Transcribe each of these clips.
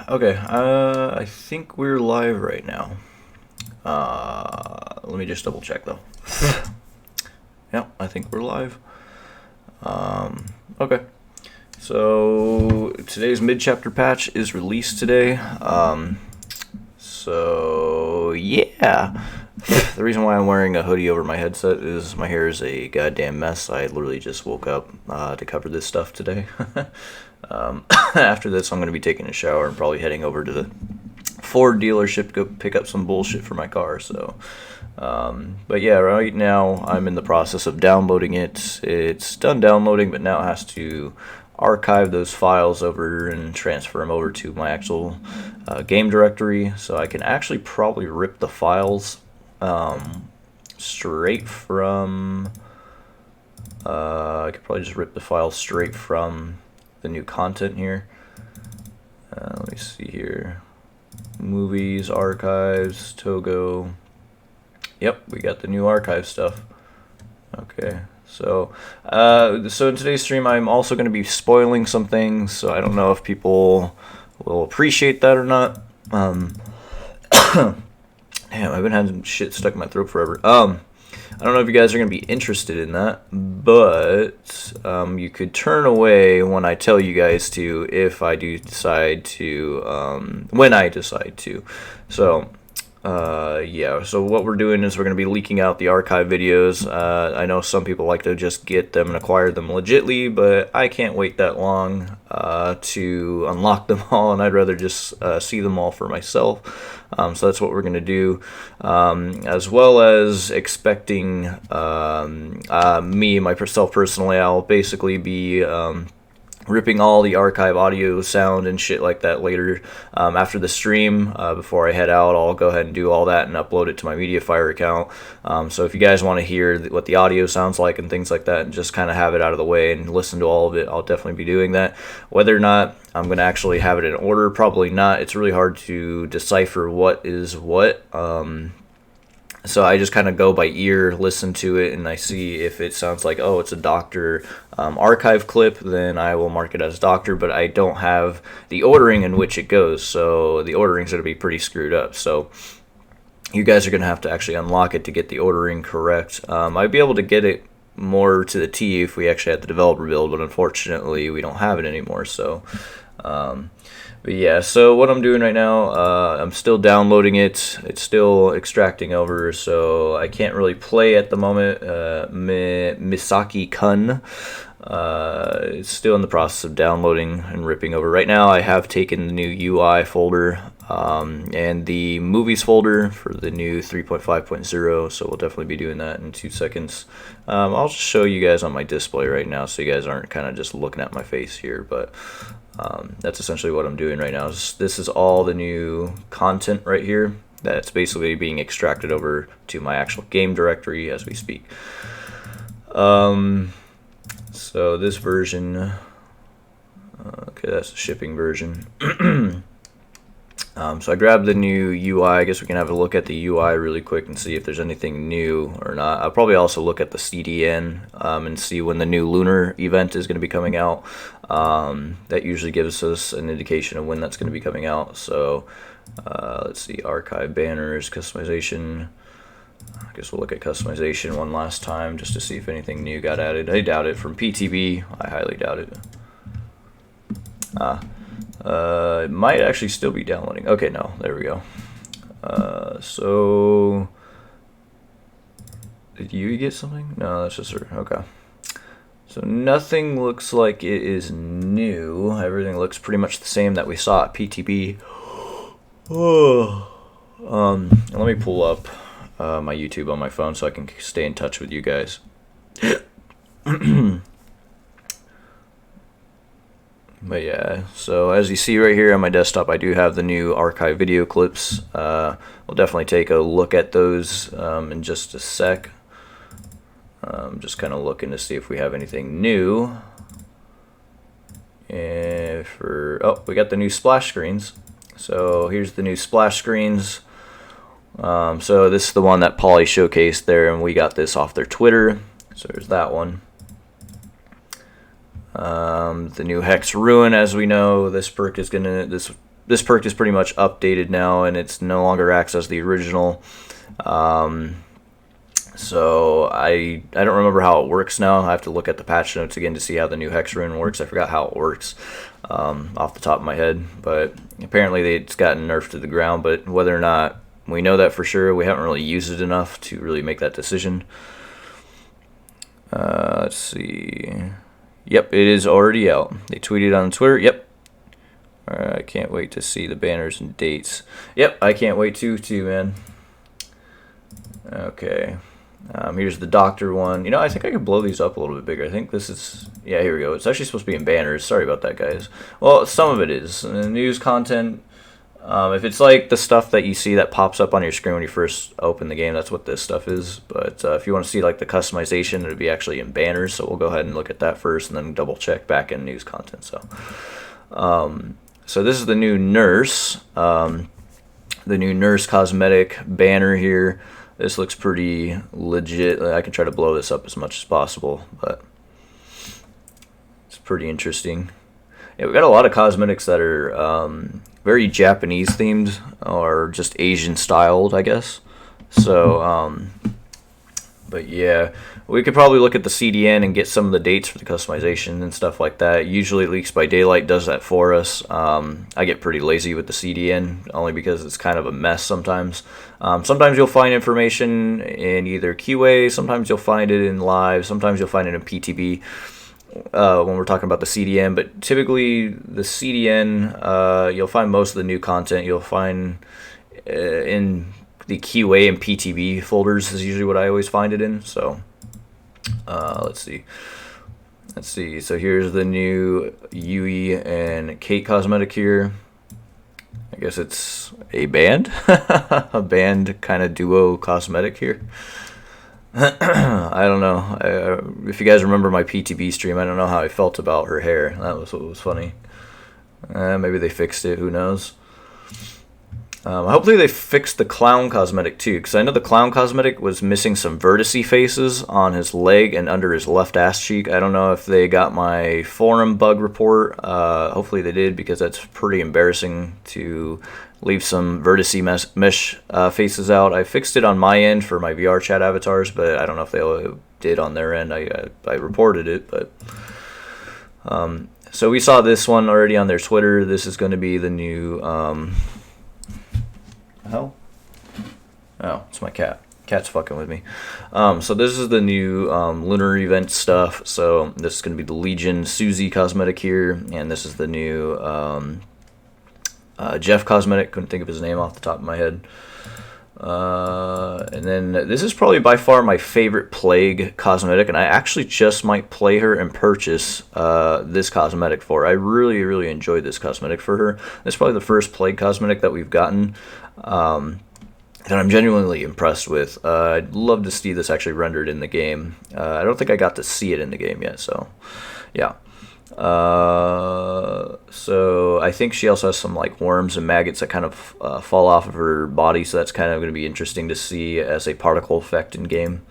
Okay, I think we're live right now. Let me just double check though. Yeah, I think we're live. Okay, so today's mid-chapter patch is released today. So yeah, the reason why I'm wearing a hoodie over my headset is my hair is a goddamn mess. I literally just woke up to cover this stuff today. After this, I'm going to be taking a shower and probably heading over to the Ford dealership to go pick up some bullshit for my car. So, but yeah, right now I'm in the process of downloading it. It's done downloading, but now it has to archive those files over and transfer them over to my actual game directory. So I can actually probably rip the files straight from. I could probably just rip the files straight from the new content here. Let me see here. Movies, archives, Togo. Yep, we got the new archive stuff. Okay, so in today's stream, I'm also going to be spoiling some things, so I don't know if people will appreciate that or not. Damn, I've been having shit stuck in my throat forever. I don't know if you guys are going to be interested in that, but you could turn away when I tell you guys to, if I do decide to, when I decide to. So, yeah, so what we're doing is we're going to be leaking out the archive videos. I know some people like to just get them and acquire them legitly, but I can't wait that long to unlock them all, and I'd rather just see them all for myself. So that's what we're going to do, as well as expecting me, myself personally, I'll basically be ripping all the archive audio, sound, and shit like that later after the stream. Before I head out, I'll go ahead and do all that and upload it to my MediaFire account. So if you guys want to hear what the audio sounds like and things like that, and just kind of have it out of the way and listen to all of it, I'll definitely be doing that. Whether or not I'm going to actually have it in order, probably not. It's really hard to decipher what is what. So I just kind of go by ear, listen to it, and I see if it sounds like, oh, it's a Doctor archive clip, then I will mark it as Doctor, but I don't have the ordering in which it goes, so the ordering's going to be pretty screwed up. So you guys are going to have to actually unlock it to get the ordering correct. I'd be able to get it more to the T if we actually had the developer build, but unfortunately we don't have it anymore. So but yeah, so what I'm doing right now, I'm still downloading it. It's still extracting over, so I can't really play at the moment. Misaki-kun. It's still in the process of downloading and ripping over. Right now, I have taken the new UI folder and the movies folder for the new 3.5.0, so we'll definitely be doing that in 2 seconds. I'll just show you guys on my display right now, so you guys aren't kind of just looking at my face here, but that's essentially what I'm doing right now. This is all the new content right here that's basically being extracted over to my actual game directory as we speak. So this version, okay, that's the shipping version. So I grabbed the new UI. I guess we can have a look at the UI really quick and see if there's anything new or not. I'll probably also look at the CDN and see when the new lunar event is going to be coming out. That usually gives us an indication of when that's going to be coming out. So let's see, archive banners, customization. I guess we'll look at customization one last time just to see if anything new got added. I doubt it. From PTB, I highly doubt it. It might actually still be downloading. Okay, no, there we go. So did you get something? No, that's just her. Okay. So nothing looks like it is new. Everything looks pretty much the same that we saw at PTB. Let me pull up my YouTube on my phone so I can stay in touch with you guys. But yeah, so as you see right here on my desktop, I do have the new archive video clips. We'll definitely take a look at those in just a sec. Just kind of looking to see if we have anything new. And oh, we got the new splash screens. So here's the new splash screens. So this is the one that Polly showcased there, and we got this off their Twitter. So there's that one. The new Hex Ruin, as we know, this perk is gonna, this this perk is pretty much updated now, and it's no longer acts as the original. So I don't remember how it works now. I have to look at the patch notes again to see how the new hex rune works. I forgot how it works off the top of my head, but apparently it's gotten nerfed to the ground. But whether or not we know that for sure, we haven't really used it enough to really make that decision. Let's see. Yep, it is already out. They tweeted on Twitter. Yep. I can't wait to see the banners and dates. Yep, I can't wait too, man. Okay. Here's the doctor one. You know, I think I could blow these up a little bit bigger. I think this is... Yeah, here we go. It's actually supposed to be in banners. Sorry about that, guys. Well, some of it is. News content. If it's like the stuff that you see that pops up on your screen when you first open the game, that's what this stuff is. But if you want to see like the customization, it would be actually in banners. So we'll go ahead and look at that first and then double check back in news content. So this is the new nurse. The new nurse cosmetic banner here. This looks pretty legit. I can try to blow this up as much as possible, but it's pretty interesting. Yeah, we got a lot of cosmetics that are very Japanese themed or just Asian styled, I guess. So, but yeah, we could probably look at the CDN and get some of the dates for the customization and stuff like that. Usually Leaks by Daylight does that for us. I get pretty lazy with the CDN only because it's kind of a mess sometimes. Sometimes you'll find information in either QA, sometimes you'll find it in live, sometimes you'll find it in PTB when we're talking about the CDN. But typically the CDN, you'll find most of the new content you'll find in the QA and PTB folders is usually what I always find it in. So let's see. So here's the new Yui and Kate cosmetic here. I guess it's a band, a band kind of duo cosmetic here. I don't know. If you guys remember my PTB stream, I don't know how I felt about her hair. That was what was funny. Maybe they fixed it. Who knows? Hopefully they fixed the clown cosmetic too, because I know the clown cosmetic was missing some vertice faces on his leg and under his left ass cheek. I don't know if they got my forum bug report. Hopefully they did, because that's pretty embarrassing to leave some vertice mesh faces out. I fixed it on my end for my VR chat avatars, but I don't know if they did on their end. I reported it, but so we saw this one already on their Twitter. This is going to be the new hell? Oh, it's my cat. Cat's fucking with me. So this is the new lunar event stuff. So this is going to be the Legion Susie cosmetic here, and this is the new Jeff cosmetic. Couldn't think of his name off the top of my head. And then this is probably by far my favorite Plague cosmetic, and I actually just might play her and purchase this cosmetic for her. I really, really enjoyed this cosmetic for her. This is probably the first Plague cosmetic that we've gotten that I'm genuinely impressed with. I'd love to see this actually rendered in the game. I don't think I got to see it in the game yet, so yeah. So I think she also has some like worms and maggots that kind of fall off of her body, so that's kind of going to be interesting to see as a particle effect in game.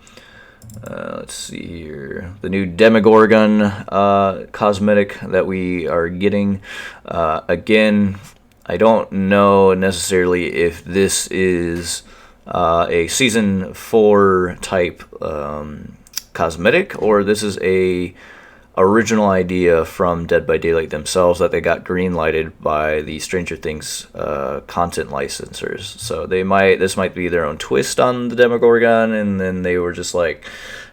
Let's see here, the new Demogorgon cosmetic that we are getting. Again, I don't know necessarily if this is a season 4 type cosmetic, or this is a original idea from Dead by Daylight themselves that they got green lighted by the Stranger Things content licensors. So this might be their own twist on the Demogorgon, and then they were just like,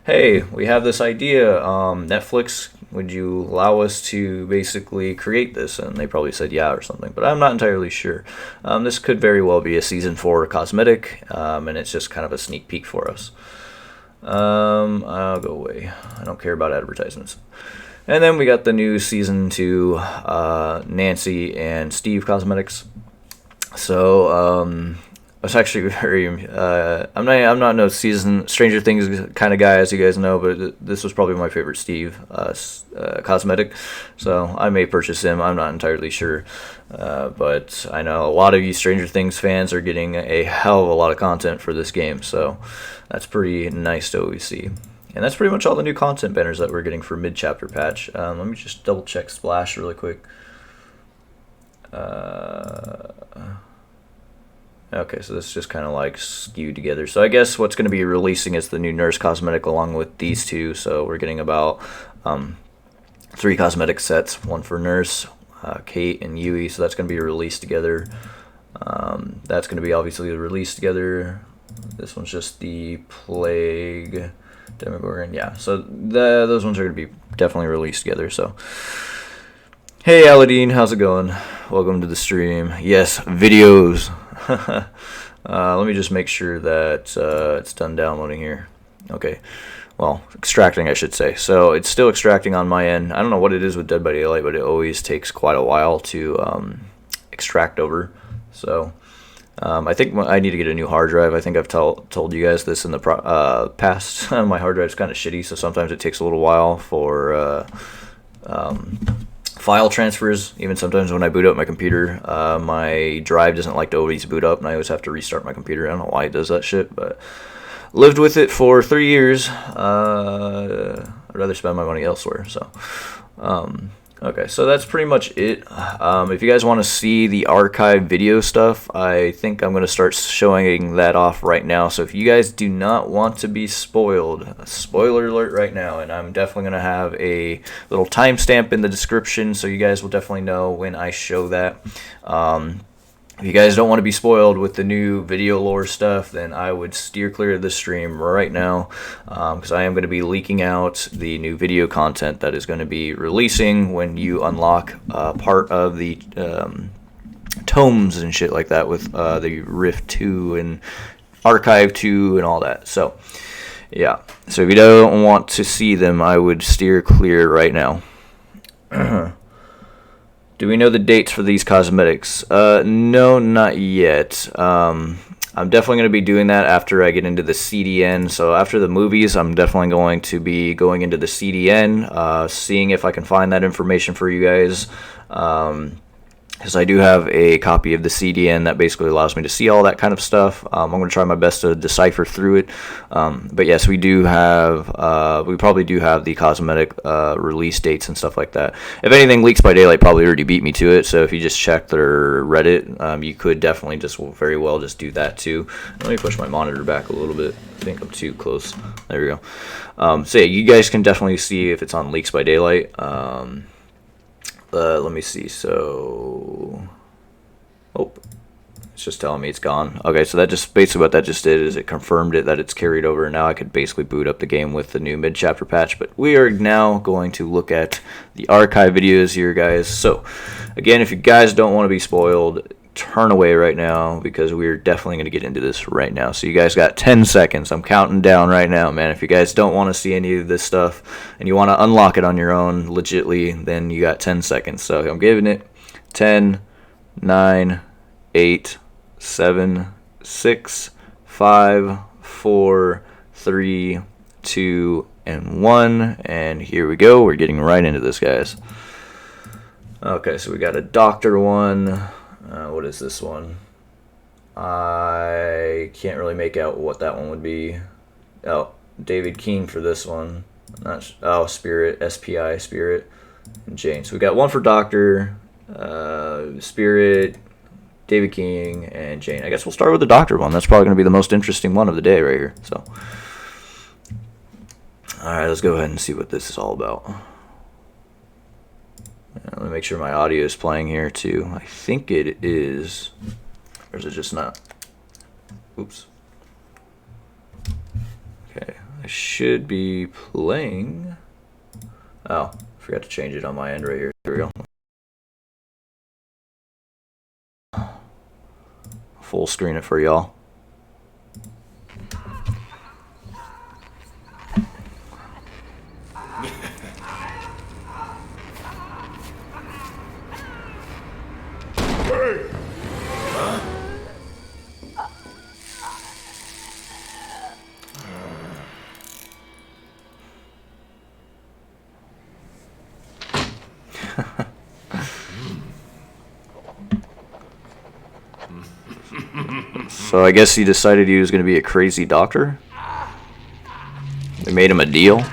hey, we have this idea, Netflix, would you allow us to basically create this? And they probably said yeah or something, but I'm not entirely sure. This could very well be a season 4 cosmetic, and it's just kind of a sneak peek for us. I'll go away. I don't care about advertisements. And then we got the new season 2 Nancy and Steve cosmetics. So it's actually very I'm not no season Stranger Things kind of guy, as you guys know, but this was probably my favorite Steve cosmetic, so I may purchase him. I'm not entirely sure, but I know a lot of you Stranger Things fans are getting a hell of a lot of content for this game, so that's pretty nice to always see. And that's pretty much all the new content banners that we're getting for mid-chapter patch. Let me just double check Splash really quick. Okay, so this is just kind of like skewed together. So I guess what's going to be releasing is the new Nurse cosmetic along with these two. So we're getting about 3 cosmetic sets, one for Nurse, Kate, and Yui. So that's going to be released together. That's going to be obviously released together. This one's just the Plague, Demogorgon. Yeah, so those ones are going to be definitely released together. So, hey Aladdin, how's it going? Welcome to the stream. Yes, videos. Let me just make sure that it's done downloading here. Okay. Well, extracting, I should say. So it's still extracting on my end. I don't know what it is with Dead by Daylight, but it always takes quite a while to extract over. So I think I need to get a new hard drive. I think I've told you guys this in the past. My hard drive's kind of shitty, so sometimes it takes a little while for file transfers. Even sometimes when I boot up my computer, my drive doesn't like to always boot up, and I always have to restart my computer. I don't know why it does that shit, but lived with it for 3 years. I'd rather spend my money elsewhere. So, okay, so that's pretty much it. If you guys want to see the archive video stuff, I think I'm going to start showing that off right now. So if you guys do not want to be spoiled, spoiler alert right now, and I'm definitely going to have a little timestamp in the description, so you guys will definitely know when I show that. If you guys don't want to be spoiled with the new video lore stuff, then I would steer clear of this stream right now, because I am going to be leaking out the new video content that is going to be releasing when you unlock part of the tomes and shit like that with the Rift 2 and Archive 2 and all that. So, yeah. So if you don't want to see them, I would steer clear right now. Do we know the dates for these cosmetics? No, not yet. I'm definitely going to be doing that after I get into the CDN. So after the movies, I'm definitely going to be going into the CDN, seeing if I can find that information for you guys. Because I do have a copy of the CDN that basically allows me to see all that kind of stuff. I'm going to try my best to decipher through it. But yes, we probably do have the cosmetic release dates and stuff like that. If anything, Leaks by Daylight probably already beat me to it. So if you just check their Reddit, you could definitely very well just do that too. Let me push my monitor back a little bit. I think I'm too close. There we go. So yeah, you guys can definitely see if it's on Leaks by Daylight. Let me see. So, it's just telling me it's gone. Okay, so that just basically what that just did is it confirmed it that it's carried over. Now I could basically boot up the game with the new mid-chapter patch. But we are now going to look at the archive videos here, guys. So, again, if you guys don't want to be spoiled, turn away right now because we're definitely going to get into this right now. So you guys got 10 seconds. I'm counting down right now, man. If you guys don't want to see any of this stuff and you want to unlock it on your own legitly, then you got 10 seconds. So I'm giving it 10, 9, 8, 7, 6, 5, 4, 3, 2, and 1. And here we go. We're getting right into this, guys. Okay, so we got a doctor one. What is this one? I can't really make out what that one would be. Oh, David King for this one. Spirit, SPI, Spirit, and Jane. So we got one for Doctor, Spirit, David King, and Jane. I guess we'll start with the Doctor one. That's probably going to be the most interesting one of the day right here. So, alright, let's go ahead and see what this is all about. Let me make sure my audio is playing here too. I think it is. Or is it just not? Oops. Okay, I should be playing. Oh, forgot to change it on my end right here. There we go. Full screen it for y'all. So I guess he decided he was going to be a crazy doctor. They made him a deal.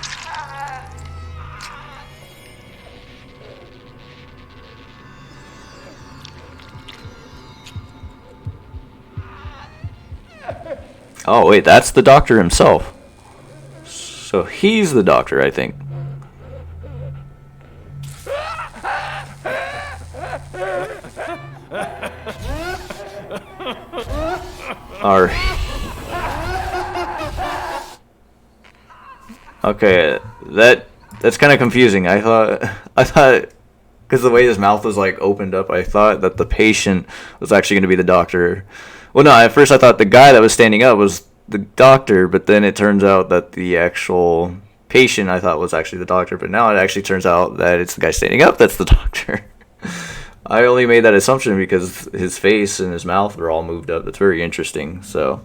Oh, wait, that's the doctor himself. So he's the doctor, I think. Or... Okay, that's kind of confusing. I thought, because the way his mouth was like opened up, I thought that the patient was actually going to be the doctor. Well, no, at first I thought the guy that was standing up was the doctor, but then it turns out that the actual patient I thought was actually the doctor, but now it actually turns out that it's the guy standing up that's the doctor. I only made that assumption because his face and his mouth were all moved up. That's very interesting. So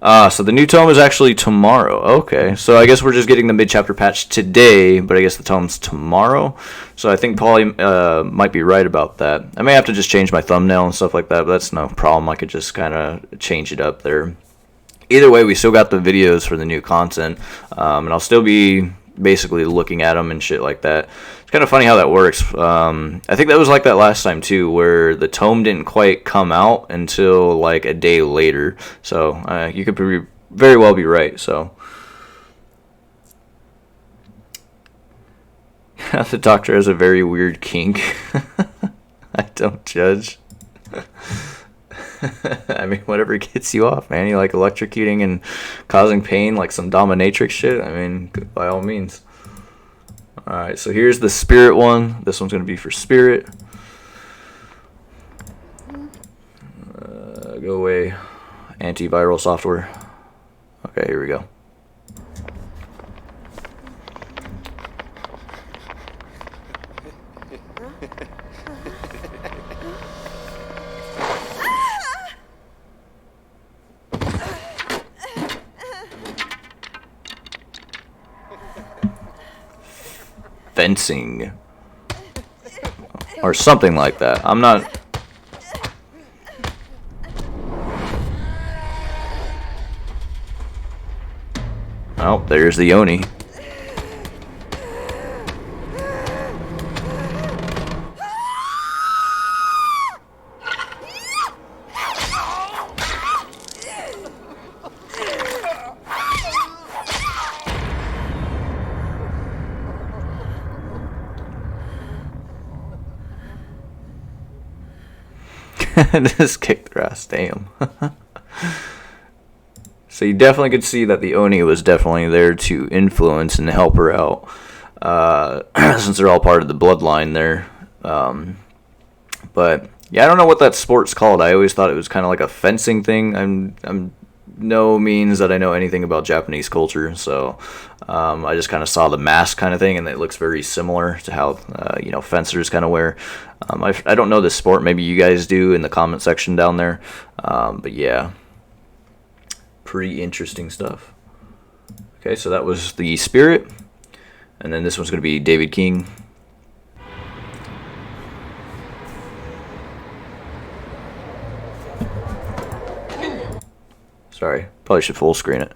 the new tome is actually tomorrow. Okay, so I guess we're just getting the mid-chapter patch today, but I guess the tome's tomorrow. So I think Polly might be right about that. I may have to just change my thumbnail and stuff like that, but that's no problem. I could just kind of change it up there. Either way, we still got the videos for the new content, and I'll still be basically looking at them and shit like that. It's kind of funny how that works. I think that was like that last time too, where the tome didn't quite come out until like a day later. So you could very well be right. So the doctor has a very weird kink. I don't judge. I mean, whatever gets you off, man. You like electrocuting and causing pain, like some dominatrix shit? I mean, by all means. Alright, so here's the spirit one. This one's going to be for spirit. Go away. Antiviral software. Okay, here we go. Fencing or something like that. I'm not. Oh, there's the Oni. Just kicked their ass, damn. So you definitely could see that the Oni was definitely there to influence and help her out, since they're all part of the bloodline there. But yeah, I don't know what that sport's called. I always thought it was kind of like a fencing thing. I'm no means that I know anything about Japanese culture, so I just kind of saw the mask kind of thing, and it looks very similar to how fencers kind of wear. I don't know this sport. Maybe you guys do in the comment section down there. But yeah, pretty interesting stuff. Okay, so that was the spirit, and then this one's going to be David King. Sorry, probably should full screen it.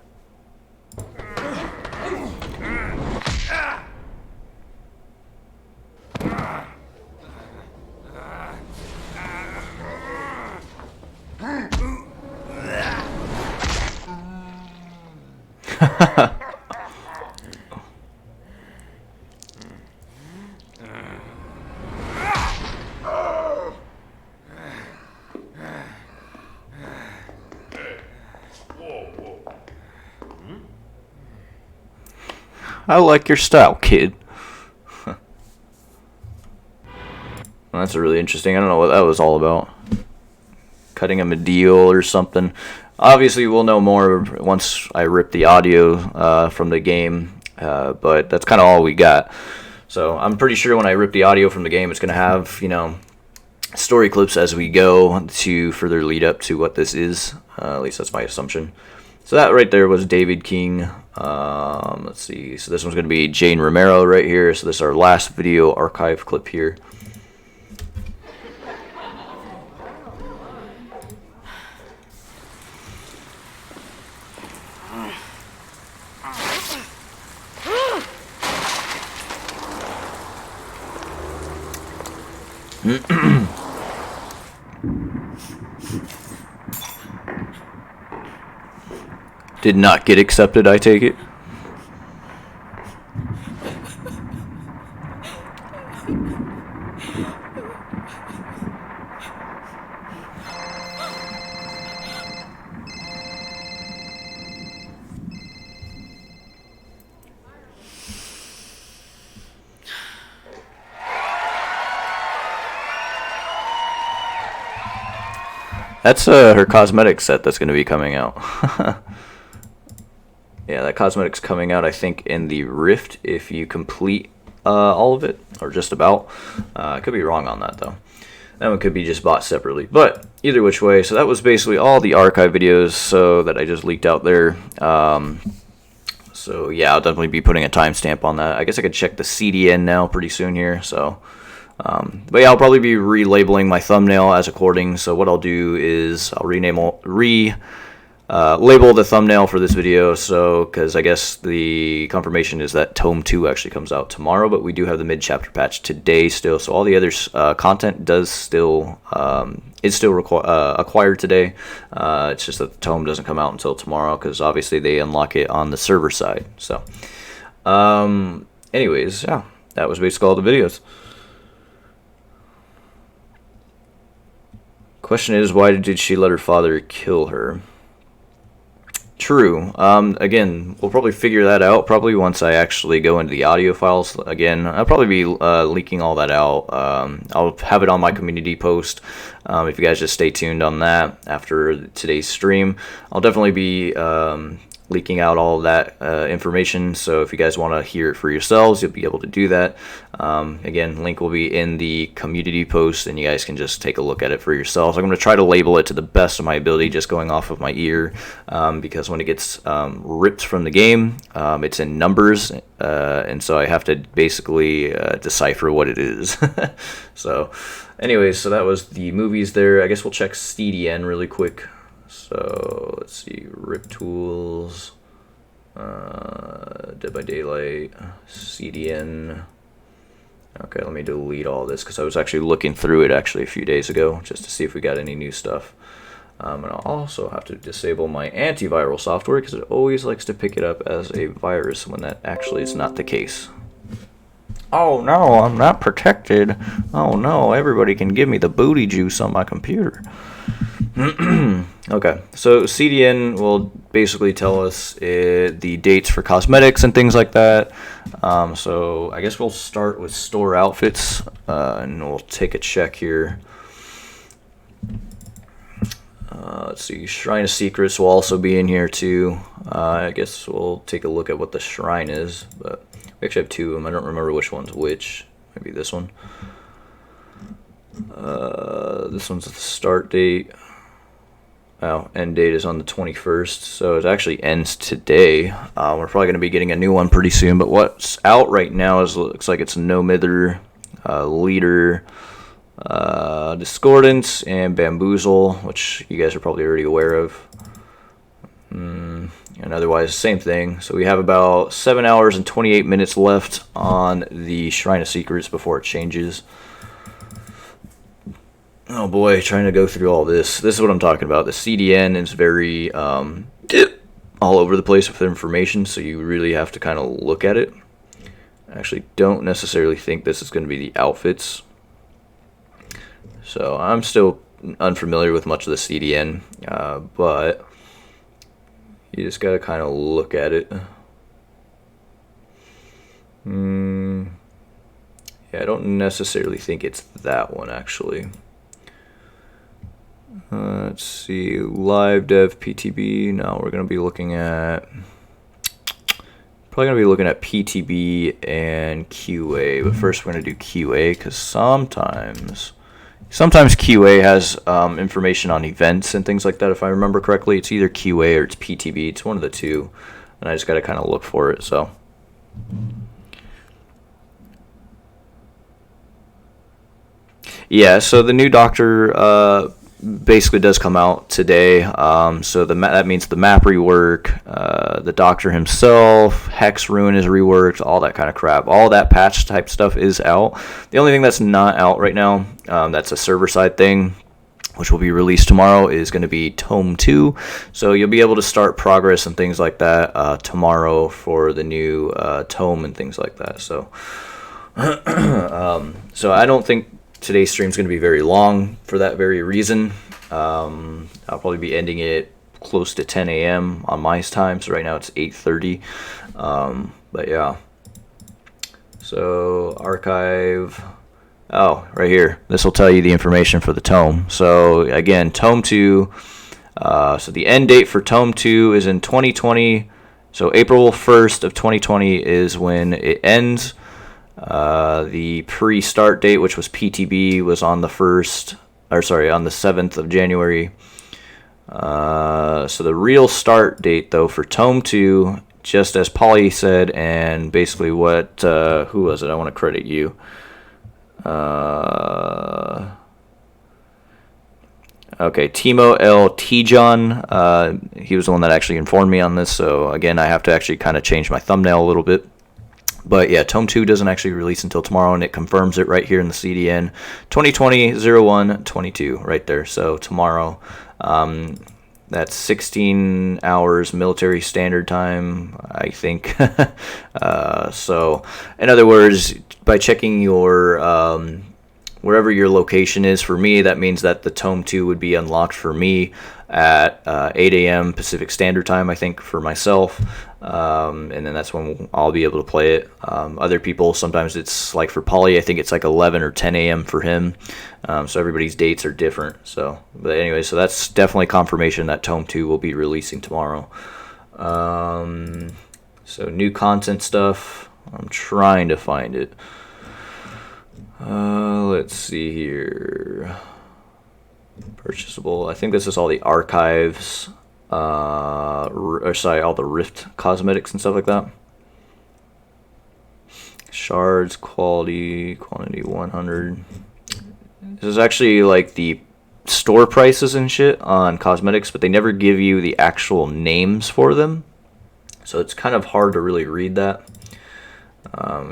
I like your style, kid. Well, that's a really interesting. I don't know what that was all about. Cutting him a deal or something. Obviously, we'll know more once I rip the audio from the game, but that's kind of all we got. So I'm pretty sure when I rip the audio from the game, it's going to have, story clips as we go to further lead up to what this is. At least that's my assumption. So that right there was David King. Let's see. So this one's going to be Jane Romero right here. So this is our last video archive clip here. did not get accepted, I take it. That's her cosmetic set that's going to be coming out. Yeah, that cosmetic's coming out, I think, in the Rift if you complete all of it, or just about. I could be wrong on that, though. That one could be just bought separately. But either which way, so that was basically all the archive videos so that I just leaked out there. So yeah, I'll definitely be putting a timestamp on that. I guess I could check the CDN now pretty soon here, so... but yeah, I'll probably be relabeling my thumbnail as according. So what I'll do is I'll label the thumbnail for this video. So because I guess the confirmation is that Tome 2 actually comes out tomorrow, but we do have the mid-chapter patch today still. So all the other content does still is still acquired today. It's just that the Tome doesn't come out until tomorrow because obviously they unlock it on the server side. So anyways, yeah, that was basically all the videos. Question is, why did she let her father kill her? True. Again, we'll probably figure that out probably once I actually go into the audio files. Again, I'll probably be leaking all that out. I'll have it on my community post. If you guys just stay tuned on that after today's stream, I'll definitely be leaking out all of that information. So if you guys want to hear it for yourselves, you'll be able to do that. Again, link will be in the community post, and you guys can just take a look at it for yourselves. I'm going to try to label it to the best of my ability, just going off of my ear, because when it gets ripped from the game, it's in numbers, and so I have to basically decipher what it is. So anyways, so that was the movies there. I guess we'll check CDN really quick. So let's see, Rip Tools, Dead by Daylight, CDN. Okay, let me delete all this because I was actually looking through it actually a few days ago just to see if we got any new stuff. And I'll also have to disable my antiviral software because it always likes to pick it up as a virus when that actually is not the case. Oh no, I'm not protected. Oh no, everybody can give me the booty juice on my computer. Okay, so CDN will basically tell us the dates for cosmetics and things like that. So I guess we'll start with store outfits, and we'll take a check here. Let's see, Shrine of Secrets will also be in here too. I guess we'll take a look at what the shrine is, but we actually have two of them. I don't remember which one's which. Maybe this one. This one's the start date. Oh, end date is on the 21st, so it actually ends today. We're probably going to be getting a new one pretty soon, but what's out right now is looks like it's No Mither, Leader, Discordance, and Bamboozle, which you guys are probably already aware of. And otherwise, same thing. So we have about 7 hours and 28 minutes left on the Shrine of Secrets before it changes. Oh boy, trying to go through all this. This is what I'm talking about. The CDN is very all over the place with information, so you really have to kind of look at it. I actually don't necessarily think this is going to be the outfits. So I'm still unfamiliar with much of the CDN, but you just got to kind of look at it. Yeah, I don't necessarily think it's that one, actually. Let's see, live dev PTB. No, we're going to be looking at, probably going to be looking at PTB and QA, but first we're going to do QA because sometimes QA has information on events and things like that. If I remember correctly, it's either QA or it's PTB. It's one of the two, and I just got to kind of look for it. So yeah, so the new Doctor basically does come out today. So that means the map rework, the Doctor himself, Hex Ruin is reworked, all that kind of crap. All that patch type stuff is out. The only thing that's not out right now, that's a server side thing, which will be released tomorrow, is going to be Tome 2. So you'll be able to start progress and things like that tomorrow for the new Tome and things like that. So, so I don't think today's stream is going to be very long for that very reason. I'll probably be ending it close to 10 a.m. on my time. So right now it's 8:30. But yeah. So archive. Oh, right here. This will tell you the information for the Tome. So again, Tome 2. So the end date for Tome 2 is in 2020. So April 1st of 2020 is when it ends. The pre-start date, which was PTB, was on the 7th of January. So the real start date, though, for Tome 2, just as Polly said, and basically what, who was it? I want to credit you. Okay, Timo L. Tijon, he was the one that actually informed me on this, so again, I have to actually kind of change my thumbnail a little bit. But yeah, Tome 2 doesn't actually release until tomorrow, and it confirms it right here in the CDN 2020-01-22 right there. So tomorrow, that's 16 hours military standard time, I think. So in other words, by checking your wherever your location is, for me, that means that the Tome 2 would be unlocked for me at 8 a.m. Pacific Standard Time, I think, for myself. And then that's when I'll be able to play it. Other people, sometimes it's like for Polly, I think it's like 11 or 10 a.m. for him. So everybody's dates are different. So, but anyway, so that's definitely confirmation that Tome 2 will be releasing tomorrow. So new content stuff. I'm trying to find it. Let's see here. Purchasable. I think this is all the archives. All the Rift cosmetics and stuff like that. Shards, quantity 100. This is actually like the store prices and shit on cosmetics, but they never give you the actual names for them. So it's kind of hard to really read that.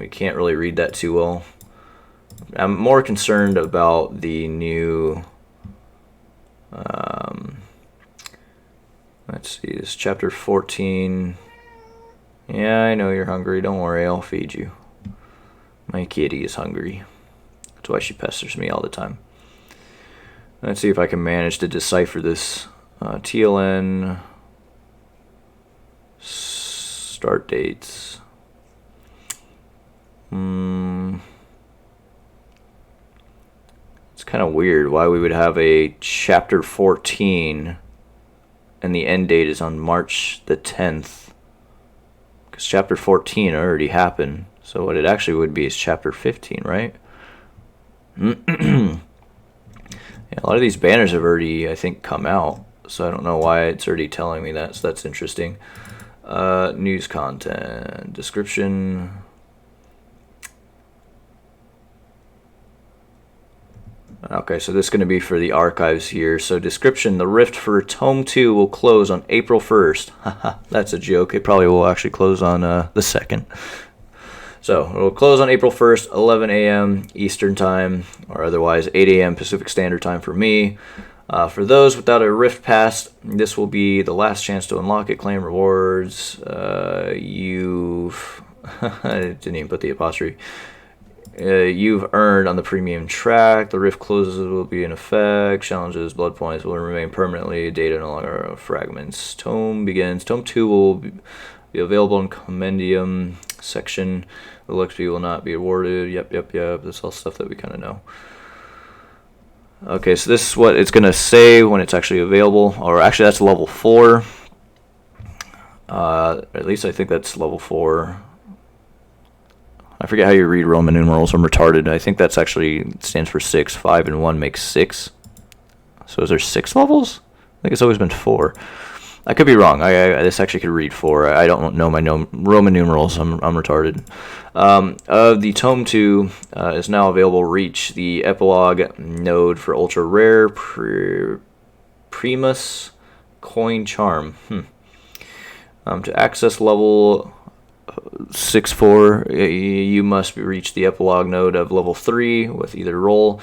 You can't really read that too well. I'm more concerned about the new, let's see, this chapter 14. Yeah, I know you're hungry. Don't worry, I'll feed you. My kitty is hungry. That's why she pesters me all the time. Let's see if I can manage to decipher this. TLN, start dates. It's kind of weird why we would have a chapter 14 and the end date is on March the 10th. Because chapter 14 already happened. So what it actually would be is chapter 15, right? Yeah, a lot of these banners have already, I think, come out. So I don't know why it's already telling me that. So that's interesting. News content. Description. Okay, so this is going to be for the archives here. So description, the Rift for Tome 2 will close on April 1st. Haha, that's a joke. It probably will actually close on the 2nd. So it will close on April 1st, 11 a.m. Eastern Time, or otherwise 8 a.m. Pacific Standard Time for me. For those without a Rift Pass, this will be the last chance to unlock it, claim rewards. You've... I didn't even put the apostrophe. You've earned on the premium track. The Rift closes will be in effect. Challenges, blood points will remain permanently. Data no longer fragments. Tome begins. Tome 2 will be available in Compendium section. The XP will not be awarded. Yep. That's all stuff that we kind of know. Okay, so this is what it's going to say when it's actually available. Or actually, that's level 4. At least I think that's level 4. I forget how you read Roman numerals. I'm retarded. I think that's actually stands for 6. 5 and 1 makes 6. So is there 6 levels? I think it's always been 4. I could be wrong. This actually could read 4. I don't know my Roman numerals. I'm retarded. The Tome 2 is now available. Reach the epilogue node for ultra rare Primus coin charm. To access level 6-4, you must reach the epilogue node of level 3 with either role.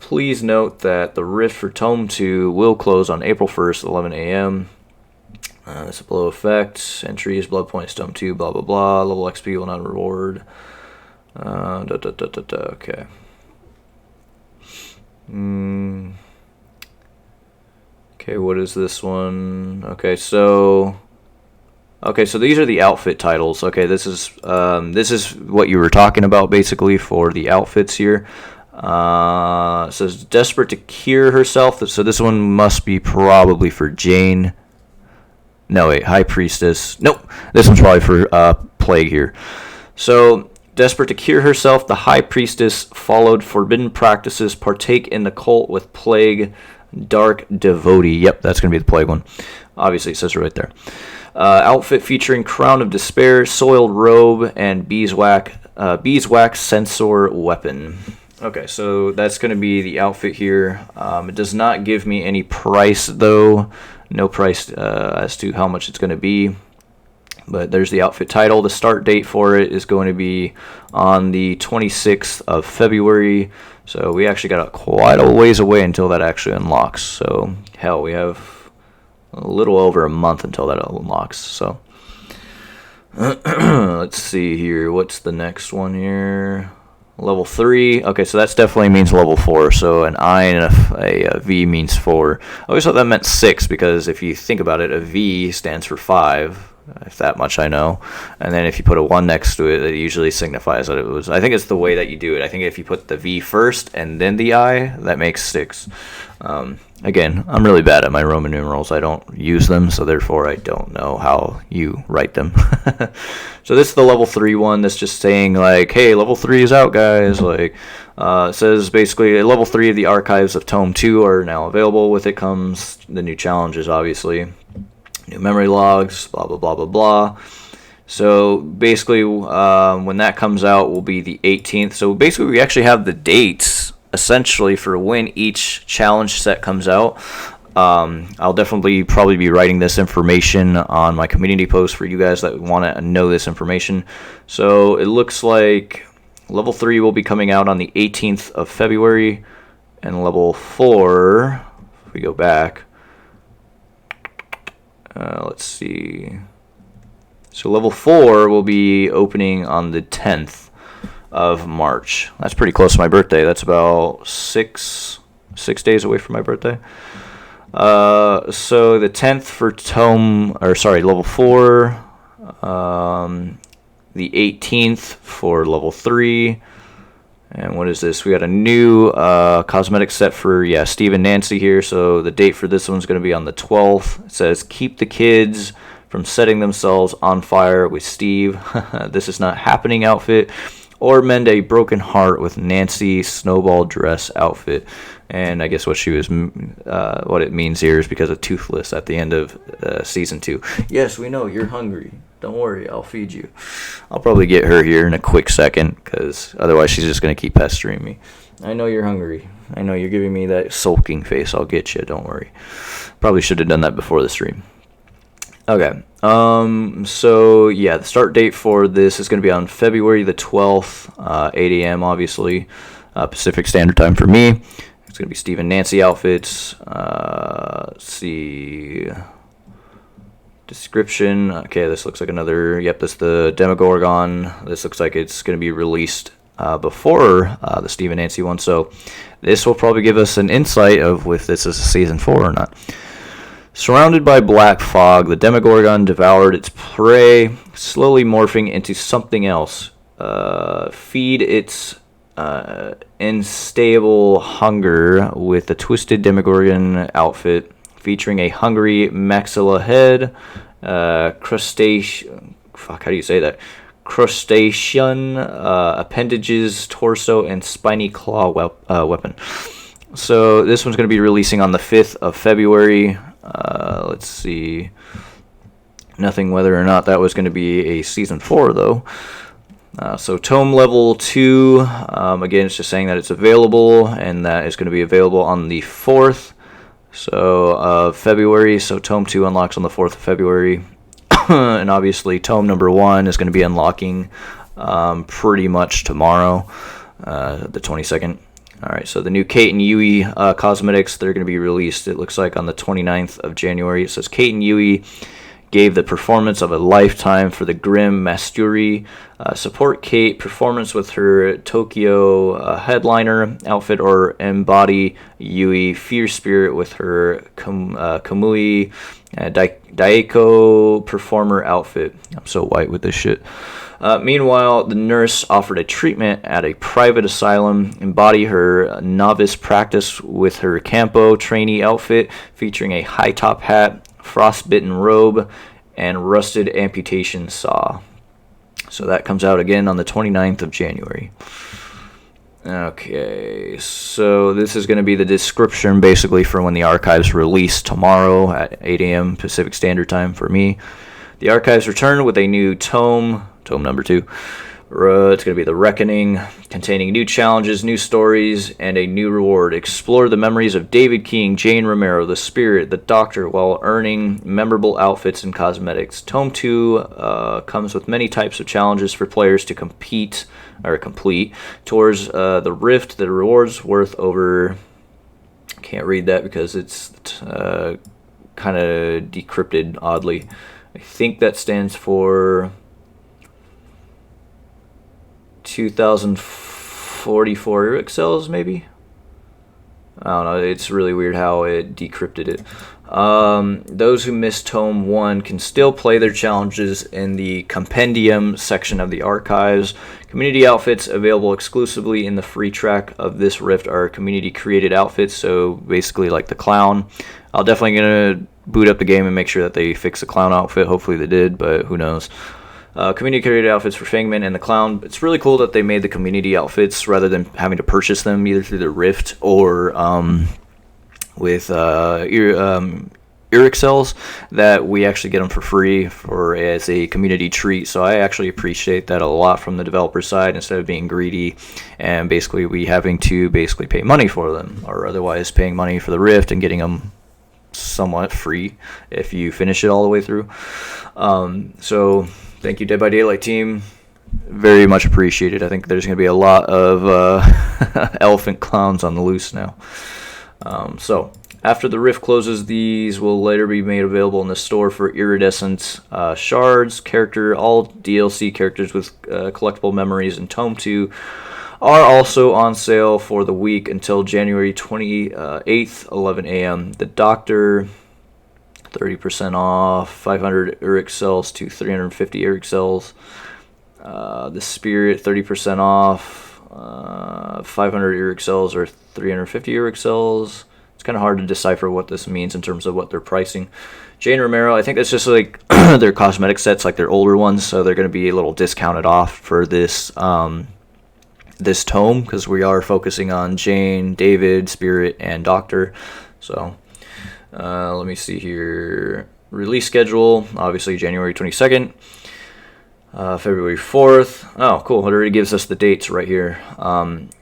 Please note that the rift for Tome 2 will close on April 1st, 11 a.m. That's a below effect. Entries, blood points, Tome 2, blah, blah, blah. Level XP will not reward. Okay. Okay, what is this one? Okay, so these are the outfit titles. Okay, this is what you were talking about basically for the outfits here. It says desperate to cure herself. So this one must be probably for Jane. No, wait, High Priestess. Nope, this one's probably for Plague here. So desperate to cure herself, the High Priestess followed forbidden practices, partake in the cult with Plague, Dark Devotee. Yep, that's going to be the Plague one. Obviously, it says it right there. Outfit featuring Crown of Despair, Soiled Robe, and Beeswax Sensor Weapon. Okay, so that's going to be the outfit here. It does not give me any price, though. No price as to how much it's going to be. But there's the outfit title. The start date for it is going to be on the 26th of February. So we actually got quite a ways away until that actually unlocks. So, hell, we have a little over a month until that unlocks. So, let's see here. What's the next one here? Level 3. Okay, so that definitely means level 4. So an I and a V means 4. I always thought that meant 6 because if you think about it, a V stands for 5. If that much I know. And then if you put a 1 next to it, it usually signifies that it was... I think it's the way that you do it. I think if you put the V first and then the I, that makes 6. Again, I'm really bad at my Roman numerals. I don't use them, so therefore I don't know how you write them. So this is the level 3 one that's just saying, like, hey, level 3 is out, guys. Like, it says basically level 3 of the archives of Tome 2 are now available. With it comes the new challenges, obviously. New memory logs, blah, blah, blah, blah, blah. So basically, when that comes out will be the 18th. So basically, we actually have the dates, essentially, for when each challenge set comes out. I'll definitely probably be writing this information on my community post for you guys that want to know this information. So it looks like level 3 will be coming out on the 18th of February. And level 4, if we go back... let's see. So level 4 will be opening on the 10th of March. That's pretty close to my birthday. That's about six days away from my birthday. So the 10th for level 4. The 18th for level 3. And what is this? We got a new cosmetic set for, Steve and Nancy here. So the date for this one's going to be on the 12th. It says, keep the kids from setting themselves on fire with Steve. This is not happening outfit. Or mend a broken heart with Nancy snowball dress outfit. And I guess what it means here is because of Toothless at the end of season 2. Yes, we know you're hungry. Don't worry, I'll feed you. I'll probably get her here in a quick second, because otherwise she's just going to keep pestering me. I know you're hungry. I know you're giving me that sulking face. I'll get you, don't worry. Probably should have done that before the stream. Okay, so yeah, the start date for this is going to be on February the 12th, 8 a.m. obviously, Pacific Standard Time for me. It's going to be Steve and Nancy outfits. Let's see... Description. Okay, this looks like another... Yep, that's the Demogorgon. This looks like it's going to be released before the Steve and Nancy one. So this will probably give us an insight of if this is season 4 or not. Surrounded by black fog, the Demogorgon devoured its prey, slowly morphing into something else. Feed its unstable hunger with the twisted Demogorgon outfit, featuring a hungry maxilla head, crustacean appendages, torso, and spiny claw weapon. So this one's going to be releasing on the 5th of February. Let's see. Nothing whether or not that was going to be a season 4 though. So Tome level 2, again, it's just saying that it's available, and that is going to be available on the 4th. So February, so Tome 2 unlocks on the 4th of February. and obviously Tome number 1 is going to be unlocking pretty much tomorrow, the 22nd. Alright, so the new Kate and Yui cosmetics, they're going to be released, it looks like, on the 29th of January. It says Kate and Yui gave the performance of a lifetime for the Grim Masturi. Support Kate performance with her Tokyo headliner outfit, or embody Yui fierce spirit with her Kamui Daiko performer outfit. I'm so white with this shit. Meanwhile, the nurse offered a treatment at a private asylum. Embody her novice practice with her Campo trainee outfit featuring a high top hat, frostbitten robe, and rusted amputation saw. So that comes out again on the 29th of January. Okay, so this is going to be the description basically for when the archives release tomorrow at 8 a.m. Pacific Standard Time for me. The archives return with a new Tome number 2. It's going to be The Reckoning, containing new challenges, new stories, and a new reward. Explore the memories of David King, Jane Romero, the Spirit, the Doctor, while earning memorable outfits and cosmetics. Tome 2 comes with many types of challenges for players to complete towards the Rift. The rewards worth over... Can't read that because it's kind of decrypted oddly. I think that stands for 2,044 Rework cells, maybe? I don't know, it's really weird how it decrypted it. Those who missed Tome 1 can still play their challenges in the Compendium section of the archives. Community outfits available exclusively in the free track of this Rift are community created outfits, so basically like the clown. I'll definitely gonna boot up the game and make sure that they fix the clown outfit. Hopefully they did, but who knows. Community created outfits for Fangman and the clown. It's really cool that they made the community outfits rather than having to purchase them either through the Rift or with Eric cells, that we actually get them for free as a community treat. So I actually appreciate that a lot from the developer side, instead of being greedy and basically we having to pay money for them, or otherwise paying money for the Rift and getting them somewhat free if you finish it all the way through. So thank you, Dead by Daylight team. Very much appreciated. I think there's going to be a lot of elephant clowns on the loose now. So after the Rift closes, these will later be made available in the store for iridescent shards. All DLC characters with collectible memories in Tome 2 are also on sale for the week until January 28th, 11 a.m. The Doctor, 30% off, 500 Eric cells to 350 Eric cells. The Spirit, 30% off, 500 Eric cells or 350 Eric cells. It's kind of hard to decipher what this means in terms of what they're pricing. Jane Romero, I think that's just like their cosmetic sets, like their older ones, so they're going to be a little discounted off for this this tome, because we are focusing on Jane, David, Spirit, and Doctor. So let me see here. Release schedule, obviously January 22nd. February 4th. Oh, cool. It already gives us the dates right here.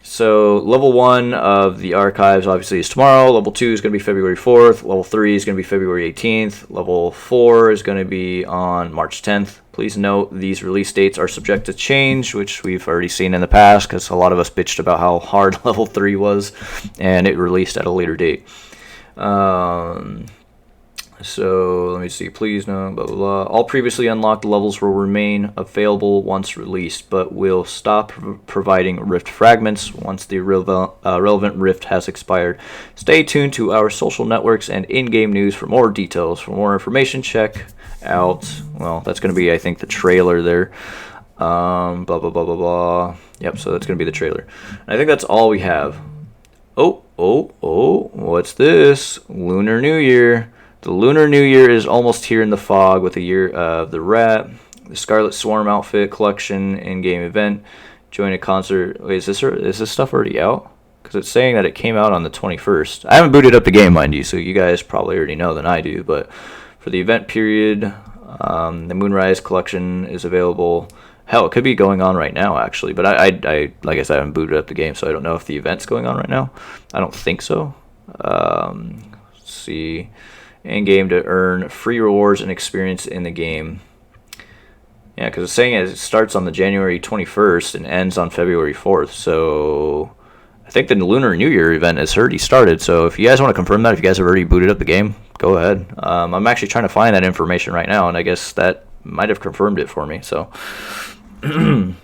So level 1 of the archives obviously is tomorrow. Level 2 is going to be February 4th. Level 3 is going to be February 18th. Level 4 is going to be on March 10th. Please note these release dates are subject to change, which we've already seen in the past, because a lot of us bitched about how hard level 3 was, and it released at a later date. So let me see, please no, blah, blah, blah. All previously unlocked levels will remain available once released, but will stop providing Rift fragments once the relevant Rift has expired. Stay tuned to our social networks and in-game news for more details. For more information, check out, well, that's going to be, I think, the trailer there. Blah, blah, blah, blah, blah. Yep, so that's going to be the trailer. And I think that's all we have. Oh, what's this? Lunar New Year. The Lunar New Year is almost here in the fog with the Year of the Rat, the Scarlet Swarm outfit collection, in-game event, join a concert. Wait, is this stuff already out? Because it's saying that it came out on the 21st. I haven't booted up the game, mind you, so you guys probably already know than I do. But for the event period, the Moonrise collection is available. Hell, it could be going on right now, actually. But I like I said, I haven't booted up the game, so I don't know if the event's going on right now. I don't think so. Let's see. In-game to earn free rewards and experience in the game. Yeah, because it's saying it starts on the January 21st and ends on February 4th. So I think the Lunar New Year event has already started. So if you guys want to confirm that, if you guys have already booted up the game, go ahead. I'm actually trying to find that information right now, and I guess that might have confirmed it for me. So is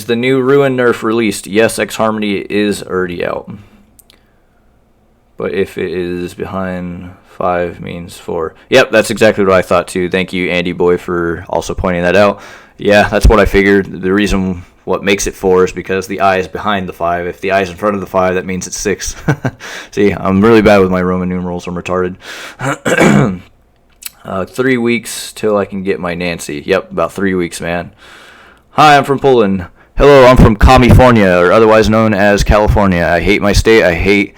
the new Ruin nerf released? Yes, X Harmony is already out. But if it is behind 5 means 4. Yep, that's exactly what I thought too. Thank you, Andy Boy, for also pointing that out. Yeah, that's what I figured. The reason what makes it 4 is because the I is behind the 5. If the I is in front of the 5, that means it's 6. See, I'm really bad with my Roman numerals. I'm retarded. 3 weeks till I can get my Nancy. Yep, about 3 weeks, man. Hi, I'm from Poland. Hello, I'm from California, or otherwise known as California. I hate my state. I hate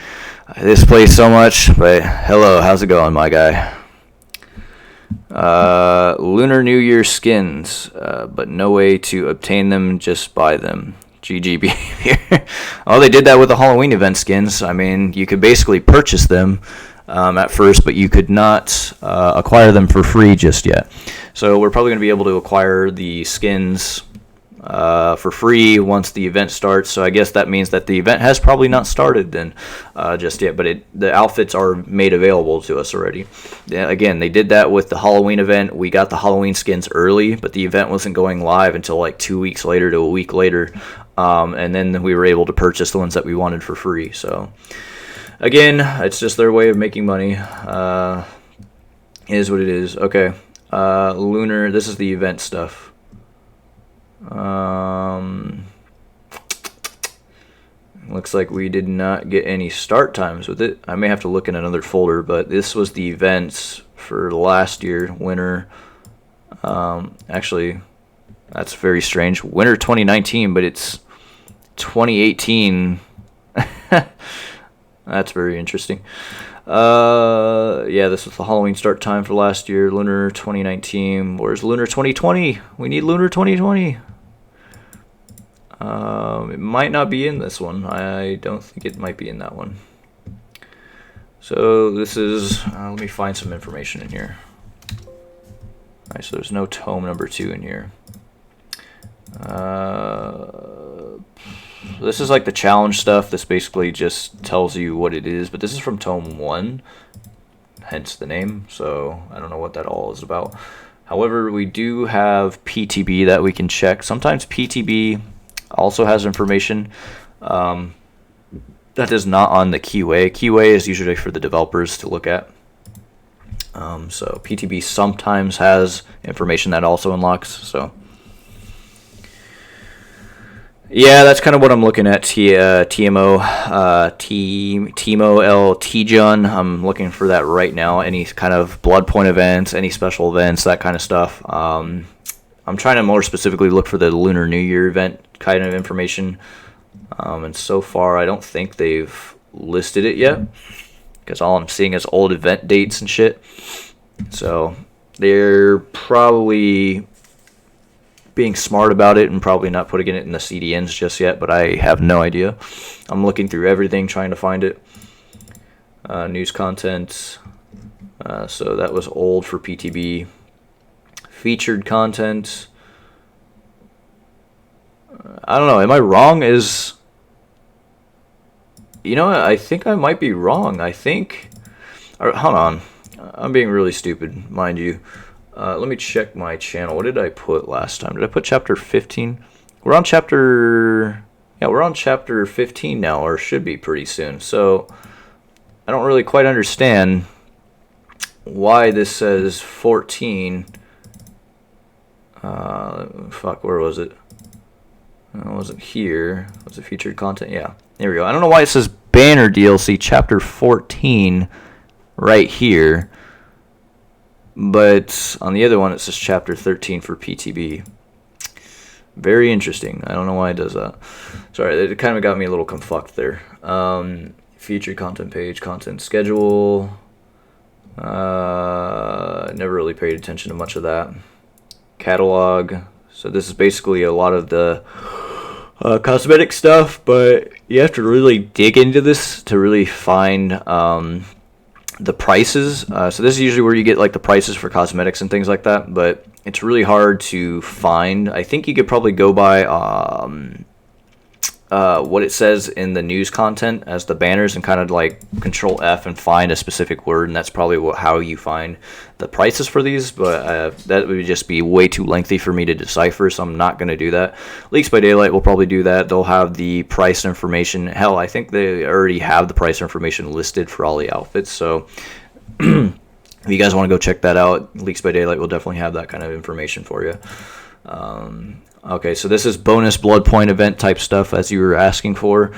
this place so much, but hello, how's it going, my guy? Lunar New Year skins, but no way to obtain them, just buy them. GG behavior. Oh, they did that with the Halloween event skins. I mean, you could basically purchase them at first, but you could not acquire them for free just yet. So we're probably going to be able to acquire the skins for free once the event starts. So I guess that means that the event has probably not started then just yet, but the outfits are made available to us already. Yeah, again, they did that with the Halloween event. We got the Halloween skins early, but the event wasn't going live until like 2 weeks later to a week later, and then we were able to purchase the ones that we wanted for free. So again, it's just their way of making money. It is what it is. Okay, Lunar, this is the event stuff. Looks like we did not get any start times with it. I may have to look in another folder, but this was the events for last year, winter. Actually, that's very strange. Winter 2019, but it's 2018. That's very interesting. Yeah, this was the Halloween start time for last year, Lunar 2019. Where's Lunar 2020? We need Lunar 2020. It might not be in this one. I don't think it might be in that one. So this is, let me find some information in here. Alright, so there's no Tome number 2 in here. This is like the challenge stuff. This basically just tells you what it is, but this is from Tome 1, hence the name, so I don't know what that all is about. However, we do have PTB that we can check. Sometimes PTB also has information that is not on the keyway. Keyway is usually for the developers to look at. So PTB sometimes has information that also unlocks, so yeah, that's kind of what I'm looking at. TMO L T-Jun. I'm looking for that right now. Any kind of blood point events, any special events, that kind of stuff. I'm trying to more specifically look for the Lunar New Year event kind of information. And so far, I don't think they've listed it yet, because all I'm seeing is old event dates and shit. So they're probably being smart about it and probably not putting it in the CDNs just yet, but I have no idea. I'm looking through everything trying to find it. News content. So that was old for PTB. Featured content. I don't know. Am I wrong? You know, I think I might be wrong. I think... hold on. I'm being really stupid, mind you. Let me check my channel. What did I put last time? Did I put chapter 15? We're on chapter 15 now, or should be pretty soon. So I don't really quite understand why this says 14. Fuck, where was it? It wasn't here. Was it featured content? Yeah, there we go. I don't know why it says banner DLC chapter 14 right here. But on the other one, it says chapter 13 for PTB. Very interesting. I don't know why it does that. Sorry, it kind of got me a little confucked there. Featured content page, content schedule. Never really paid attention to much of that. Catalog. So this is basically a lot of the cosmetic stuff, but you have to really dig into this to really find the prices. So this is usually where you get like the prices for cosmetics and things like that, but it's really hard to find. I think you could probably go by what it says in the news content as the banners and kind of like control F and find a specific word, and that's probably how you find the prices for these, but that would just be way too lengthy for me to decipher, so I'm not going to do that. Leaks by Daylight will probably do that. They'll have the price information. Hell, I think they already have the price information listed for all the outfits, so if you guys want to go check that out, Leaks by Daylight will definitely have that kind of information for you. Okay, so this is bonus blood point event type stuff as you were asking for,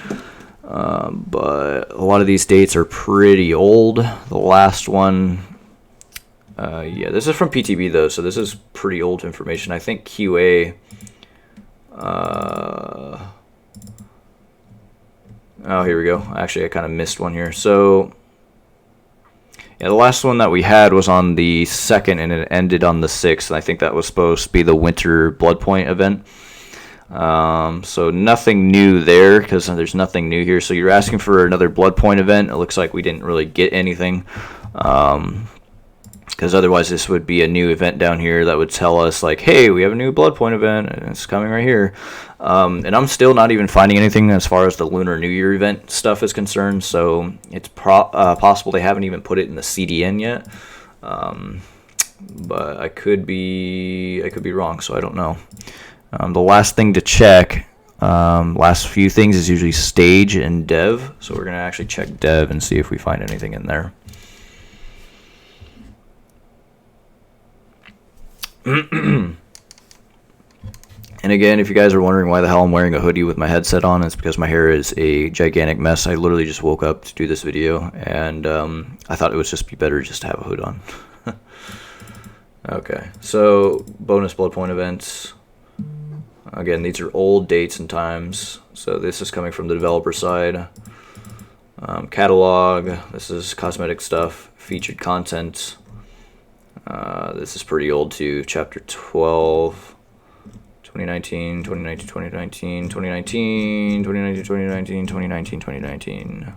but a lot of these dates are pretty old. The last one, yeah, this is from PTB though, so this is pretty old information. I think QA, oh, here we go. Actually, I kind of missed one here. So yeah, the last one that we had was on the 2nd, and it ended on the 6th, and I think that was supposed to be the winter blood point event. So nothing new there, because there's nothing new here. So you're asking for another blood point event. It looks like we didn't really get anything, because otherwise this would be a new event down here that would tell us like, hey, we have a new blood point event, and it's coming right here. And I'm still not even finding anything as far as the Lunar New Year event stuff is concerned, so it's possible they haven't even put it in the CDN yet. But I could be wrong, so I don't know. The last thing to check, last few things, is usually stage and dev, so we're going to actually check dev and see if we find anything in there. And again, if you guys are wondering why the hell I'm wearing a hoodie with my headset on, it's because my hair is a gigantic mess. I literally just woke up to do this video, and I thought it would just be better just to have a hood on. Okay, so bonus blood point events. Again, these are old dates and times, so this is coming from the developer side. Catalog, this is cosmetic stuff. Featured content, this is pretty old too. Chapter 12. 2019, 2019, 2019, 2019, 2019, 2019, 2019, 2019.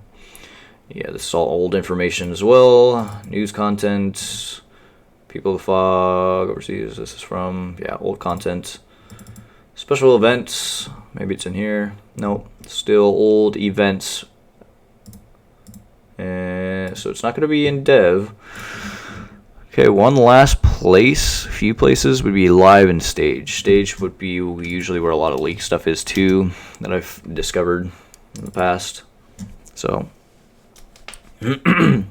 Yeah, this is all old information as well. News content, People of the Fog, overseas, this is from, yeah, old content. Special events, maybe it's in here. Nope, still old events. So it's not going to be in dev. Okay, one last place, a few places would be live and stage. Stage would be usually where a lot of leak stuff is too, that I've discovered in the past. So, so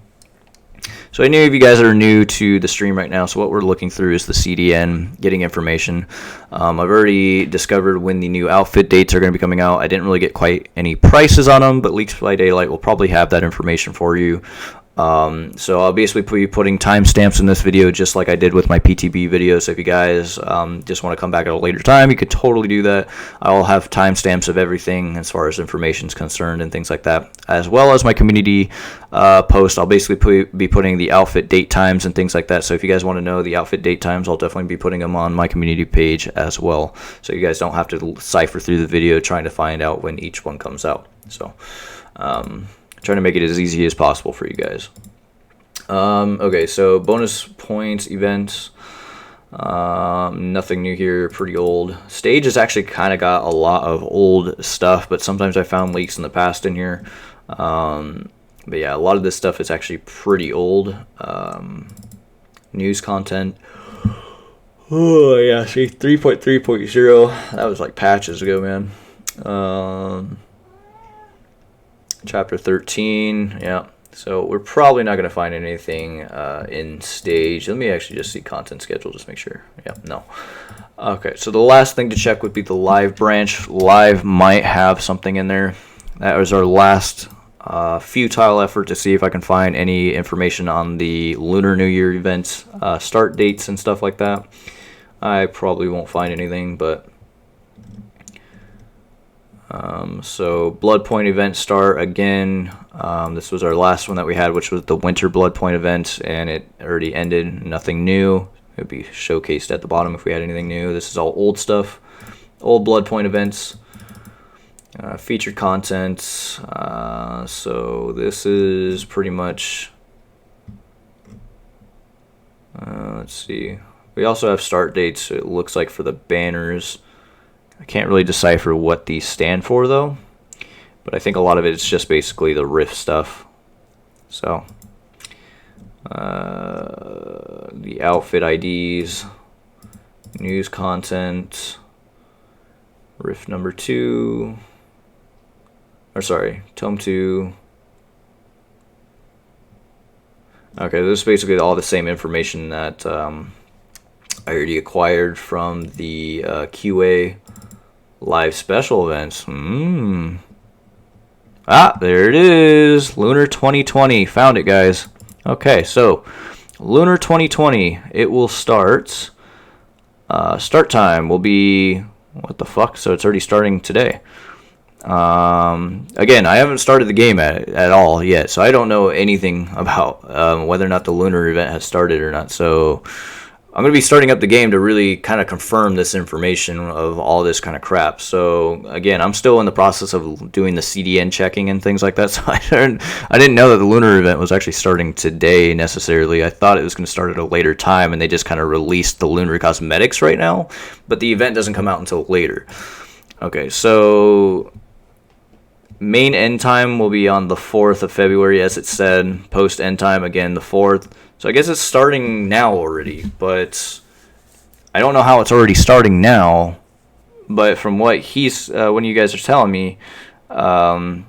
any of you guys that are new to the stream right now, so what we're looking through is the CDN, getting information. I've already discovered when the new outfit dates are going to be coming out. I didn't really get quite any prices on them, but Leaks by Daylight will probably have that information for you. So I'll basically be putting timestamps in this video just like I did with my PTB video. So if you guys just want to come back at a later time, you could totally do that. I'll have timestamps of everything as far as information is concerned and things like that, as well as my community post. I'll basically be putting the outfit date times and things like that. So if you guys want to know the outfit date times, I'll definitely be putting them on my community page as well. So you guys don't have to cipher through the video trying to find out when each one comes out. So trying to make it as easy as possible for you guys. Okay, so bonus points, events, nothing new here, pretty old. Stage has actually kind of got a lot of old stuff, but sometimes I found leaks in the past in here. But yeah, a lot of this stuff is actually pretty old. News content. Oh yeah, see, 3.3.0, that was like patches ago, man. Chapter 13, yeah. So we're probably not going to find anything in stage. Let me actually just see content schedule, just make sure. Yeah, no. Okay, so the last thing to check would be the live branch. Live might have something in there. That was our last futile effort to see if I can find any information on the Lunar New Year events, start dates and stuff like that. I probably won't find anything, but so blood point event start again. This was our last one that we had, which was the winter blood point event, and it already ended. Nothing new. It would be showcased at the bottom if we had anything new. This is all old stuff, old blood point events. Featured content. So this is pretty much Let's see. We also have start dates, it looks like, for the banners. I can't really decipher what these stand for, though. But I think a lot of it is just basically the riff stuff. So, the outfit IDs, news content, riff number 2, or sorry, Tome 2. Okay, this is basically all the same information that I already acquired from the QA live special events. Ah, there it is. Lunar 2020. Found it, guys. Okay, so Lunar 2020. It will start. Start time will be, what the fuck? So it's already starting today. Again, I haven't started the game at all yet, so I don't know anything about whether or not the lunar event has started or not. So I'm going to be starting up the game to really kind of confirm this information of all this kind of crap. So again, I'm still in the process of doing the CDN checking and things like that. So I didn't know that the lunar event was actually starting today necessarily. I thought it was going to start at a later time, and they just kind of released the lunar cosmetics right now, but the event doesn't come out until later. Okay, so main end time will be on the 4th of February, as it said. Post end time, again, the 4th. So I guess it's starting now already, but I don't know how it's already starting now. But from what when you guys are telling me, Alex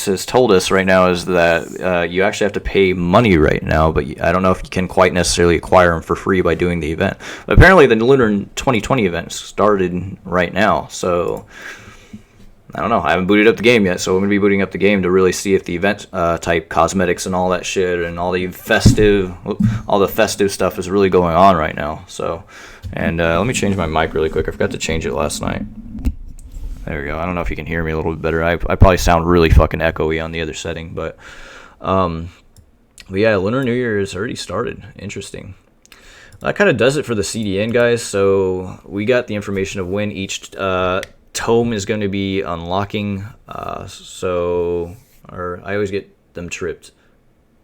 has told us right now is that you actually have to pay money right now, but I don't know if you can quite necessarily acquire them for free by doing the event. But apparently the Lunar 2020 event started right now, so I don't know. I haven't booted up the game yet, so I'm going to be booting up the game to really see if the event type cosmetics and all that shit and all the festive stuff is really going on right now. So, and let me change my mic really quick. I forgot to change it last night. There we go. I don't know if you can hear me a little bit better. I probably sound really fucking echoey on the other setting, but yeah, Lunar New Year has already started. Interesting. That kind of does it for the CDN, guys. So we got the information of when each Tome is going to be unlocking, I always get them tripped.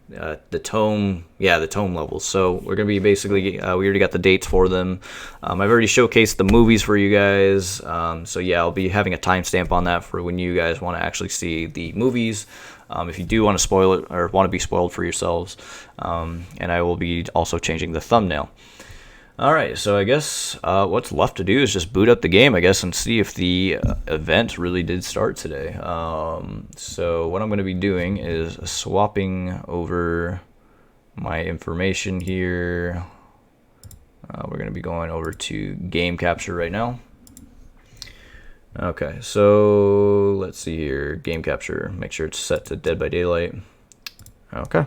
The Tome levels. So we're going to be basically, we already got the dates for them. I've already showcased the movies for you guys. So yeah, I'll be having a timestamp on that for when you guys want to actually see the movies. If you do want to spoil it or want to be spoiled for yourselves. And I will be also changing the thumbnail. Alright, so I guess what's left to do is just boot up the game, I guess, and see if the event really did start today. So what I'm going to be doing is swapping over my information here. We're going to be going over to game capture right now. Okay, so let's see here. Game capture. Make sure it's set to Dead by Daylight. Okay.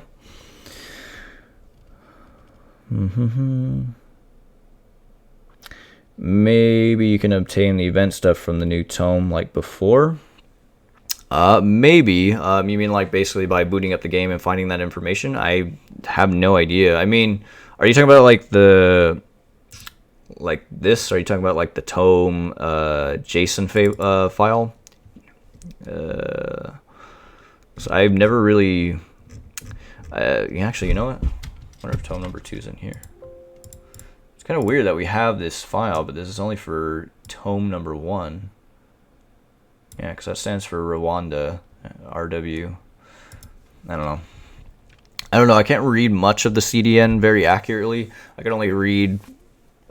Maybe you can obtain the event stuff from the new Tome like before. Maybe. You mean like basically by booting up the game and finding that information? I have no idea. I mean, are you talking about like this? Are you talking about like the Tome JSON file? So I've never really. Actually, you know what? I wonder if Tome number 2 is in here. Kind of weird that we have this file, but this is only for Tome number 1. Yeah, because that stands for Rwanda, RW. I don't know. I can't read much of the CDN very accurately. I can only read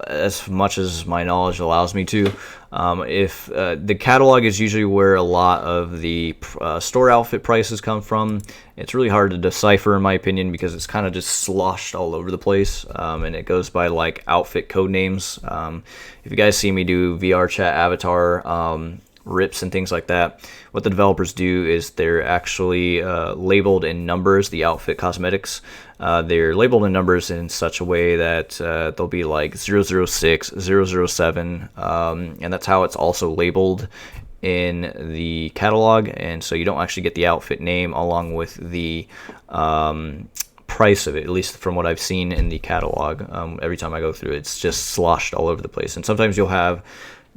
as much as my knowledge allows me to. If the catalog is usually where a lot of the store outfit prices come from, it's really hard to decipher in my opinion because it's kind of just sloshed all over the place, and it goes by like outfit code names. If you guys see me do VR chat avatar rips and things like that, what the developers do is they're actually labeled in numbers, the outfit cosmetics. They're labeled in numbers in such a way that they'll be like 006, 007, and that's how it's also labeled in the catalog. And so you don't actually get the outfit name along with the price of it, at least from what I've seen in the catalog. Every time I go through it, it's just sloshed all over the place. And sometimes you'll have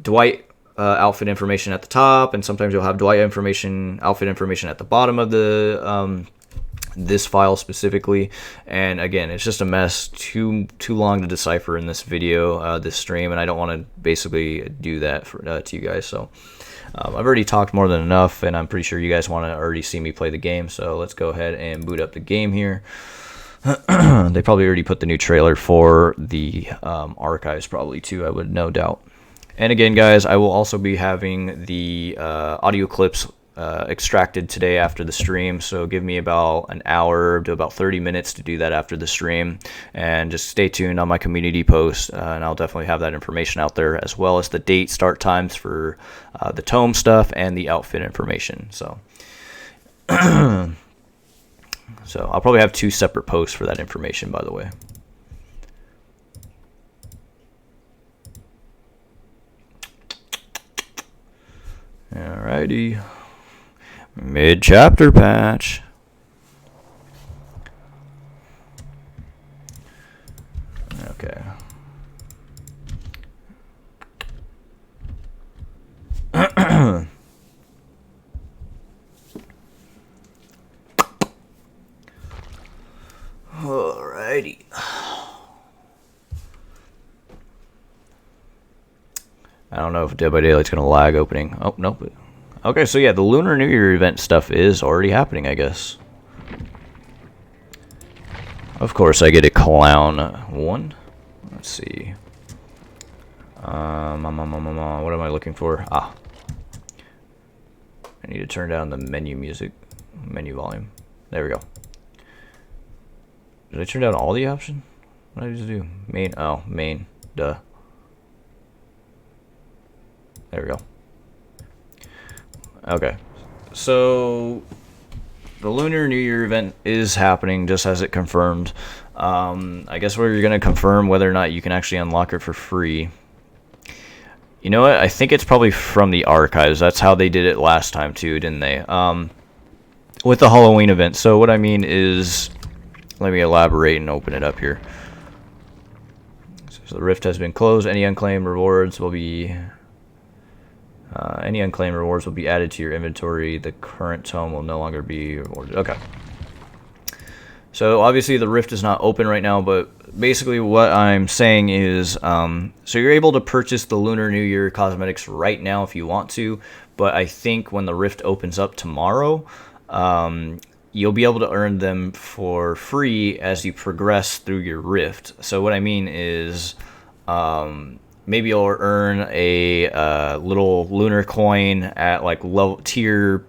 Dwight outfit information at the top, and sometimes you'll have Dwight outfit information at the bottom of the this file specifically. And again, it's just a mess, too long to decipher in this video, this stream, and I don't want to basically do that to you guys. So I've already talked more than enough, and I'm pretty sure you guys want to already see me play the game. So let's go ahead and boot up the game here. They probably already put the new trailer for the archives probably too, I would no doubt. And again, guys, I will also be having the audio clips extracted today after the stream, so give me about an hour to about 30 minutes to do that after the stream, and just stay tuned on my community post, and I'll definitely have that information out there, as well as the date, start times for the Tome stuff and the outfit information. So so I'll probably have 2 separate posts for that information, by the way. Alrighty. Mid-chapter patch. Okay. Alrighty. I don't know if Dead by Daylight's gonna lag opening. Oh, nope. Okay, so yeah, the Lunar New Year event stuff is already happening, I guess. Of course, I get a clown one. Let's see. What am I looking for? Ah. I need to turn down the menu volume. There we go. Did I turn down all the options? What did I just do? Main, oh, main, duh. There we go. Okay, so the Lunar New Year event is happening just as it confirmed. I guess we're going to confirm whether or not you can actually unlock it for free. You know what? I think it's probably from the archives. That's how they did it last time too, didn't they? With the Halloween event. So what I mean is, let me elaborate and open it up here. So the rift has been closed. Any unclaimed rewards will be added to your inventory. The current tome will no longer be rewarded. Okay. So obviously the rift is not open right now, but basically what I'm saying is, so you're able to purchase the Lunar New Year cosmetics right now if you want to, but I think when the rift opens up tomorrow, you'll be able to earn them for free as you progress through your rift. So what I mean is, maybe you'll earn a little lunar coin at like level tier,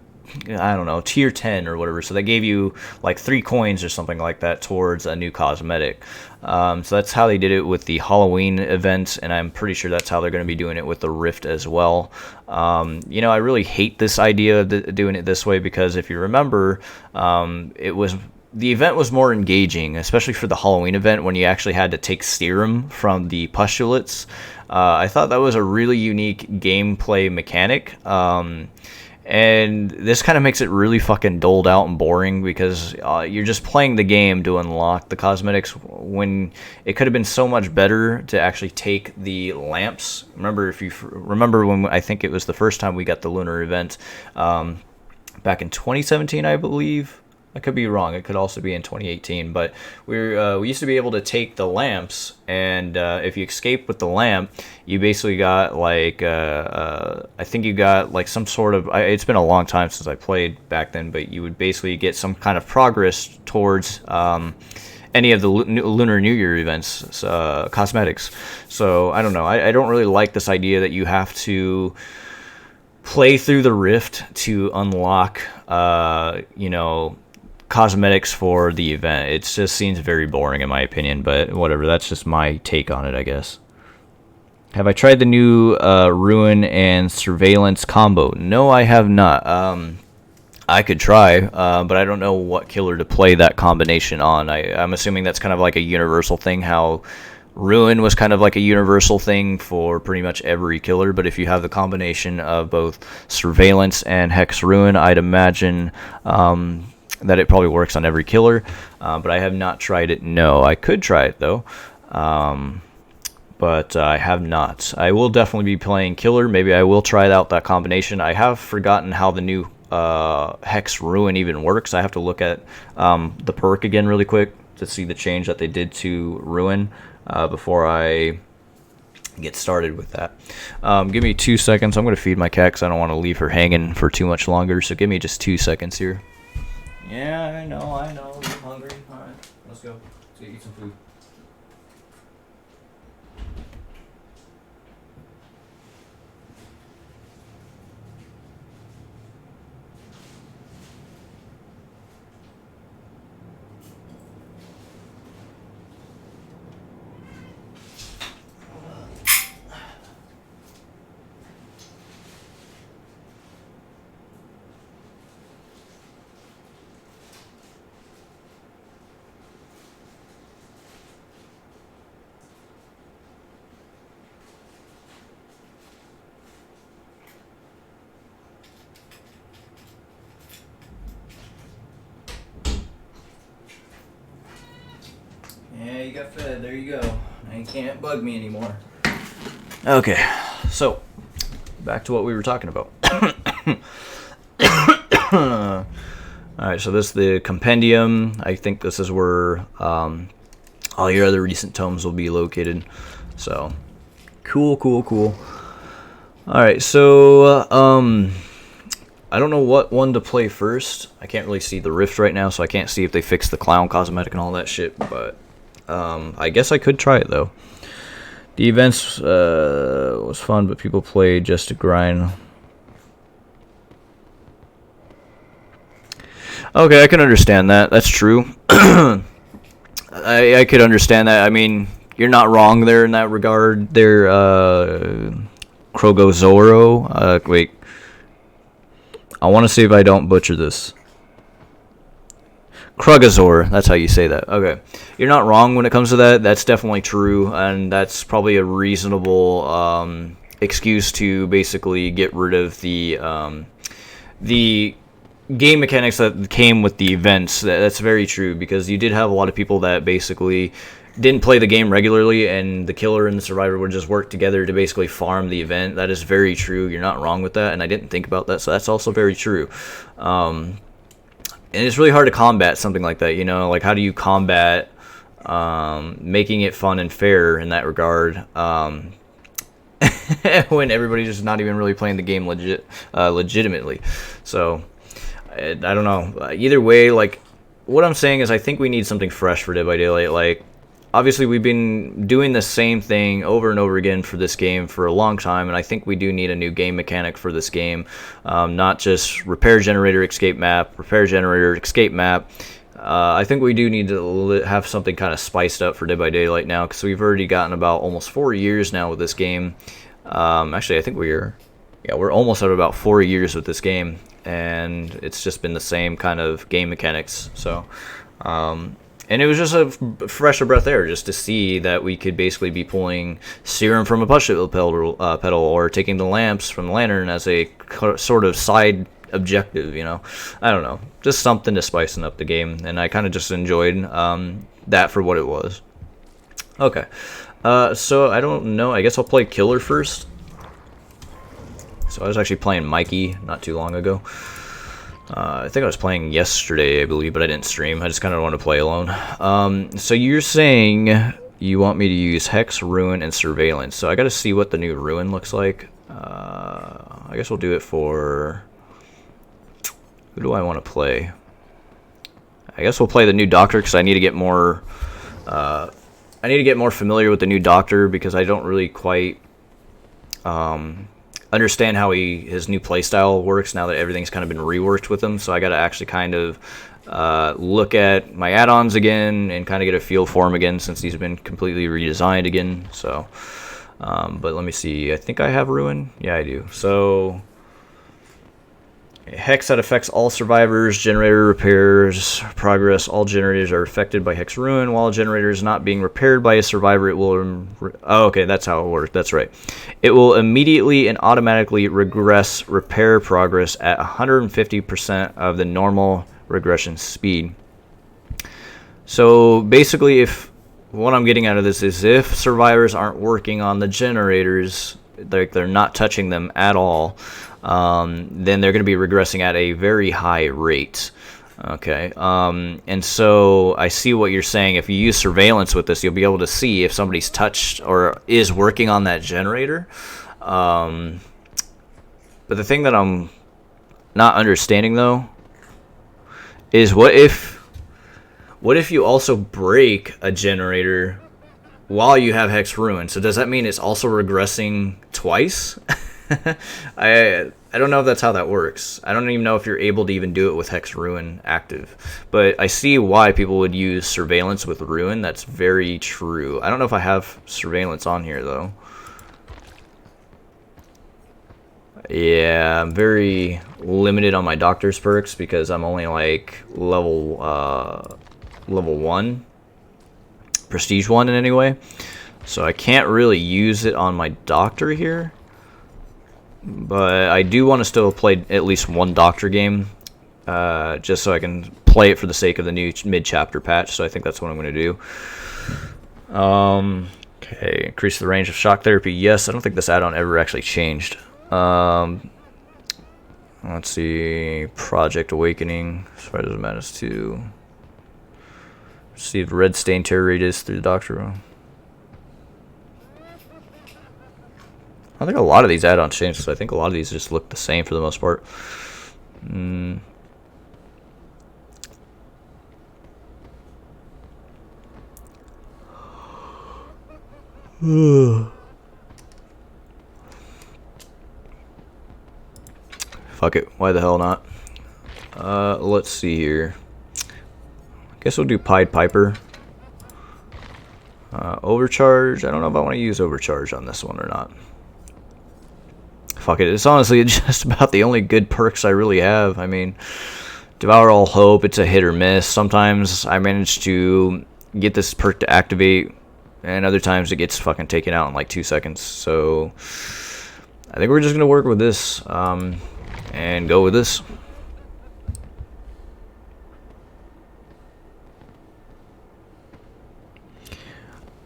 I don't know, tier 10 or whatever. So they gave you like 3 coins or something like that towards a new cosmetic. So that's how they did it with the Halloween event, and I'm pretty sure that's how they're going to be doing it with the Rift as well. You know, I really hate this idea of doing it this way, because if you remember, the event was more engaging, especially for the Halloween event when you actually had to take serum from the pustulates. I thought that was a really unique gameplay mechanic. And this kind of makes it really fucking doled out and boring, because you're just playing the game to unlock the cosmetics, when it could have been so much better to actually take the lamps. Remember, if you remember when I think it was the first time we got the lunar event, back in 2017, I believe. I could be wrong. It could also be in 2018. But we used to be able to take the lamps, and if you escape with the lamp, you basically got like I think you got like some sort of. It's been a long time since I played back then, but you would basically get some kind of progress towards any of the Lunar New Year events, cosmetics. So I don't know. I don't really like this idea that you have to play through the Rift to unlock, you know, cosmetics for the event. It just seems very boring in my opinion, but whatever, that's just my take on it, I guess. Have I tried the new Ruin and Surveillance combo? No, I have not. I could try, but I don't know what killer to play that combination on. I'm assuming that's kind of like a universal thing, how Ruin was kind of like a universal thing for pretty much every killer, but if you have the combination of both Surveillance and Hex Ruin, I'd imagine that it probably works on every killer, but I have not tried it. No, I could try it though, but I have not. I will definitely be playing killer. Maybe I will try out that combination. I have forgotten how the new Hex Ruin even works. I have to look at the perk again really quick to see the change that they did to Ruin before I get started with that. Give me 2 seconds. I'm going to feed my cat because I don't want to leave her hanging for too much longer. So give me just 2 seconds here. Yeah, I know. I'm hungry. All right, let's go. Let's go eat some food. Yeah, you got fed. There you go. Now you can't bug me anymore. Okay, so back to what we were talking about. Alright, so this is the compendium. I think this is where all your other recent tomes will be located. So, cool. Alright, so I don't know what one to play first. I can't really see the Rift right now, so I can't see if they fixed the clown cosmetic and all that shit, but I guess I could try it though. The events was fun, but people played just to grind. Okay, I can understand that. That's true. I could understand that. I mean, you're not wrong there in that regard. There, Krogozoro. Wait. I want to see if I don't butcher this. Krugazor, that's how you say that. Okay. You're not wrong when it comes to that. That's definitely true, and that's probably a reasonable excuse to basically get rid of the game mechanics that came with the events. That's very true, because you did have a lot of people that basically didn't play the game regularly, and the killer and the survivor would just work together to basically farm the event. That is very true. You're not wrong with that, and I didn't think about that, so that's also very true. And it's really hard to combat something like that, you know? Like, how do you combat making it fun and fair in that regard when everybody's just not even really playing the game legitimately? So, I don't know. Either way, like, what I'm saying is I think we need something fresh for Dead by Daylight. Like, obviously we've been doing the same thing over and over again for this game for a long time, and I think we do need a new game mechanic for this game. Not just repair generator, escape map, repair generator, escape map. I think we do need to have something kind of spiced up for Dead by Daylight now, because we've already gotten about almost 4 years now with this game. Actually, I think we're almost at about 4 years with this game, and it's just been the same kind of game mechanics. So, and it was just a fresh breath air just to see that we could basically be pulling serum from a push-up pedal, or taking the lamps from the lantern as a sort of side objective, you know? I don't know. Just something to spicing up the game, and I kind of just enjoyed that for what it was. Okay. So, I don't know. I guess I'll play Killer first. So, I was actually playing Mikey not too long ago. I think I was playing yesterday, I believe, but I didn't stream. I just kind of want to play alone. So you're saying you want me to use Hex, Ruin, and Surveillance. So I got to see what the new Ruin looks like. I guess we'll do it for... Who do I want to play? I guess we'll play the new Doctor, because I need to get more... I need to get more familiar with the new Doctor, because I don't really quite... understand how his new playstyle works now that everything's kind of been reworked with him. So I got to actually kind of look at my add-ons again and kind of get a feel for him again, since he's been completely redesigned again. So, but let me see. I think I have Ruin. Yeah, I do. So Hex that affects all survivors, generator repairs, progress. All generators are affected by Hex Ruin. While a generator is not being repaired by a survivor, it will... Oh, okay, that's how it works. That's right. It will immediately and automatically regress repair progress at 150% of the normal regression speed. So basically, if what I'm getting out of this is if survivors aren't working on the generators, they're not touching them at all, then they're going to be regressing at a very high rate. Okay, and so I see what you're saying. If you use surveillance with this, you'll be able to see if somebody's touched or is working on that generator. But the thing that I'm not understanding, though, is what if you also break a generator while you have Hex Ruin? So does that mean it's also regressing twice? I don't know if that's how that works. I don't even know if you're able to even do it with Hex Ruin active. But I see why people would use surveillance with Ruin. That's very true. I don't know if I have surveillance on here, though. Yeah, I'm very limited on my doctor's perks because I'm only like level 1, prestige 1 in any way. So I can't really use it on my doctor here. But I do want to still play at least one doctor game, just so I can play it for the sake of the new mid-chapter patch. So I think that's what I'm going to do. Okay, increase the range of shock therapy. Yes, I don't think this add-on ever actually changed. Let's see, Project Awakening, Spiders of Madness 2. Received red stain terror radius through the doctor room. I think a lot of these add-ons changed, because I think a lot of these just look the same for the most part. Fuck it, why the hell not? Let's see here. Guess we'll do Pied Piper. Overcharge, I don't know if I want to use Overcharge on this one or not. Fuck it, it's honestly just about the only good perks I really have. I mean, Devour All Hope, it's a hit or miss. Sometimes I manage to get this perk to activate, and other times it gets fucking taken out in like 2 seconds. So I think we're just gonna work with this and go with this.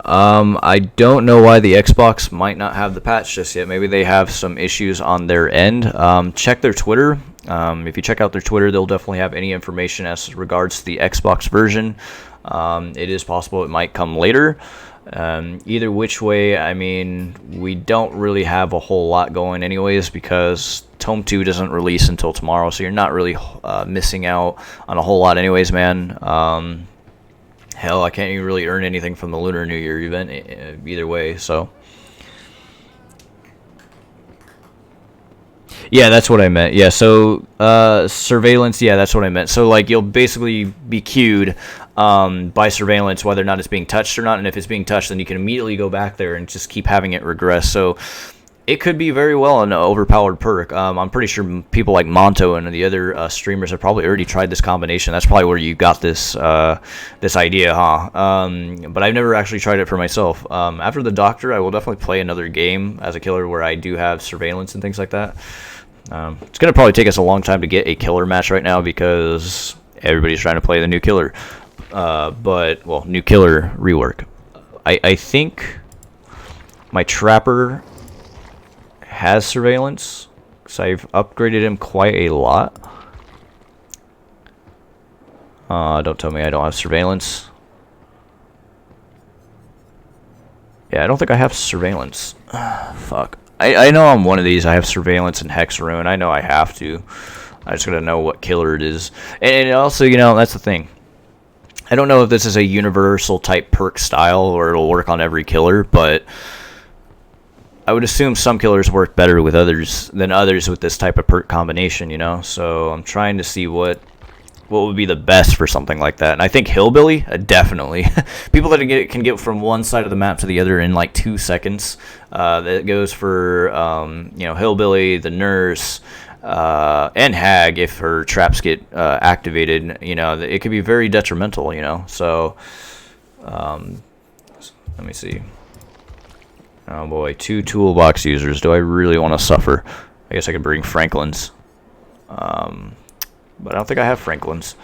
I don't know why the Xbox might not have the patch just yet. Maybe they have some issues on their end. Check their Twitter. If you check out their Twitter, they'll definitely have any information as regards to the Xbox version. It is possible it might come later. Either which way, I mean, we don't really have a whole lot going anyways, because Tome 2 doesn't release until tomorrow, so you're not really missing out on a whole lot anyways, man. Hell, I can't even really earn anything from the Lunar New Year event either way, so. Yeah, that's what I meant. Yeah, so surveillance, yeah, that's what I meant. So, like, you'll basically be queued by surveillance whether or not it's being touched or not, and if it's being touched, then you can immediately go back there and just keep having it regress. So it could be very well an overpowered perk. I'm pretty sure people like Monto and the other streamers have probably already tried this combination. That's probably where you got this this idea, huh? But I've never actually tried it for myself. After the Doctor, I will definitely play another game as a killer where I do have surveillance and things like that. It's going to probably take us a long time to get a killer match right now because everybody's trying to play the new killer. Well, new killer rework. I think my Trapper has surveillance because I've upgraded him quite a lot. Don't tell me I don't have surveillance. Yeah, I don't think I have surveillance. Fuck. I know I'm one of these. I have surveillance and Hex Ruin. I know I have to. I just gotta know what killer it is. And also, you know, that's the thing. I don't know if this is a universal type perk style or it'll work on every killer, but I would assume some killers work better with others than others with this type of perk combination, you know? So I'm trying to see what would be the best for something like that. And I think Hillbilly, definitely. People that can get from one side of the map to the other in like 2 seconds. That goes for, you know, Hillbilly, the Nurse, and Hag if her traps get activated. You know, it could be very detrimental, you know? So, let me see. Oh boy, 2 toolbox users. Do I really want to suffer? I guess I could bring Franklin's. But I don't think I have Franklin's.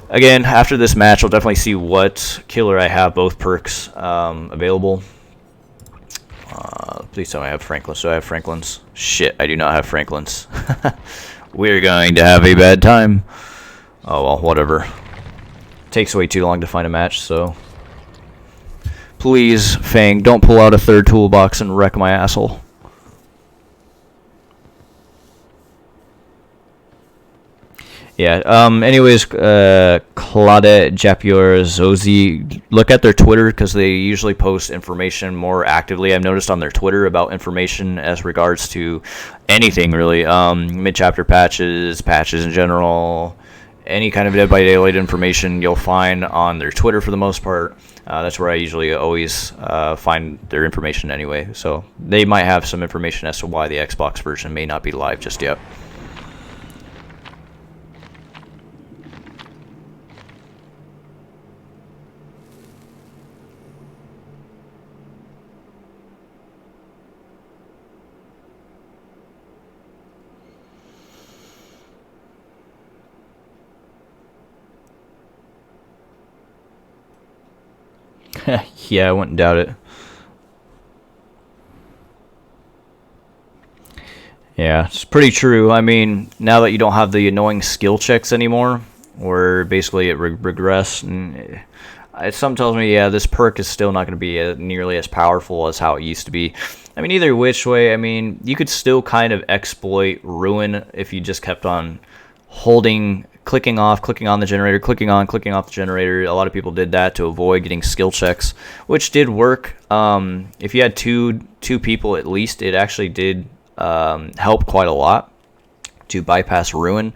Again, after this match, I'll definitely see what killer I have both perks available. Please tell me I have Franklin's. Do I have Franklin's? Shit, I do not have Franklin's. We're going to have a bad time. Oh well, whatever. Takes way too long to find a match, so... Please, Fang, don't pull out a third toolbox and wreck my asshole. Yeah, anyways, Claudette, Japior, Zozi, look at their Twitter because they usually post information more actively. I've noticed on their Twitter about information as regards to anything, really. Mid-chapter patches in general, any kind of Dead by Daylight information you'll find on their Twitter for the most part. That's where I usually always find their information anyway. So they might have some information as to why the Xbox version may not be live just yet. Yeah, I wouldn't doubt it. Yeah, it's pretty true. I mean, now that you don't have the annoying skill checks anymore, where basically it regress, and some tells me, yeah, this perk is still not going to be nearly as powerful as how it used to be. I mean, either which way, I mean, you could still kind of exploit Ruin if you just kept on clicking on the generator, clicking off the generator. A lot of people did that to avoid getting skill checks, which did work. If you had two people at least, it actually did help quite a lot to bypass Ruin.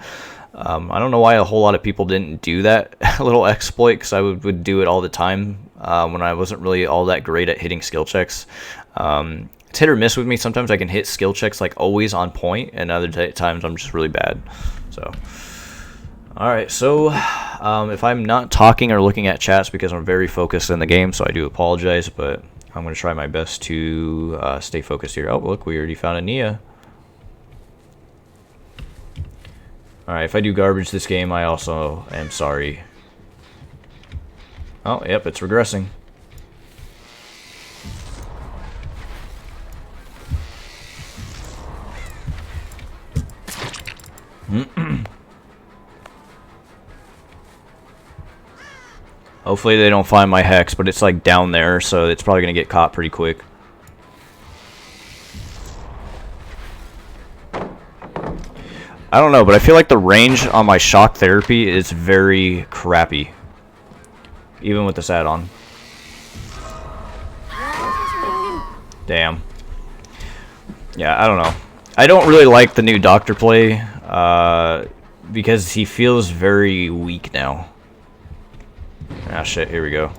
I don't know why a whole lot of people didn't do that little exploit, because I would do it all the time when I wasn't really all that great at hitting skill checks. It's hit or miss with me. Sometimes I can hit skill checks like always on point, and other times I'm just really bad. So... Alright, so if I'm not talking or looking at chats because I'm very focused in the game, so I do apologize, but I'm going to try my best to stay focused here. Oh, look, we already found a Nia. Alright, if I do garbage this game, I also am sorry. Oh, yep, it's regressing. Hopefully they don't find my hex, but it's like down there, so it's probably going to get caught pretty quick. I don't know, but I feel like the range on my shock therapy is very crappy. Even with this add-on. Damn. Yeah, I don't know. I don't really like the new Doctor play, because he feels very weak now. Ah, shit, here we go.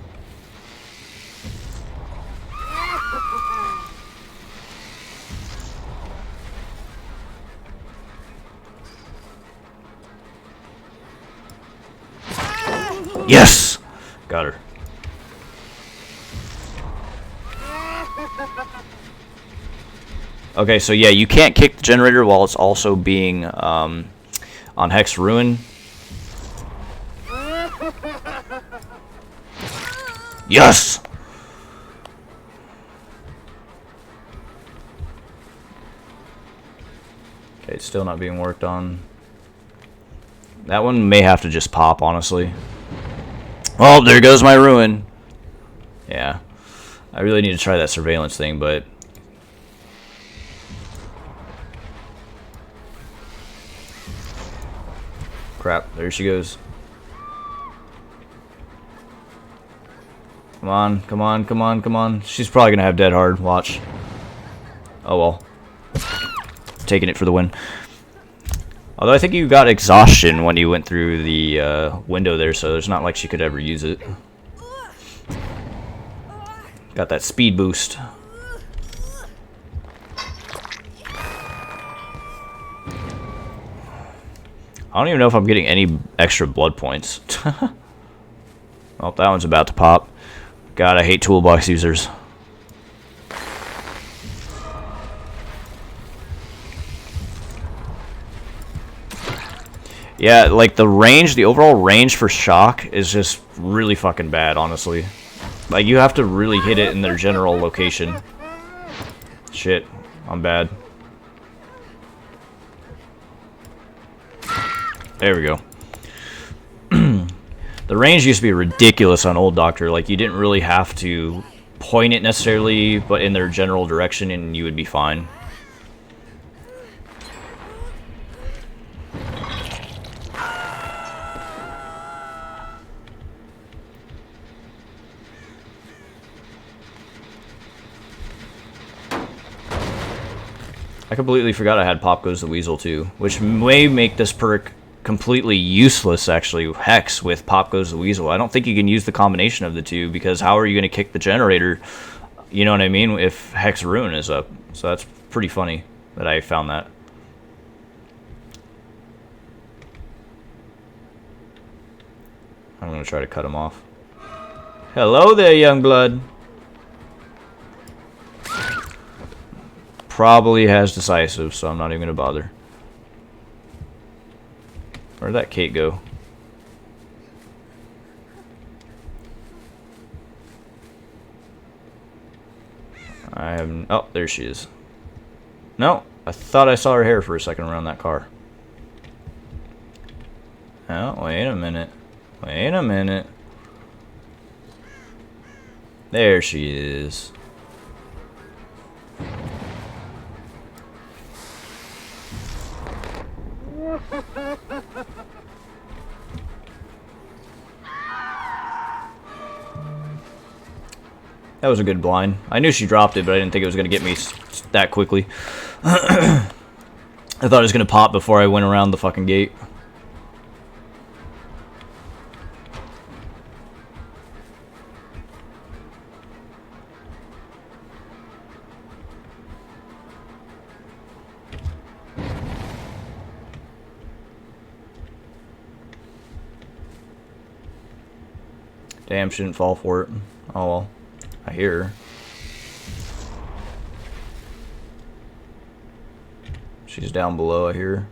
Yes! Got her. Okay, so yeah, you can't kick the generator while it's also being on Hex Ruin. Yes! Okay, it's still not being worked on. That one may have to just pop, honestly. Oh, there goes my Ruin. Yeah. I really need to try that surveillance thing, but... Crap, there she goes. Come on, come on, come on, come on. She's probably going to have Dead Hard. Watch. Oh, well. Taking it for the win. Although I think you got exhaustion when you went through the window there, so it's not like she could ever use it. Got that speed boost. I don't even know if I'm getting any extra blood points. Well, that one's about to pop. God, I hate toolbox users. Yeah, like the range, the overall range for shock is just really fucking bad, honestly. Like, you have to really hit it in their general location. Shit, I'm bad. There we go. The range used to be ridiculous on Old Doctor. Like, you didn't really have to point it necessarily, but in their general direction, and you would be fine. I completely forgot I had Pop Goes the Weasel too, which may make this perk completely useless, actually. Hex with Pop Goes the Weasel. I don't think you can use the combination of the two, because how are you going to kick the generator, you know what I mean, if Hex Ruin is up? So that's pretty funny that I found that. I'm going to try to cut him off. Hello there, young blood. Probably has decisive, so I'm not even going to bother. Where'd that Kate go? I have... Oh, there she is. No, I thought I saw her hair for a second around that car. Oh, wait a minute. Wait a minute. There she is. That was a good blind. I knew she dropped it, but I didn't think it was going to get me that quickly. I thought it was going to pop before I went around the fucking gate. Damn, shouldn't fall for it. Oh well. I hear her. She's down below, I hear her.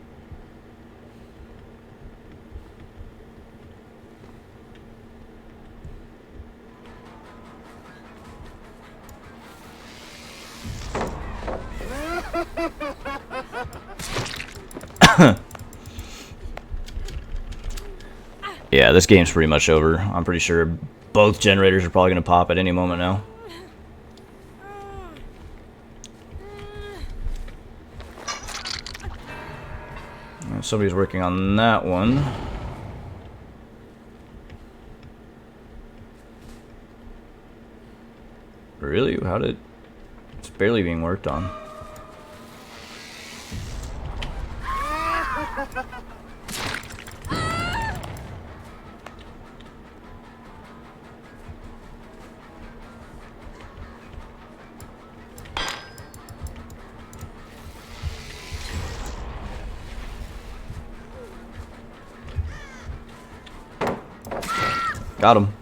Yeah, this game's pretty much over. I'm pretty sure both generators are probably going to pop at any moment now. Somebody's working on that one. Really? How did... It's barely being worked on. Got him.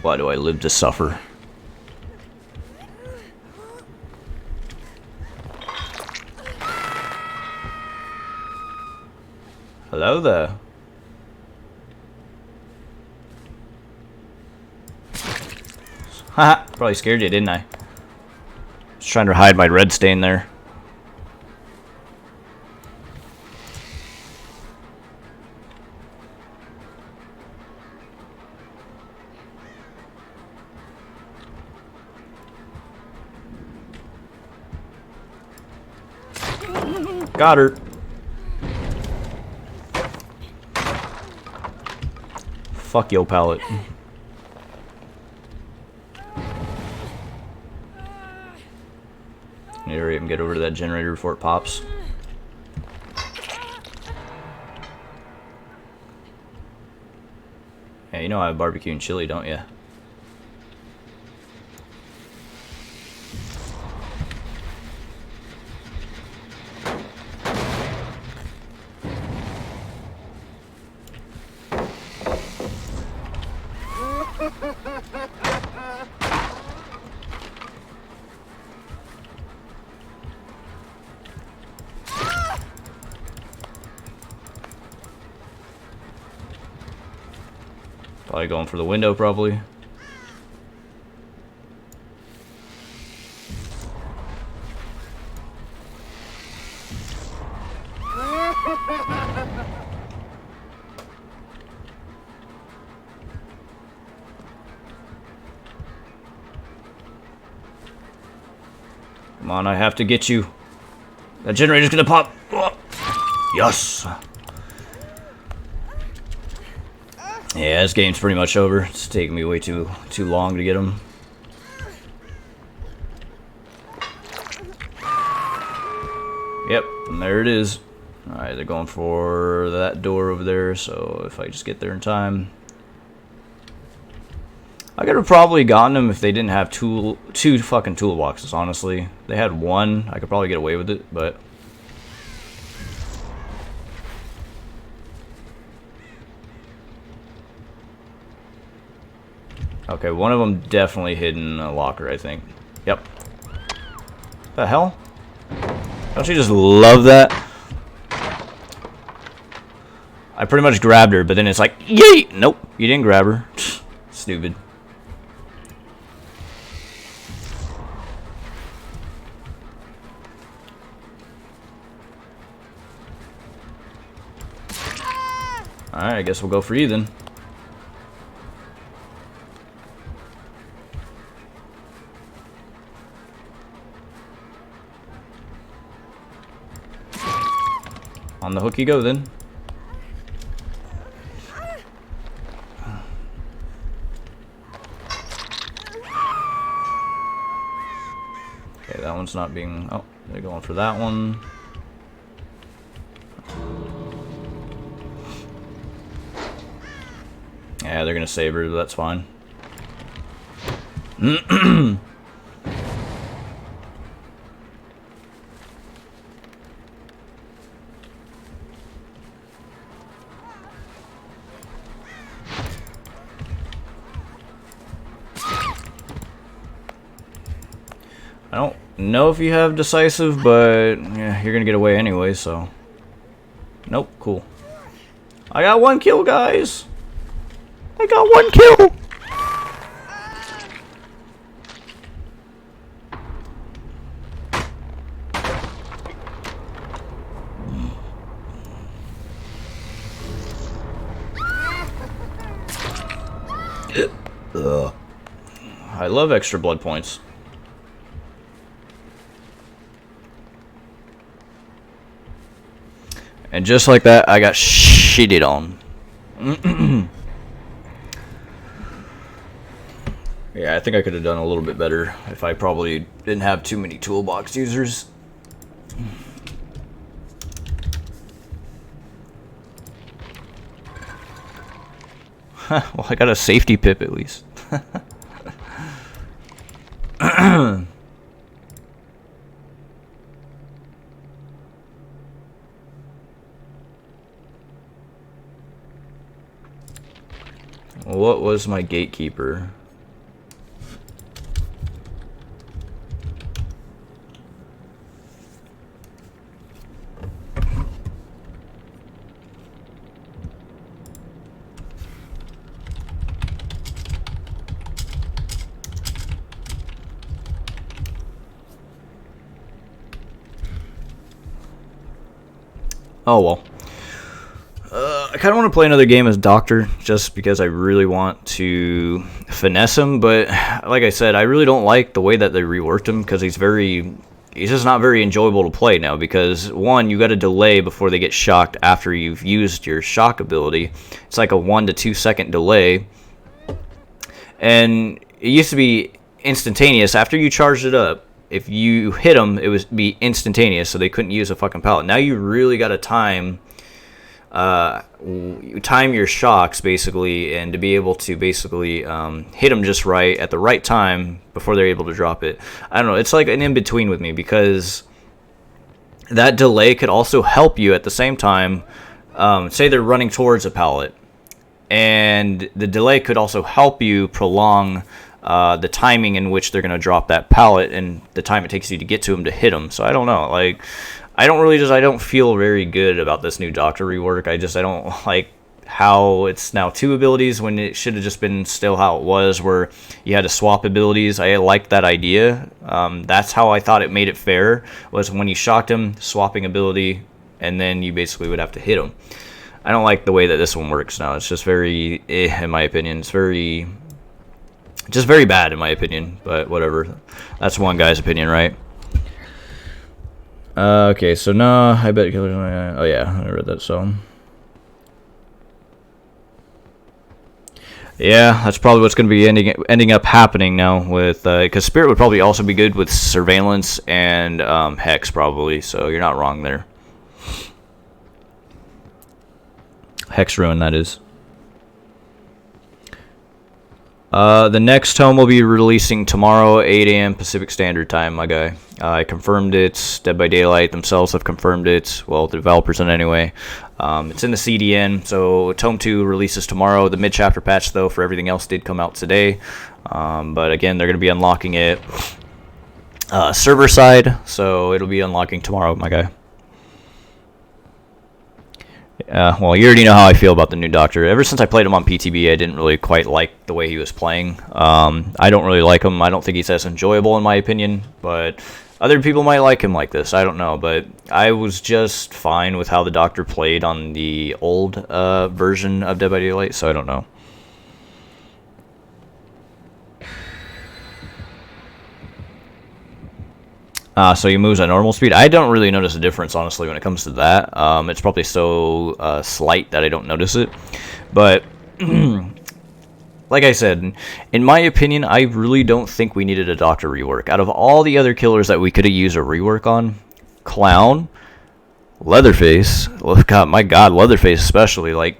Why do I live to suffer? Hello there. Haha, probably scared you, didn't I? Just trying to hide my red stain there. Got her. Fuck yo, pallet. Need to hurry up and get over to that generator before it pops. Yeah, you know I have barbecue and chili, don't you? Probably going for the window, probably. Come on, I have to get you. That generator's gonna pop. Oh. Yes. Yeah, this game's pretty much over. It's taking me way too long to get him. Yep, and there it is. Alright, they're going for that door over there, so if I just get there in time. I could have probably gotten them if they didn't have two fucking toolboxes, honestly. They had one, I could probably get away with it, but... Okay, one of them definitely hid in a locker, I think. Yep. The hell? Don't you just love that? I pretty much grabbed her, but then it's like, yay! Nope, you didn't grab her. Stupid. Alright, I guess we'll go for you then. On the hook you go then. Okay, that one's not being... Oh, they're going for that one. Yeah, they're gonna save her, but that's fine. I don't know if you have decisive, but yeah, you're gonna get away anyway, so. Nope, cool. I got 1 kill, guys! I got 1 kill! Ugh. I love extra blood points. And just like that, I got shitted on. Yeah, I think I could have done a little bit better if I probably didn't have too many toolbox users. Well, I got a safety pip at least. What was my gatekeeper? Oh well. I kind of want to play another game as Doctor, just because I really want to finesse him, but like I said, I really don't like the way that they reworked him, because he's just not very enjoyable to play now, because one, you got to delay before they get shocked after you've used your shock ability. It's like a 1 to 2 second delay, and it used to be instantaneous. After you charged it up, if you hit them, it would be instantaneous, so they couldn't use a fucking pallet. Now you really got to time your shocks, basically, and to be able to basically hit them just right at the right time before they're able to drop it. I don't know, it's like an in-between with me, because that delay could also help you at the same time. Say they're running towards a pallet, and the delay could also help you prolong the timing in which they're going to drop that pallet and the time it takes you to get to them to hit them. So I don't know, like, I don't feel very good about this new Doctor rework. I don't like how it's now 2 abilities when it should have just been still how it was, where you had to swap abilities. I liked that idea. That's how I thought it made it fair, was when you shocked him, swapping ability, and then you basically would have to hit him. I don't like the way that this one works now. It's just very in my opinion. It's just very bad in my opinion, but whatever. That's one guy's opinion, right? Okay, so no, I bet killers. Oh yeah, I read that song. Yeah, that's probably what's going to be ending up happening now with because Spirit would probably also be good with surveillance and Hex probably. So you're not wrong there. Hex Ruin, that is. The next tome will be releasing tomorrow, 8 a.m. Pacific Standard Time, my guy. I confirmed it. Dead by Daylight themselves have confirmed it. Well, the developers in anyway. It's in the CDN, so Tome 2 releases tomorrow. The mid-chapter patch, though, for everything else did come out today. But again, they're going to be unlocking it server side, so it'll be unlocking tomorrow, my guy. Well, you already know how I feel about the new Doctor. Ever since I played him on PTB, I didn't really quite like the way he was playing. I don't really like him. I don't think he's as enjoyable in my opinion, but other people might like him like this. I don't know, but I was just fine with how the Doctor played on the old version of Dead by Daylight, so I don't know. So he moves at normal speed. I don't really notice a difference, honestly, when it comes to that. It's probably so slight that I don't notice it. But, like I said, in my opinion, I really don't think we needed a Doctor rework. Out of all the other killers that we could have used a rework on, Clown, Leatherface, God, my God, Leatherface especially, like,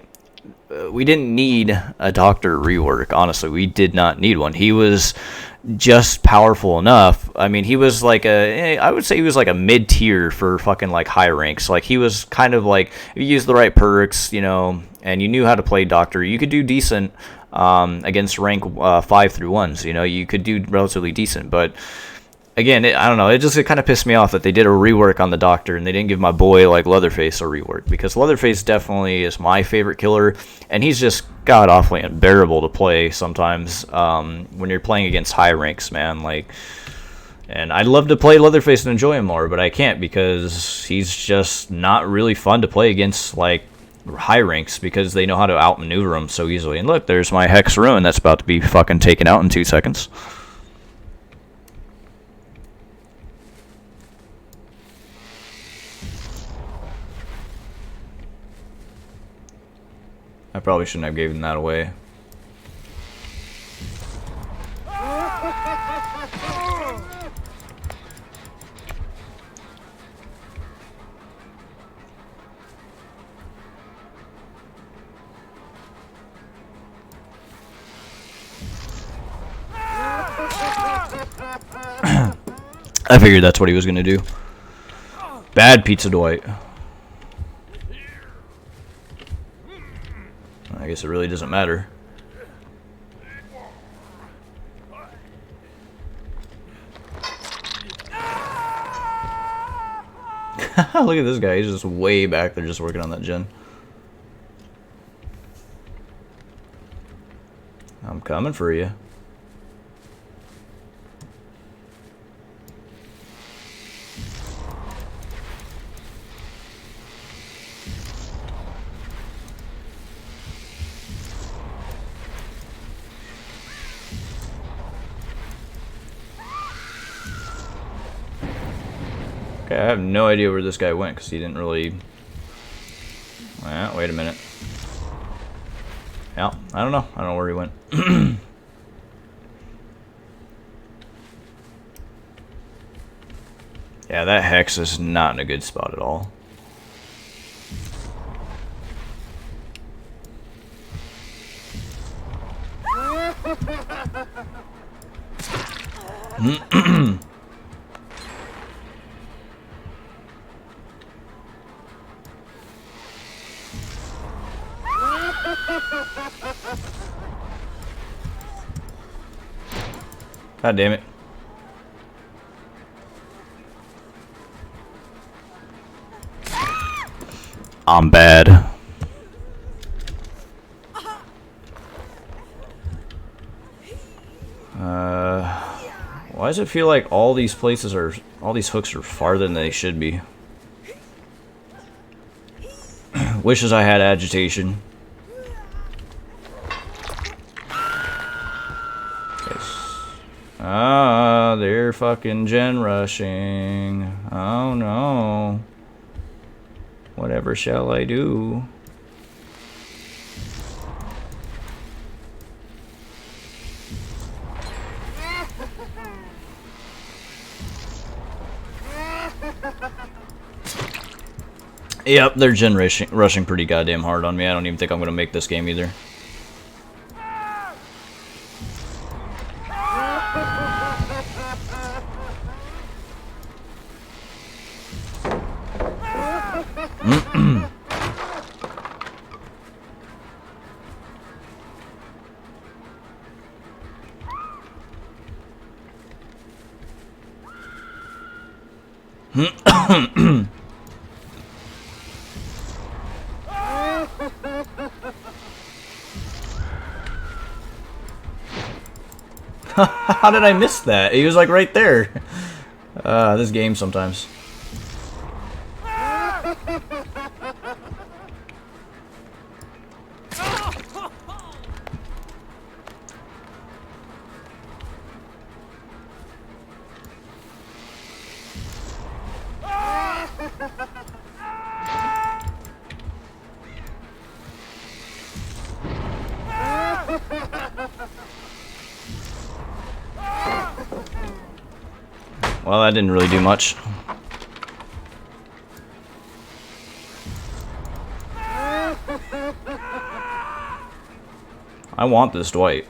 we didn't need a Doctor rework, honestly. We did not need one. He was just powerful enough. I mean, he was like I would say he was like a mid-tier for fucking like high ranks. Like he was kind of like, if you used the right perks, you know, and you knew how to play Doctor, you could do decent against rank 5 through 1s, you know, you could do relatively decent. But again, I don't know, it kind of pissed me off that they did a rework on the Doctor and they didn't give my boy like Leatherface a rework, because Leatherface definitely is my favorite killer, and he's just god awfully unbearable to play sometimes when you're playing against high ranks, man. Like, and I'd love to play Leatherface and enjoy him more, but I can't, because he's just not really fun to play against like high ranks, because they know how to outmaneuver him so easily. And look, there's my Hex Ruin that's about to be fucking taken out in 2 seconds. I probably shouldn't have given that away. I figured that's what he was gonna do. Bad Pizza Dwight. I guess it really doesn't matter. Look at this guy, he's just way back there just working on that gen. I'm coming for you. Okay, I have no idea where this guy went, because he didn't really... wait a minute. Yeah, I don't know. I don't know where he went. Yeah, that Hex is not in a good spot at all. God damn it. I'm bad. Why does it feel like all these places are, all these hooks are farther than they should be? Wishes I had agitation. Ah, they're fucking gen rushing. Oh no. Whatever shall I do? Yep, they're gen rushing pretty goddamn hard on me. I don't even think I'm gonna make this game either. How did I miss that? He was like right there. This game sometimes. Well, that didn't really do much. I want this Dwight.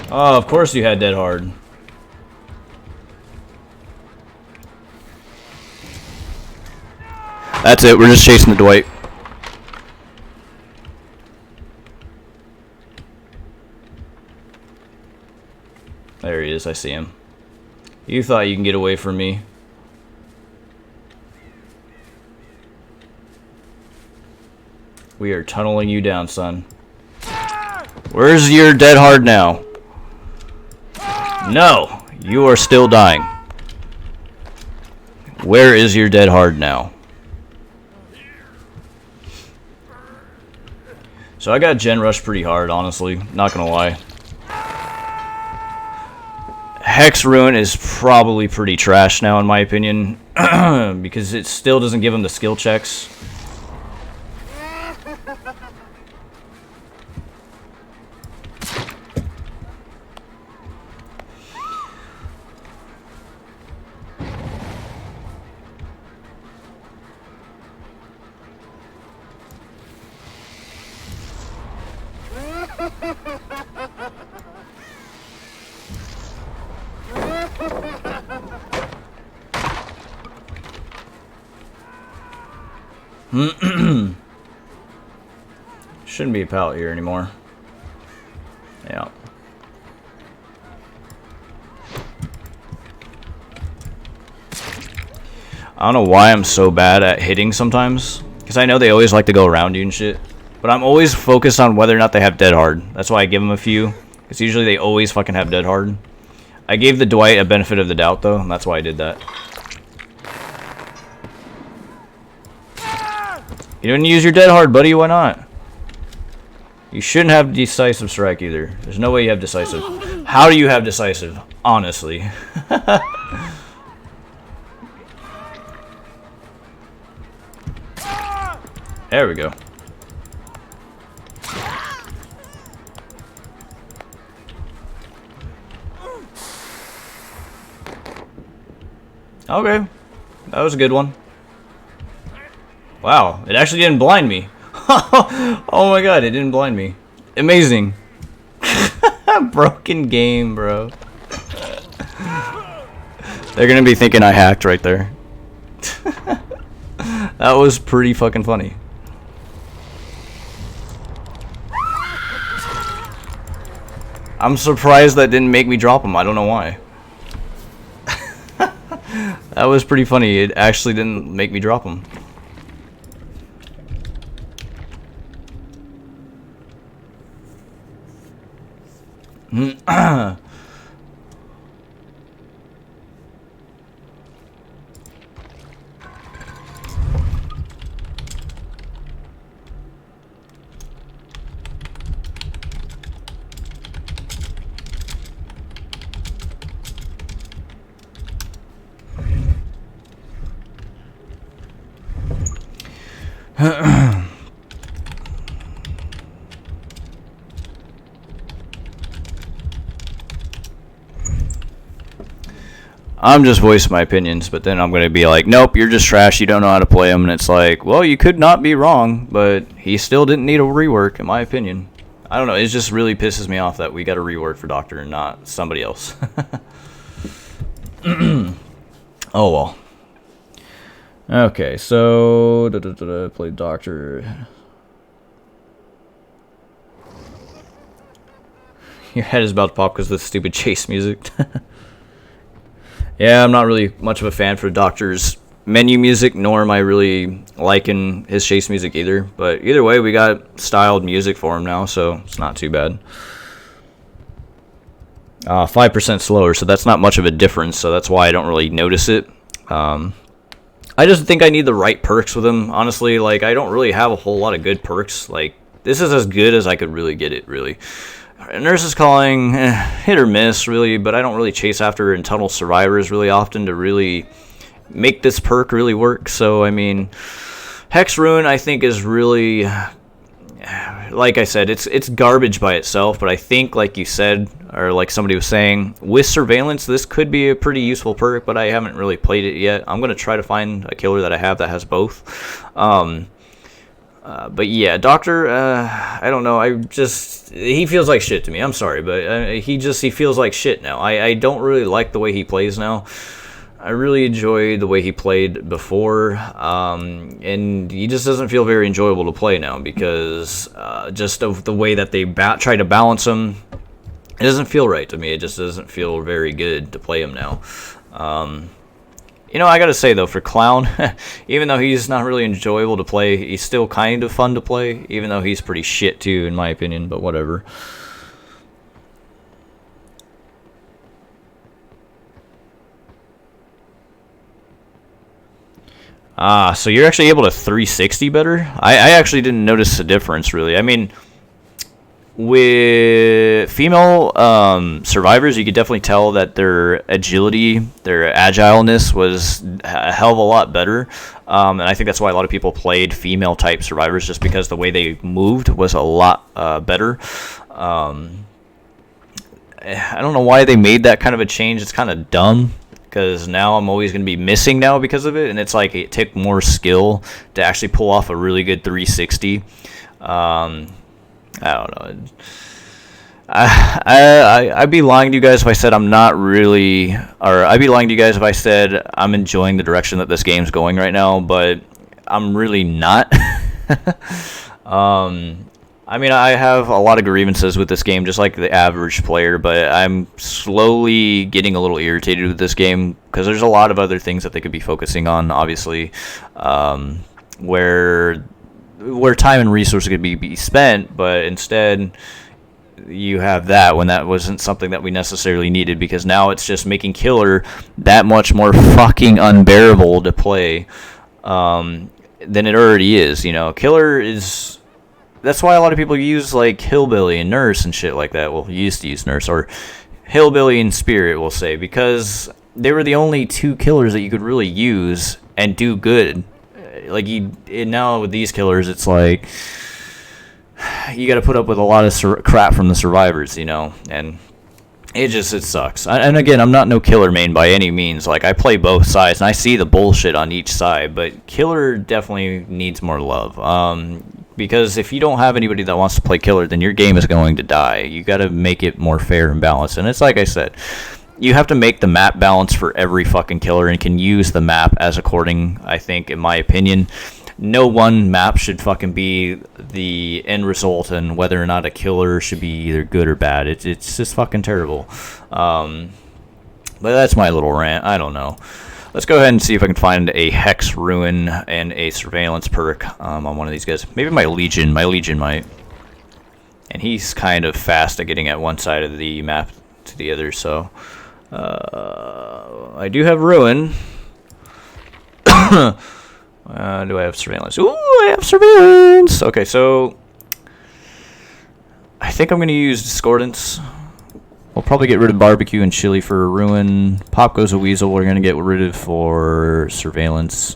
Oh, of course you had dead hard. That's it, we're just chasing the Dwight. There he is, I see him. You thought you can get away from me. We are tunneling you down, son. Where's your dead hard now? No, you are still dying. Where is your dead hard now? So I got gen rush pretty hard, honestly. Not gonna lie. Hex Ruin is probably pretty trash now, in my opinion, because it still doesn't give him the skill checks. Shouldn't be a pallet here anymore. Yeah. I don't know why I'm so bad at hitting sometimes, because I know they always like to go around you and shit, but I'm always focused on whether or not they have dead hard. That's why I give them a few, because usually they always fucking have dead hard. I gave the Dwight a benefit of the doubt though, and that's why I did that. You didn't use your dead hard, buddy. Why not? You shouldn't have decisive strike either. There's no way you have decisive. How do you have decisive? Honestly. There we go. Okay. That was a good one. Wow, it actually didn't blind me. Oh my god, it didn't blind me. Amazing. Broken game, bro. They're gonna be thinking I hacked right there. That was pretty fucking funny. I'm surprised that didn't make me drop him. I don't know why. That was pretty funny. It actually didn't make me drop him. I'm just voicing my opinions, but then I'm going to be like, nope, you're just trash, you don't know how to play him, and it's like, well, you could not be wrong, but he still didn't need a rework, in my opinion. I don't know, it just really pisses me off that we got a rework for Doctor and not somebody else. Oh, well. Okay, so, play Doctor. Your head is about to pop because of the stupid chase music. Yeah, I'm not really much of a fan for Doctor's menu music, nor am I really liking his chase music either. But either way, we got styled music for him now, so it's not too bad. 5% slower, so that's not much of a difference, so that's why I don't really notice it. I just think I need the right perks with him, honestly. Like, I don't really have a whole lot of good perks. Like, this is as good as I could really get it, really. Nurse's Calling, hit or miss, really, but I don't really chase after Untitled Survivors really often to really make this perk really work. So, I mean, Hex Ruin, I think, is really, like I said, it's garbage by itself, but I think, like you said, or like somebody was saying, with Surveillance, this could be a pretty useful perk, but I haven't really played it yet. I'm going to try to find a killer that I have that has both. But yeah, Doctor, I don't know, he feels like shit to me, I'm sorry, but he feels like shit now. I don't really like the way he plays now. I really enjoyed the way he played before, and he just doesn't feel very enjoyable to play now, because just of the way that they try to balance him, it doesn't feel right to me. It just doesn't feel very good to play him now. You know, I gotta say, though, for Clown, even though he's not really enjoyable to play, he's still kind of fun to play, even though he's pretty shit, too, in my opinion, but whatever. So you're actually able to 360 better? I actually didn't notice the difference, really. I mean, with female survivors, you could definitely tell that their agility, their agileness was a hell of a lot better. And I think that's why a lot of people played female-type survivors, just because the way they moved was a lot better. I don't know why they made that kind of a change. It's kind of dumb, because now I'm always going to be missing now because of it. And it's like it took more skill to actually pull off a really good 360. I don't know. I'd be lying to you guys if I said I'm not really, or I'd be lying to you guys if I said I'm enjoying the direction that this game's going right now, but I'm really not. I mean, I have a lot of grievances with this game, just like the average player, but I'm slowly getting a little irritated with this game, because there's a lot of other things that they could be focusing on, obviously, where time and resources could be spent, but instead you have that when that wasn't something that we necessarily needed, because now it's just making Killer that much more fucking unbearable to play than it already is. You know, Killer is... That's why a lot of people use, like, Hillbilly and Nurse and shit like that. Well, used to use Nurse, or Hillbilly and Spirit, we'll say, because they were the only two killers that you could really use and do good. Like, now with these killers, it's like you got to put up with a lot of crap from the survivors, you know, and it sucks. And again, I'm not no Killer main by any means. Like, I play both sides, and I see the bullshit on each side, but Killer definitely needs more love. Because if you don't have anybody that wants to play Killer, then your game is going to die. You got to make it more fair and balanced, and it's like I said, you have to make the map balance for every fucking killer, and can use the map as according, I think, in my opinion. No one map should fucking be the end result, and whether or not a killer should be either good or bad. It's just fucking terrible. But that's my little rant. I don't know. Let's go ahead and see if I can find a Hex Ruin and a Surveillance perk on one of these guys. Maybe my Legion. My Legion might. and he's kind of fast at getting at one side of the map to the other. So I do have Ruin. Do I have Surveillance? Ooh, I have Surveillance! Okay, so I think I'm going to use Discordance. We'll probably get rid of Barbecue and Chili for Ruin. Pop Goes a Weasel we're going to get rid of for Surveillance.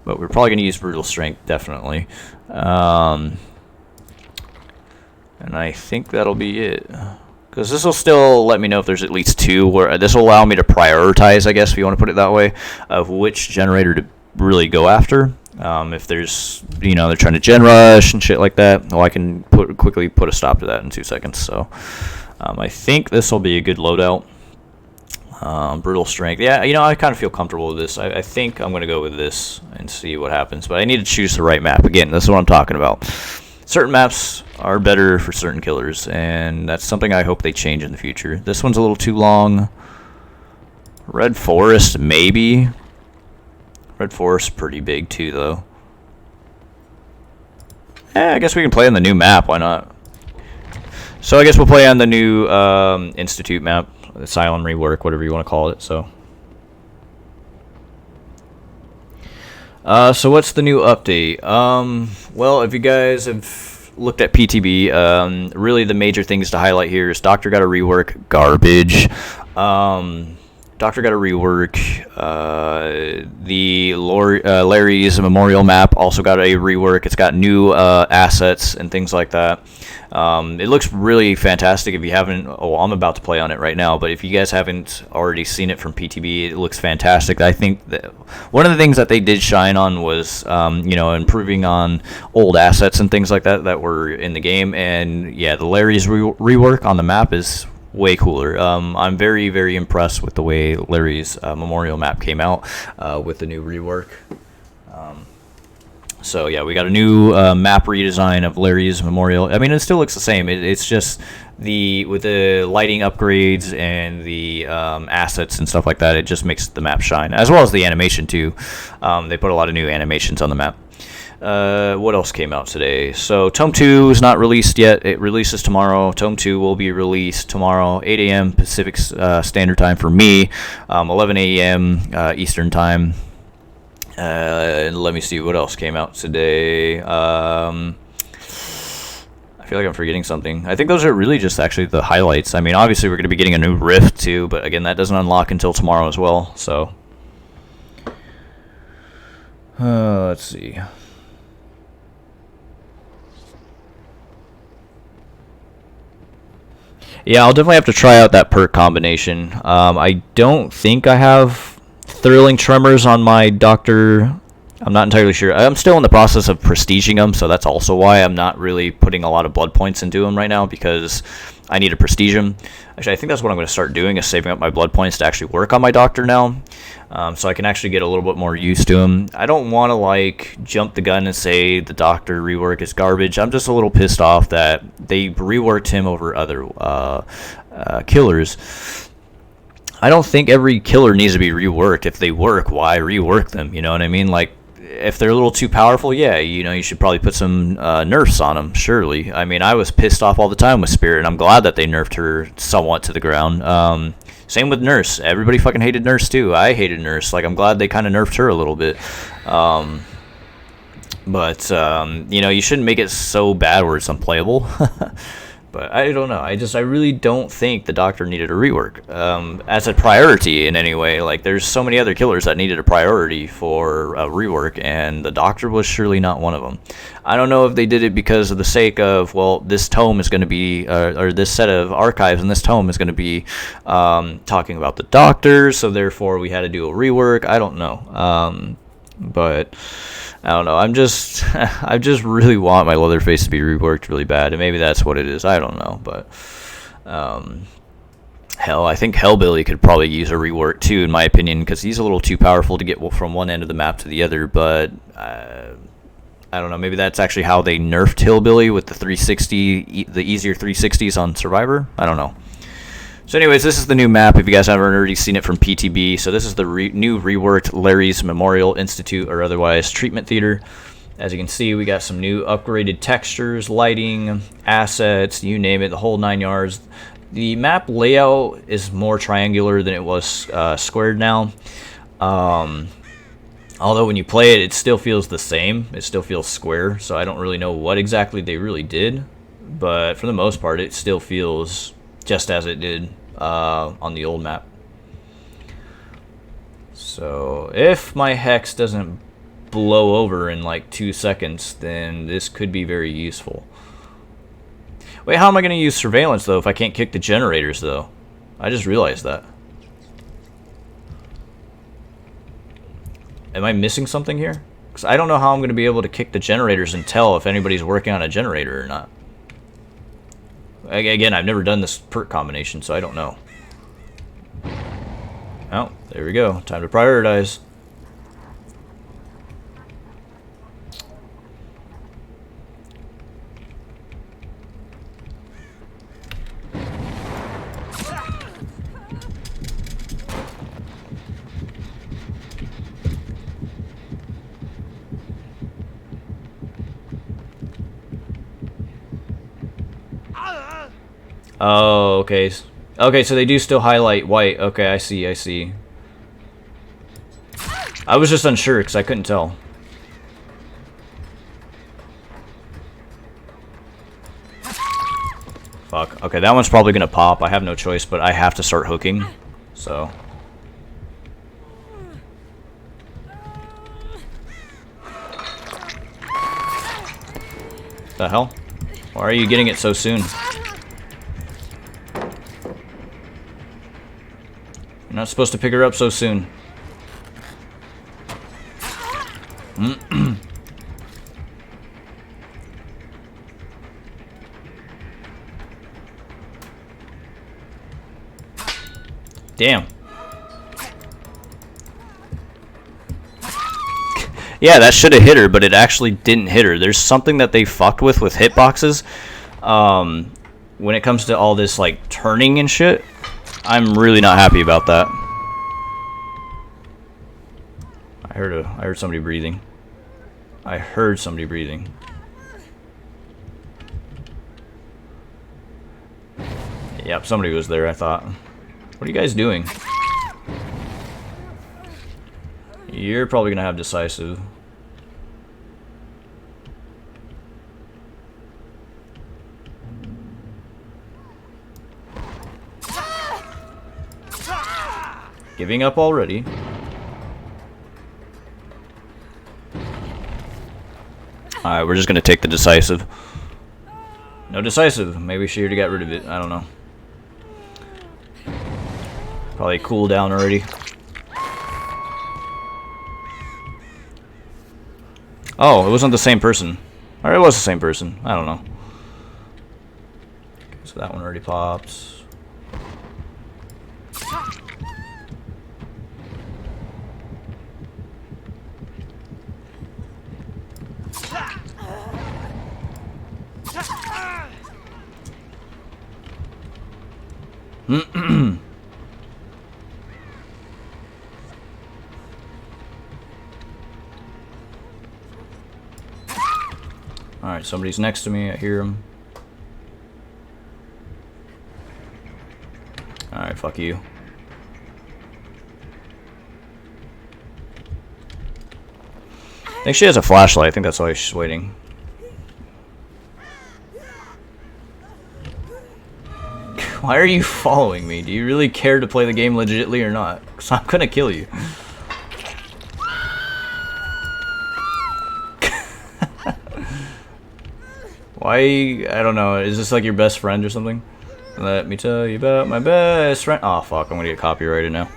But we're probably going to use Brutal Strength, definitely. And I think that'll be it. Because this will still let me know if there's at least two. Where this will allow me to prioritize, I guess, if you want to put it that way, of which generator to really go after. If there's, they're trying to gen rush and shit like that, well, I can quickly put a stop to that in 2 seconds. So I think this will be a good loadout. Brutal Strength. Yeah, I kind of feel comfortable with this. I think I'm going to go with this and see what happens. But I need to choose the right map. Again, this is what I'm talking about. Certain maps are better for certain killers, and that's something I hope they change in the future. This one's a little too long. Red Forest, maybe. Red Forest, pretty big too, though. I guess we can play on the new map. Why not? So I guess we'll play on the new Institute map. Asylum Rework, whatever you want to call it. So what's the new update? Well, if you guys have looked at PTB, really the major things to highlight here is Doctor got a rework, garbage. Doctor got a rework. The Larry's Memorial map also got a rework. It's got new assets and things like that. It looks really fantastic. If you haven't, I'm about to play on it right now, but if you guys haven't already seen it from PTB, it looks fantastic. I think that one of the things that they did shine on was, improving on old assets and things like that were in the game. And yeah, the Larry's rework on the map is way cooler. I'm very, very impressed with the way Larry's Memorial map came out with the new rework. So yeah, we got a new map redesign of Larry's Memorial. I mean, it still looks the same. It's just with the lighting upgrades and the assets and stuff like that, it just makes the map shine, as well as the animation too. They put a lot of new animations on the map. What else came out today? So Tome 2 is not released yet. It releases tomorrow. Tome 2 will be released tomorrow, 8 a.m. Pacific Standard Time for me, 11 a.m. Eastern Time. Let me see what else came out today. I feel like I'm forgetting something. I think those are really just actually the highlights. I mean, obviously we're going to be getting a new Rift too, but again, that doesn't unlock until tomorrow as well. So let's see. Yeah, I'll definitely have to try out that perk combination. I don't think I have Thrilling Tremors on my Doctor. I'm not entirely sure. I'm still in the process of prestiging them, so that's also why I'm not really putting a lot of blood points into them right now, because I need to prestige them. Actually, I think that's what I'm going to start doing, is saving up my blood points to actually work on my Doctor now, so I can actually get a little bit more used to him. I don't want to jump the gun and say the Doctor rework is garbage. I'm just a little pissed off that they reworked him over other killers. I don't think every killer needs to be reworked. If they work, why rework them? You know what I mean? If they're a little too powerful, yeah, you should probably put some nerfs on them, surely. I mean, I was pissed off all the time with Spirit, and I'm glad that they nerfed her somewhat to the ground. Same with Nurse. Everybody fucking hated Nurse, too. I hated Nurse. I'm glad they kind of nerfed her a little bit. But you shouldn't make it so bad where it's unplayable. But I don't know. I really don't think the Doctor needed a rework as a priority in any way. There's so many other killers that needed a priority for a rework, and the Doctor was surely not one of them. I don't know if they did it because of the sake of, well, this tome is going to be, or this set of archives in this tome is going to be talking about the Doctor, so therefore we had to do a rework. I don't know. But I don't know. I just really want my Leatherface to be reworked really bad, and maybe that's what it is. I don't know, but hell, I think Hellbilly could probably use a rework too, in my opinion, because he's a little too powerful to get from one end of the map to the other. But I don't know. Maybe that's actually how they nerfed Hillbilly with the 360, the easier 360s on Survivor. I don't know. So anyways, this is the new map, if you guys haven't already seen it from PTB. So this is the new reworked Larry's Memorial Institute, or otherwise Treatment Theater. As you can see, we got some new upgraded textures, lighting, assets, you name it, the whole 9 yards. The map layout is more triangular than it was squared now. Although when you play it, it still feels the same. It still feels square, so I don't really know what exactly they really did. But for the most part, it still feels just as it did on the old map. So if my hex doesn't blow over in like 2 seconds, then this could be very useful. Wait, how am I going to use surveillance though if I can't kick the generators though? I just realized that. Am I missing something here? Because I don't know how I'm going to be able to kick the generators and tell if anybody's working on a generator or not. Again, I've never done this perk combination, so I don't know. Oh, there we go. Time to prioritize. Oh, okay. Okay, so they do still highlight white. Okay, I see, I see. I was just unsure because I couldn't tell. Fuck. Okay, that one's probably gonna pop. I have no choice, but I have to start hooking. So. The hell? Why are you getting it so soon? You're not supposed to pick her up so soon. Damn. Yeah, that should have hit her, but it actually didn't hit her. There's something that they fucked with hitboxes. When it comes to all this like turning and shit, I'm really not happy about that. I heard somebody breathing. I heard somebody breathing. Yep, somebody was there, I thought. What are you guys doing? You're probably gonna have decisive. Giving up already. Alright, we're just gonna take the decisive. No decisive. Maybe she already got rid of it. I don't know. Probably cooled down already. Oh, it wasn't the same person. Or it was the same person. I don't know. Okay, so that one already pops. Alright, somebody's next to me. I hear him. Alright, fuck you. I think she has a flashlight. I think that's why she's waiting. Why are you following me? Do you really care to play the game legitimately or not? Because I'm gonna kill you. Why? I don't know. Is this like your best friend or something? Let me tell you about my best friend. Oh fuck! I'm gonna get copyrighted now.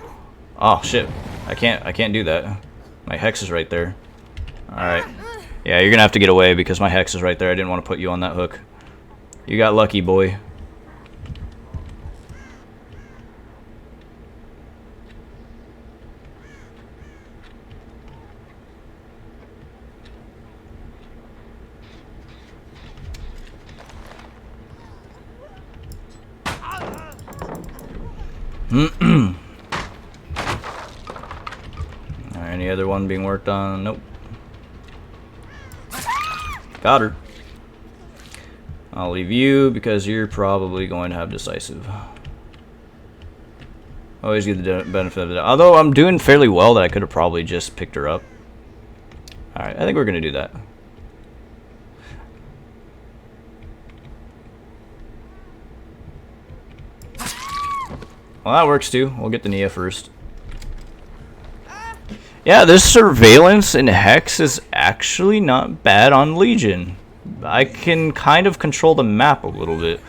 Oh shit! I can't do that. My hex is right there. All right. Yeah, you're gonna have to get away because my hex is right there. I didn't want to put you on that hook. You got lucky, boy. Any other one being worked on? Nope. Got her. I'll leave you because you're probably going to have decisive. Always get the benefit of the doubt. Although I'm doing fairly well that I could have probably just picked her up. Alright, I think we're going to do that. Well, that works too. We'll get the Nia first. Yeah, this surveillance in Hex is actually not bad on Legion. I can kind of control the map a little bit.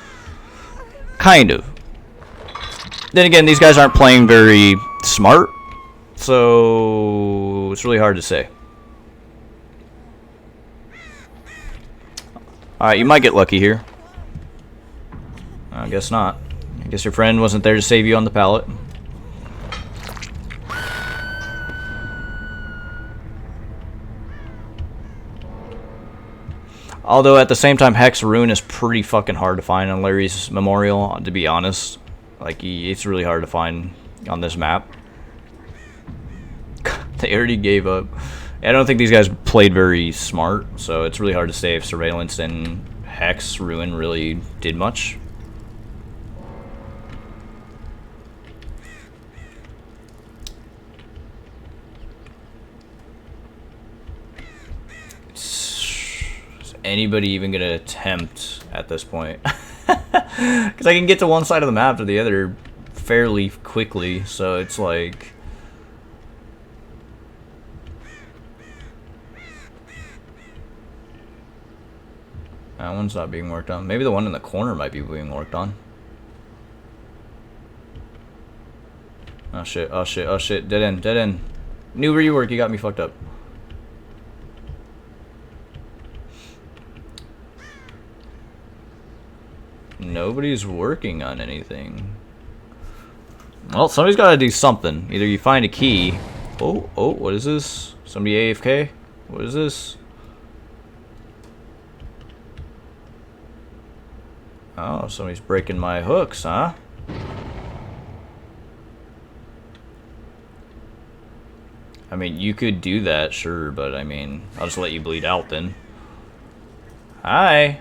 Kind of. Then again, these guys aren't playing very smart, so it's really hard to say. Alright, you might get lucky here. I guess not. I guess your friend wasn't there to save you on the pallet. Although at the same time, Hex Rune is pretty fucking hard to find on Larry's Memorial, to be honest. Like, it's really hard to find on this map. They already gave up. I don't think these guys played very smart, so it's really hard to say if Surveillance and Hex Ruin really did much. Is anybody even gonna attempt at this point? Because I can get to one side of the map to the other fairly quickly, so it's like... That one's not being worked on. Maybe the one in the corner might be being worked on. Oh shit, oh shit, oh shit. Dead end, dead end. New rework, you got me fucked up. Nobody's working on anything. Well, somebody's got to do something. Either you find a key. Oh, oh, what is this? Somebody AFK? What is this? Oh, somebody's breaking my hooks, huh? I mean, you could do that, sure, but I mean, I'll just let you bleed out then. Hi.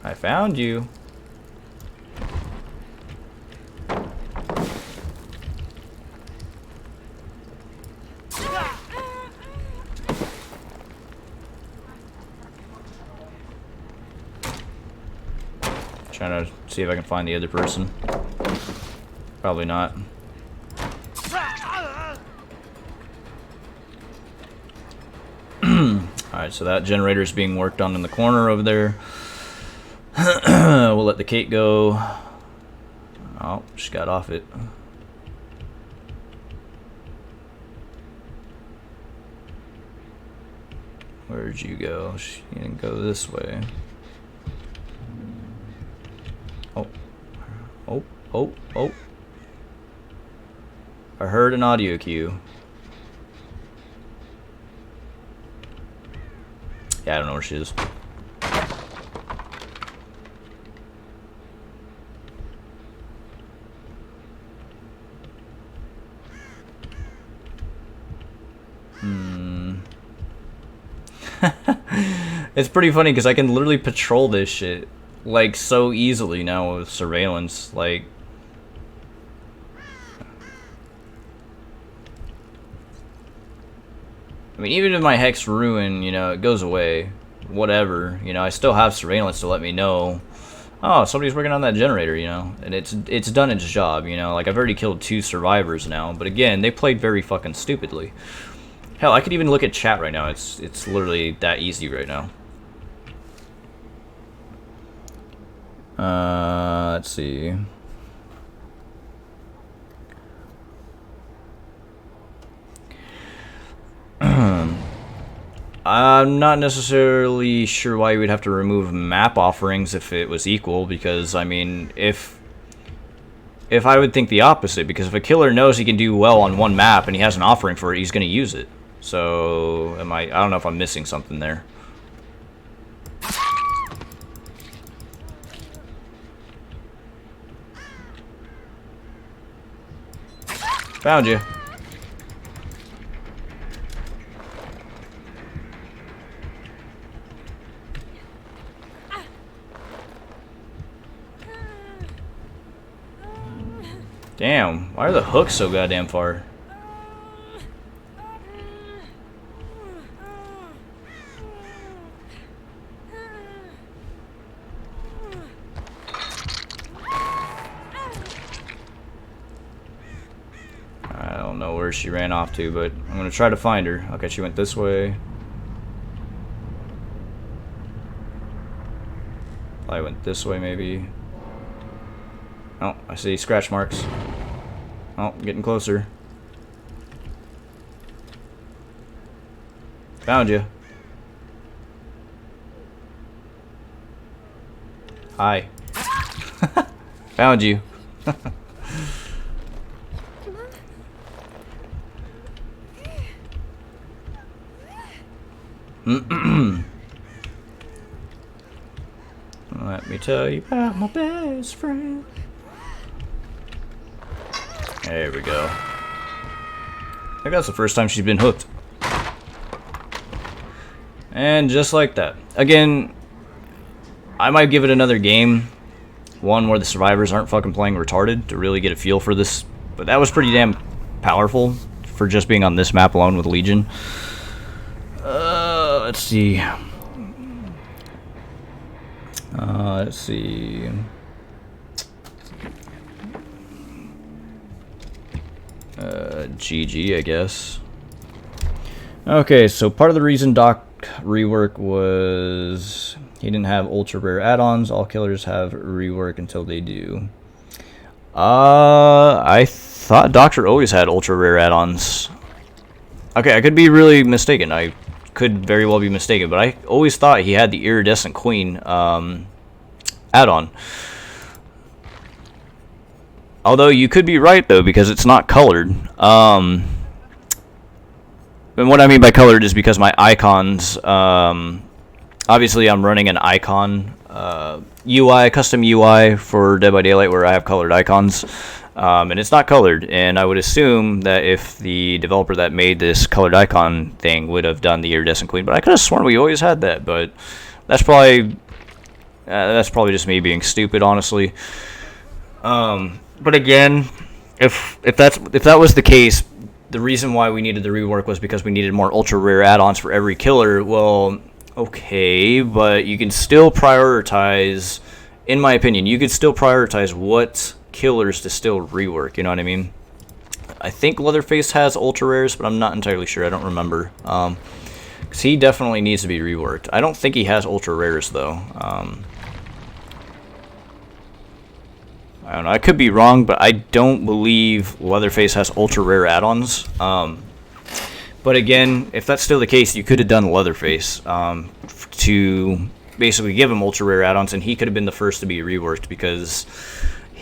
I found you. Trying to see if I can find the other person. Probably not. Alright, so that generator is being worked on in the corner over there. We'll let the Kate go. Oh, she got off it. Where'd you go? She didn't go this way. Oh. Oh, oh, oh. I heard an audio cue. Yeah, I don't know where she is. It's pretty funny because I can literally patrol this shit like so easily now with surveillance. Like, I mean, even if my Hex Ruin, you know, it goes away, whatever, you know, I still have surveillance to let me know, oh, somebody's working on that generator, you know, and it's done its job, you know. Like, I've already killed 2 survivors now, but again, they played very fucking stupidly. Hell, I could even look at chat right now. It's literally that easy right now. Let's see. I'm not necessarily sure why you would have to remove map offerings if it was equal, because I mean, if I would think the opposite, because if a killer knows he can do well on one map and he has an offering for it, he's going to use it. So I don't know if I'm missing something there. Found you. Damn, why are the hooks so goddamn far? I don't know where she ran off to, but I'm gonna try to find her. Okay, she went this way. I went this way, maybe. Oh, I see scratch marks. Oh, getting closer. Found you. Hi. Found you. Let me tell you about my best friend. There we go. I think that's the first time she's been hooked. And just like that. Again, I might give it another game. One where the survivors aren't fucking playing retarded to really get a feel for this. But that was pretty damn powerful for just being on this map alone with Legion. Let's see. Let's see. GG, I guess. Okay, so part of the reason Doc Rework was he didn't have ultra rare add-ons. All killers have rework until they do. I thought Doctor always had ultra rare add-ons. Okay, I could be really mistaken. I could very well be mistaken, but I always thought he had the Iridescent Queen add-on. Although you could be right though, because it's not colored. And what I mean by colored is because my icons, obviously I'm running an icon UI, custom UI for Dead by Daylight where I have colored icons. And it's not colored, and I would assume that if the developer that made this colored icon thing would have done the Iridescent Queen, but I could have sworn we always had that, but that's probably just me being stupid, honestly. But again, if that was the case, the reason why we needed the rework was because we needed more ultra rare add-ons for every killer. Well, okay, but you can still prioritize, in my opinion, you could still prioritize what killers to still rework, you know what I mean? I think Leatherface has ultra rares, but I'm not entirely sure. I don't remember. Because he definitely needs to be reworked. I don't think he has ultra rares though. I don't know. I could be wrong, but I don't believe Leatherface has ultra rare add-ons. But again, if that's still the case, you could have done Leatherface to basically give him ultra rare add-ons, and he could have been the first to be reworked because.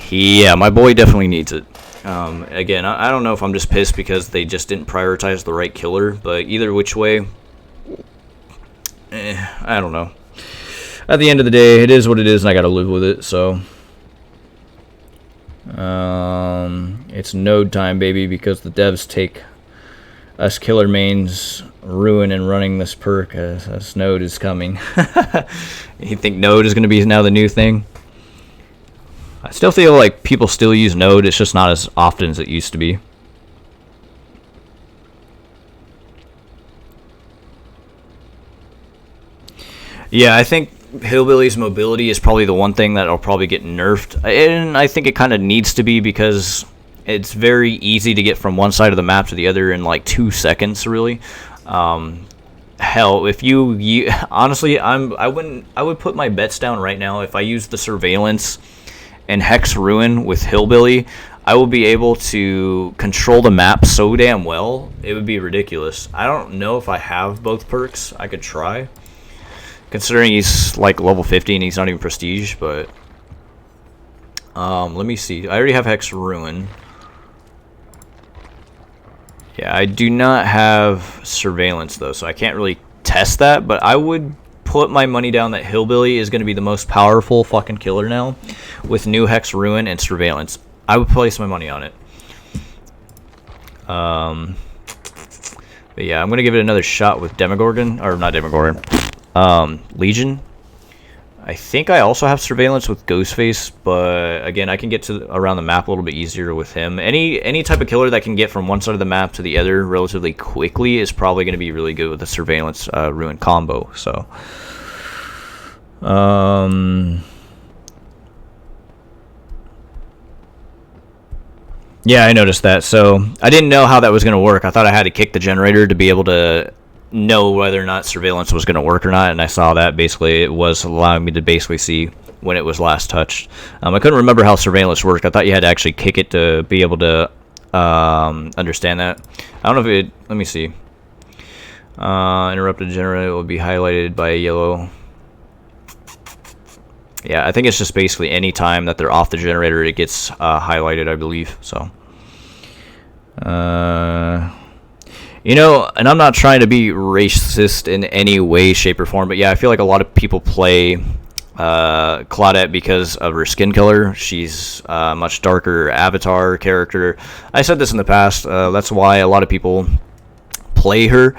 Yeah, my boy definitely needs it. Again, I don't know if I'm just pissed because they just didn't prioritize the right killer, but either which way, I don't know. At the end of the day, it is what it is, and I gotta live with it, so. It's node time, baby, because the devs take us killer mains ruin and running this perk as node is coming. You think node is gonna be now the new thing? I still feel like people still use Node, it's just not as often as it used to be. Yeah, I think Hillbilly's mobility is probably the one thing that'll probably get nerfed. And I think it kind of needs to be because it's very easy to get from one side of the map to the other in like 2 seconds, really. Hell, if you honestly, I would put my bets down right now if I use the surveillance and Hex Ruin with Hillbilly, I will be able to control the map so damn well, it would be ridiculous. I don't know if I have both perks. I could try. Considering he's like level 50 and he's not even prestige, but let me see. I already have Hex Ruin. Yeah, I do not have surveillance though, so I can't really test that, but I would put my money down that Hillbilly is going to be the most powerful fucking killer now with new Hex Ruin and surveillance. I would place my money on it. But yeah, I'm going to give it another shot with Demogorgon, or not Demogorgon, Legion. I think I also have surveillance with Ghostface, but again, I can get to around the map a little bit easier with him. Any type of killer that can get from one side of the map to the other relatively quickly is probably going to be really good with the surveillance ruin combo. So, yeah, I noticed that. So I didn't know how that was going to work. I thought I had to kick the generator to be able to know whether or not surveillance was going to work or not, and I saw that basically it was allowing me to basically see when it was last touched. I couldn't remember how surveillance worked. I thought you had to actually kick it to be able to understand that. I don't know if it, let me see. Interrupted generator will be highlighted by a yellow. Yeah, I think it's just basically any time that they're off the generator it gets highlighted, I believe. So you know, and I'm not trying to be racist in any way, shape, or form, but yeah, I feel like a lot of people play Claudette because of her skin color. She's a much darker avatar character. I said this in the past. That's why a lot of people play her.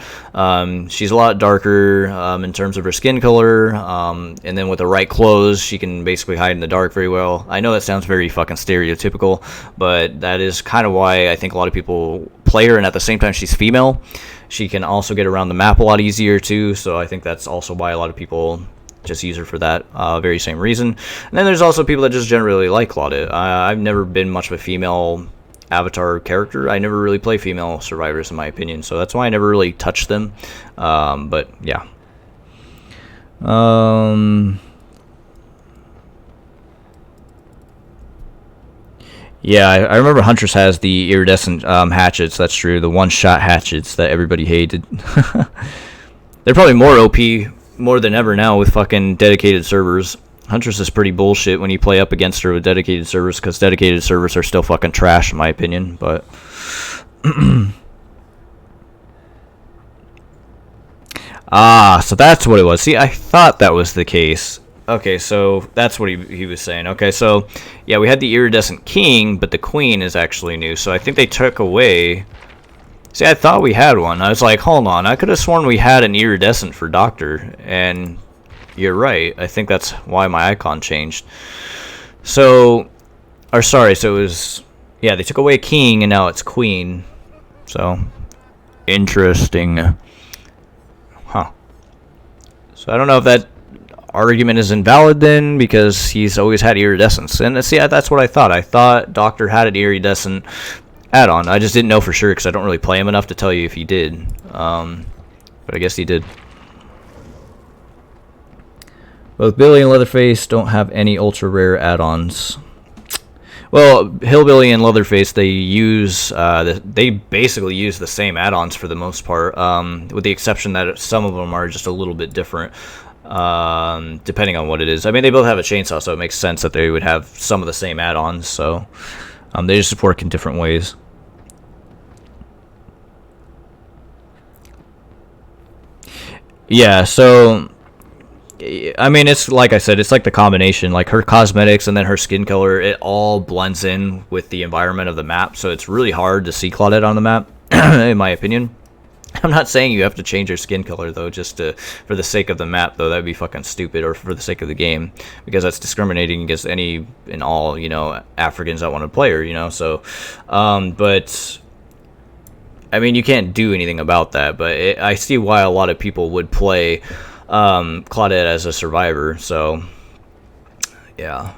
She's a lot darker in terms of her skin color, and then with the right clothes she can basically hide in the dark very well. I know that sounds very fucking stereotypical, but that is kind of why I think a lot of people play her, and at the same time she's female. She can also get around the map a lot easier too, so I think that's also why a lot of people just use her for that very same reason. And then there's also people that just generally like Claudette. I've never been much of a female avatar character. I never really play female survivors in my opinion, so that's why I never really touched them. But yeah, yeah, I remember Huntress has the iridescent hatchets. That's true, the one-shot hatchets that everybody hated. They're probably more OP more than ever now with fucking dedicated servers. Huntress is pretty bullshit when you play up against her with dedicated servers, because dedicated servers are still fucking trash in my opinion, but so that's what it was. See, I thought that was the case. Okay, so that's what he was saying. Okay, so yeah, we had the iridescent king, but the queen is actually new, so I think they took away... See, I thought we had one. I was like, hold on, I could have sworn we had an iridescent for Doctor, and... You're right. I think that's why my icon changed. So, or sorry, so it was, yeah, they took away king and now it's queen. So, interesting. Huh. So I don't know if that argument is invalid then, because he's always had iridescence. And see, that's what I thought. I thought Doctor had an iridescent add-on. I just didn't know for sure because I don't really play him enough to tell you if he did. But I guess he did. Both Billy and Leatherface don't have any ultra rare add-ons. Well, Hillbilly and Leatherface, they use they basically use the same add-ons for the most part, with the exception that some of them are just a little bit different, depending on what it is. I mean, they both have a chainsaw, so it makes sense that they would have some of the same add-ons. So they just work in different ways. Yeah, so I mean, it's like I said, it's like the combination, like her cosmetics and then her skin color, it all blends in with the environment of the map, so it's really hard to see Claudette on the map, in my opinion. I'm not saying you have to change your skin color, though, just for the sake of the map, though. That'd be fucking stupid, or for the sake of the game, because that's discriminating against any and all, you know, Africans that want to play her, you know, so, but... I mean, you can't do anything about that, but I see why a lot of people would play Claudette as a survivor. So yeah,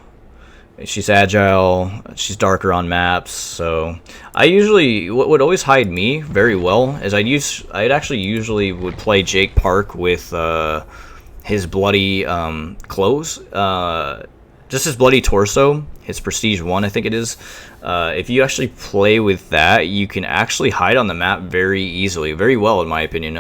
she's agile, she's darker on maps. So I usually, what would always hide me very well is I'd actually usually would play Jake Park with his bloody clothes, just his bloody torso, his Prestige 1, I think it is. If you actually play with that, you can actually hide on the map very easily, very well, in my opinion.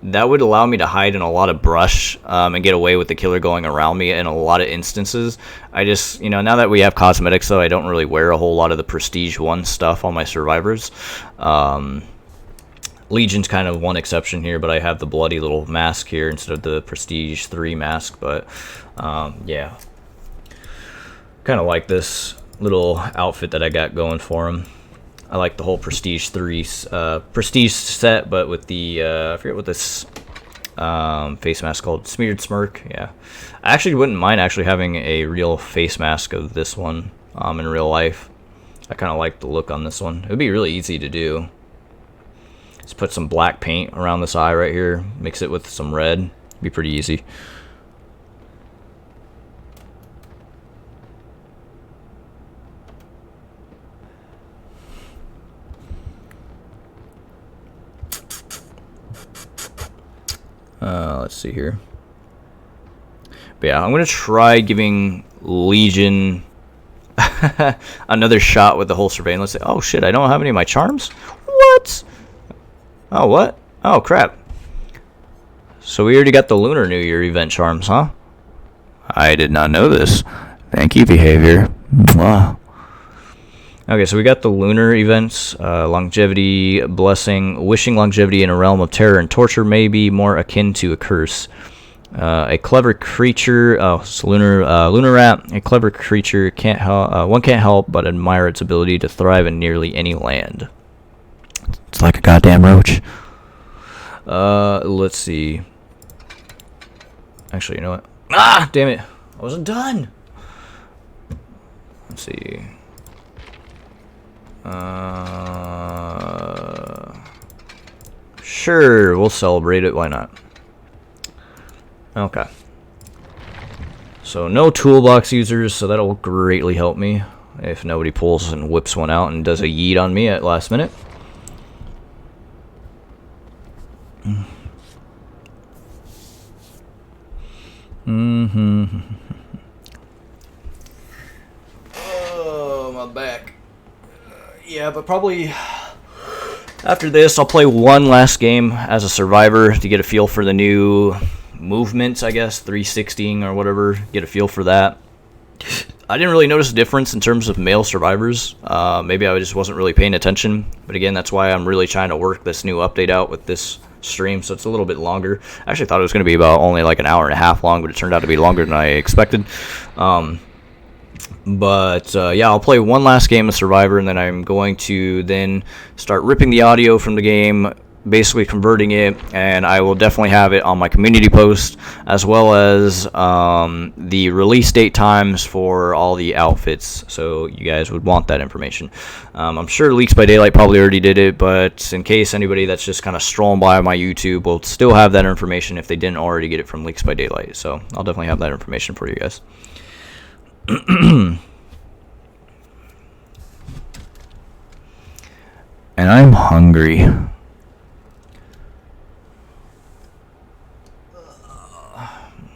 That would allow me to hide in a lot of brush and get away with the killer going around me in a lot of instances. I just, you know, now that we have cosmetics, though, I don't really wear a whole lot of the Prestige 1 stuff on my survivors. Legion's kind of one exception here, but I have the bloody little mask here instead of the Prestige 3 mask. But yeah, kind of like this little outfit that I got going for him. I like the whole Prestige 3 Prestige set, but with the I forget what this face mask called Smeared Smirk. Yeah, I actually wouldn't mind actually having a real face mask of this one in real life. I kind of like the look on this one. It would be really easy to do. Just put some black paint around this eye right here, mix it with some red. Be pretty easy. Let's see here. But yeah, I'm gonna try giving Legion another shot with the whole surveillance. Oh shit, I don't have any of my charms? What? Oh, what? Oh crap. So we already got the Lunar New Year event charms, huh? I did not know this. Thank you, behavior. Mwah. Okay, so we got the lunar events, longevity, blessing, wishing longevity in a realm of terror and torture may be more akin to a curse. A clever creature, so lunar rat, a clever creature can't help, one can't help but admire its ability to thrive in nearly any land. It's like a goddamn roach. Let's see. Actually, you know what? Ah, damn it! I wasn't done. Let's see. Sure, we'll celebrate it. Why not? Okay. So no toolbox users, so that'll greatly help me if nobody pulls and whips one out and does a yeet on me at last minute. Oh, my back. Yeah, but probably after this, I'll play one last game as a survivor to get a feel for the new movements, I guess, 360ing or whatever, get a feel for that. I didn't really notice a difference in terms of male survivors. Maybe I just wasn't really paying attention, but again, that's why I'm really trying to work this new update out with this stream, so it's a little bit longer. I actually thought it was going to be about only like an hour and a half long, but it turned out to be longer than I expected. Yeah, I'll play one last game of Survivor, and then I'm going to then start ripping the audio from the game, basically converting it, and I will definitely have it on my community post, as well as the release date times for all the outfits, so you guys would want that information. I'm sure Leaks by Daylight probably already did it, but in case anybody that's just kind of strolling by my YouTube will still have that information if they didn't already get it from Leaks by Daylight, so I'll definitely have that information for you guys. And I'm hungry.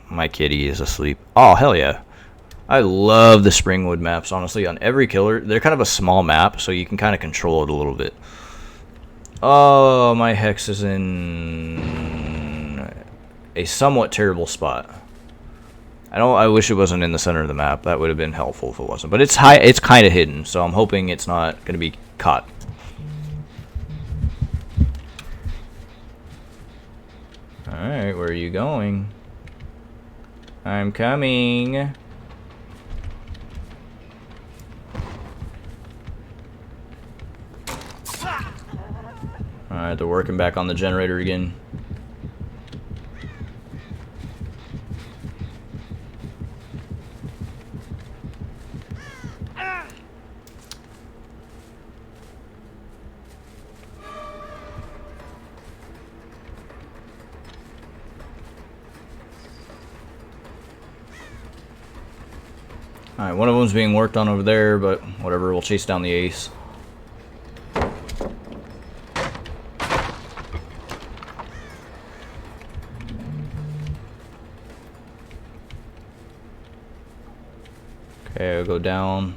My kitty is asleep. Oh, hell yeah. I love the Springwood maps, honestly. On every killer, they're kind of a small map, so you can kind of control it a little bit. Oh, my hex is in a somewhat terrible spot. I wish it wasn't in the center of the map. That would have been helpful if it wasn't. But it's kind of hidden, so I'm hoping it's not going to be caught. Alright, where are you going? I'm coming. Alright, they're working back on the generator again. Alright, one of them's being worked on over there, but whatever, we'll chase down the ace. Okay, I'll go down.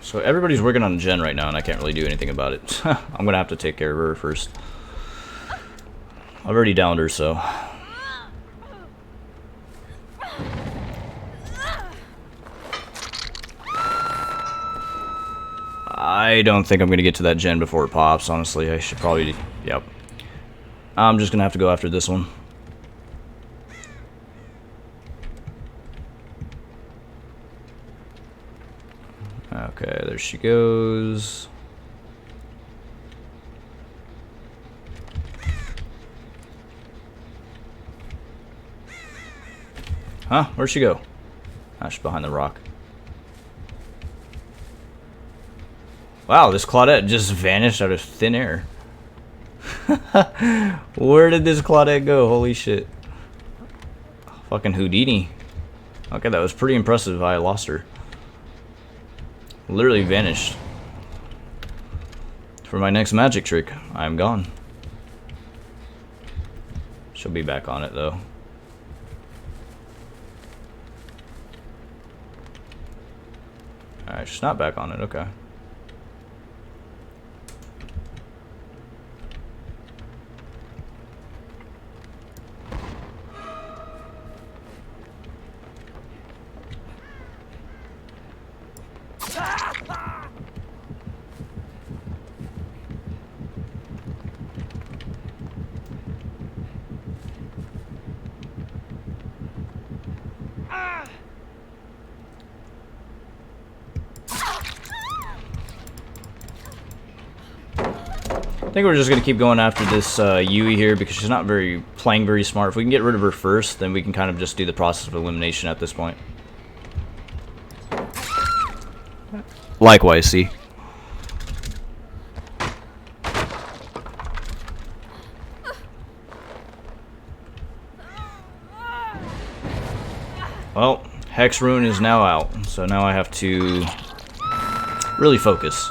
So everybody's working on Jen right now, and I can't really do anything about it. I'm gonna have to take care of her first. I've already downed her, so. I don't think I'm going to get to that gen before it pops, honestly. I should probably... Yep. I'm just going to have to go after this one. Okay, there she goes. Huh? Where'd she go? Ah, she's behind the rock. Wow, this Claudette just vanished out of thin air. Where did this Claudette go? Holy shit. Fucking Houdini. Okay, that was pretty impressive. I lost her. Literally vanished. For my next magic trick, I'm gone. She'll be back on it though. Alright, she's not back on it, okay. I think we're just going to keep going after this Yui here because she's not playing very smart. If we can get rid of her first, then we can kind of just do the process of elimination at this point. Likewise, see. Well, Hex Rune is now out, so now I have to really focus.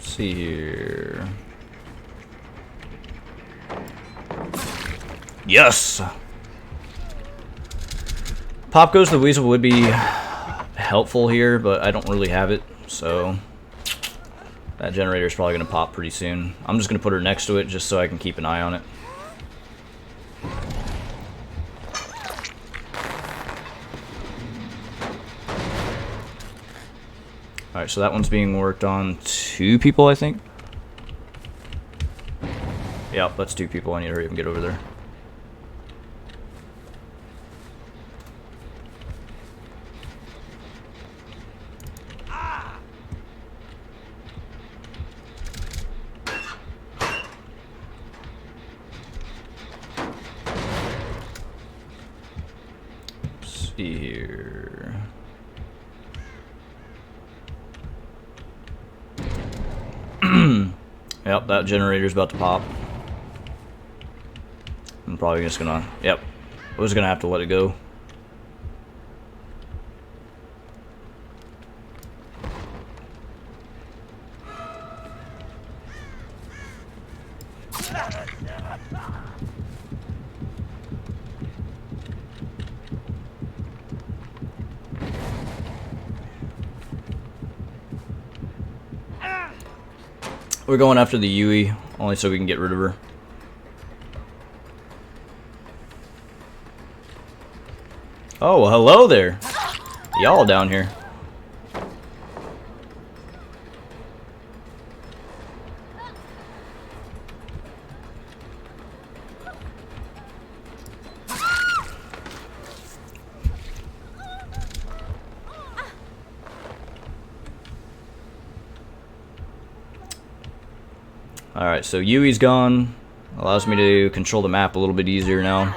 See here. Yes! Pop Goes the Weasel would be helpful here, but I don't really have it, so that generator is probably going to pop pretty soon. I'm just going to put her next to it just so I can keep an eye on it. Alright, so that one's being worked on 2 people, I think. Yep, that's 2 people. I need to hurry up and get over there. Let's see here. Yep, that generator's about to pop. I'm probably just gonna... Yep. I was gonna have to let it go. We're going after the Yui, only so we can get rid of her. Oh, well, hello there. Y'all down here. Alright, so Yui's gone. Allows me to control the map a little bit easier now.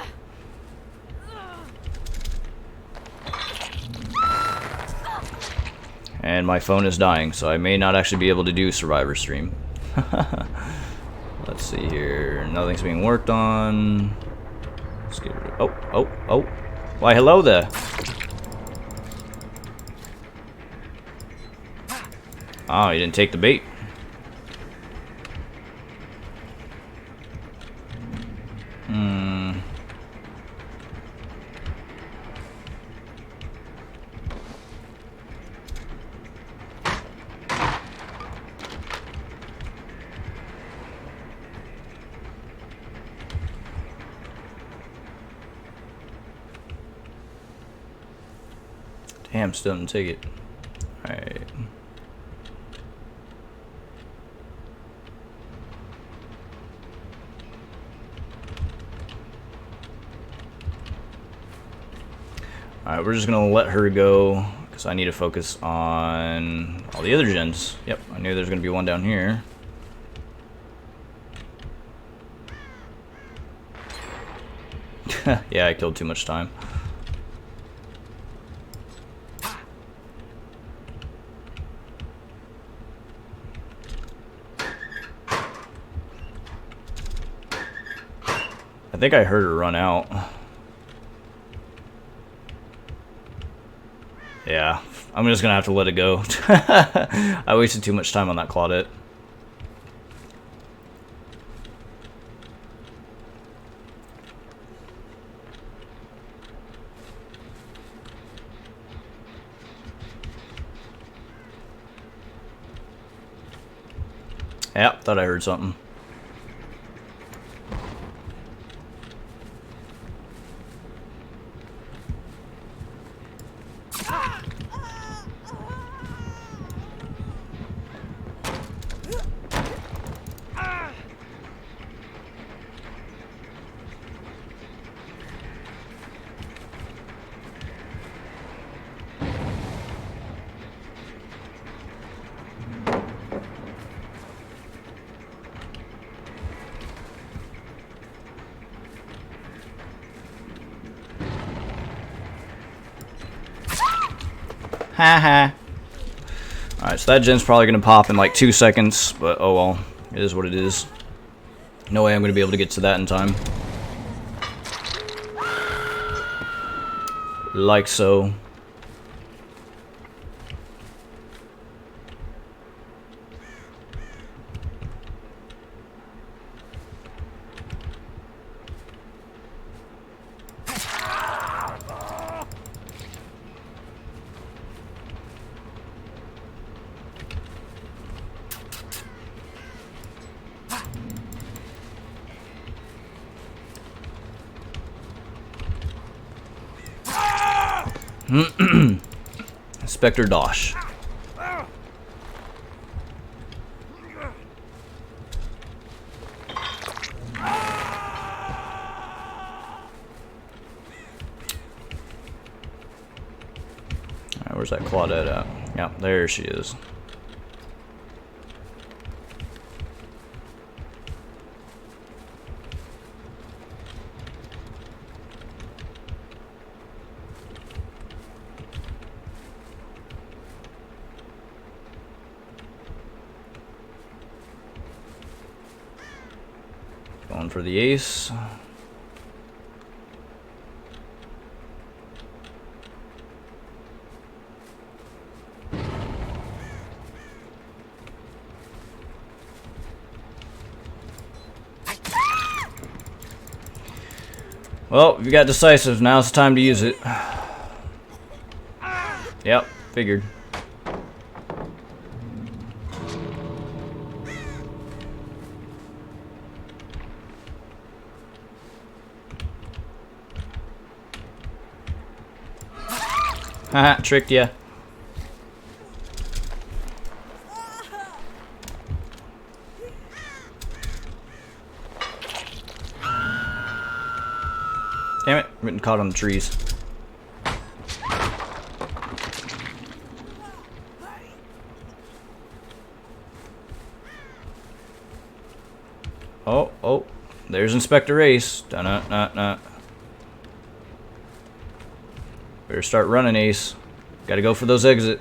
And my phone is dying, so I may not actually be able to do Survivor Stream. Let's see here. Nothing's being worked on. Let's get rid of... Oh. Why, hello there. Oh, you didn't take the bait. Damn, still didn't take it. Alright. Alright, we're just gonna let her go because I need to focus on all the other gens. Yep, I knew there's gonna be one down here. Yeah, I killed too much time. I think I heard her run out. Yeah, I'm just gonna have to let it go. I wasted too much time on that Claudette. Yep, thought I heard something. Haha. Alright, so that gen's probably gonna pop in like 2 seconds, but oh well. It is what it is. No way I'm gonna be able to get to that in time. Like so. Inspector Dosh. Alright, where's that Claudette at? Yeah, there she is. Going for the ace. Well, you got decisive. Now it's time to use it. Yep, figured. Haha, tricked ya. Damn it, I'm getting caught on the trees. Oh, oh, there's Inspector Ace. Dun-dun-dun-dun. Better start running, Ace. Gotta go for those exit.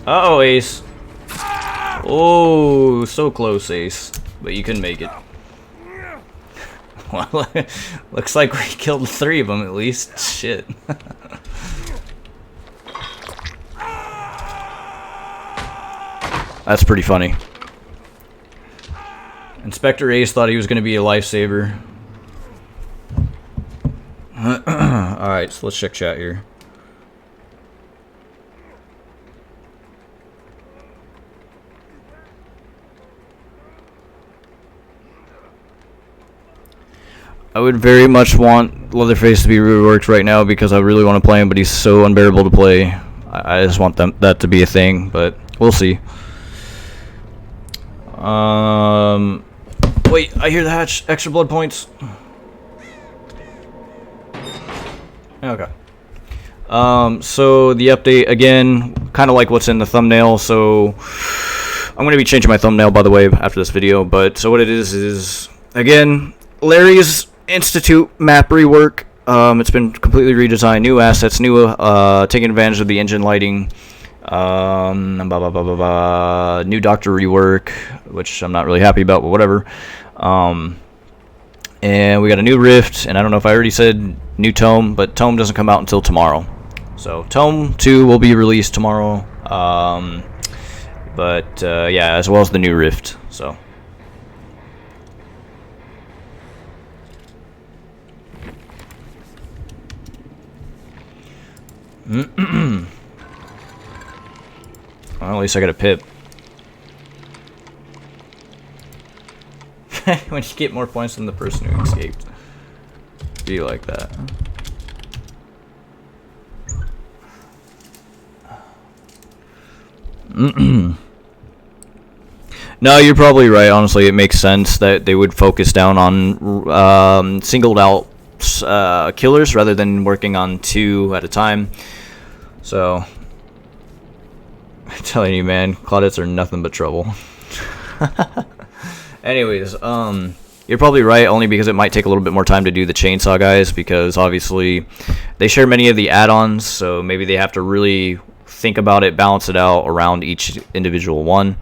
Uh-oh, Ace. Oh, so close, Ace. But you couldn't make it. Well, looks like we killed 3 of them at least. Shit. That's pretty funny. Inspector Ace thought he was going to be a lifesaver. Alright, so let's check chat here. I would very much want Leatherface to be reworked right now because I really want to play him, but he's so unbearable to play. I just want that to be a thing, but we'll see. Wait, I hear the hatch. Extra blood points. Okay. So the update, again, kind of like what's in the thumbnail, so I'm going to be changing my thumbnail, by the way, after this video, but so what it is, again, Larry's Institute map rework. It's been completely redesigned, new assets, new, taking advantage of the engine lighting, new Doctor rework, which I'm not really happy about, but whatever. And we got a new Rift, and I don't know if I already said new Tome, but Tome doesn't come out until tomorrow. So Tome 2 will be released tomorrow, yeah, as well as the new Rift, so. Well, at least I got a pip. When you get more points than the person who escaped. Be like that. No, you're probably right. Honestly, it makes sense that they would focus down on singled out killers rather than working on 2 at a time. So, I'm telling you, man, Claudets are nothing but trouble. Anyways, you're probably right, only because it might take a little bit more time to do the chainsaw guys, because obviously they share many of the add-ons, so maybe they have to really think about it, balance it out around each individual one,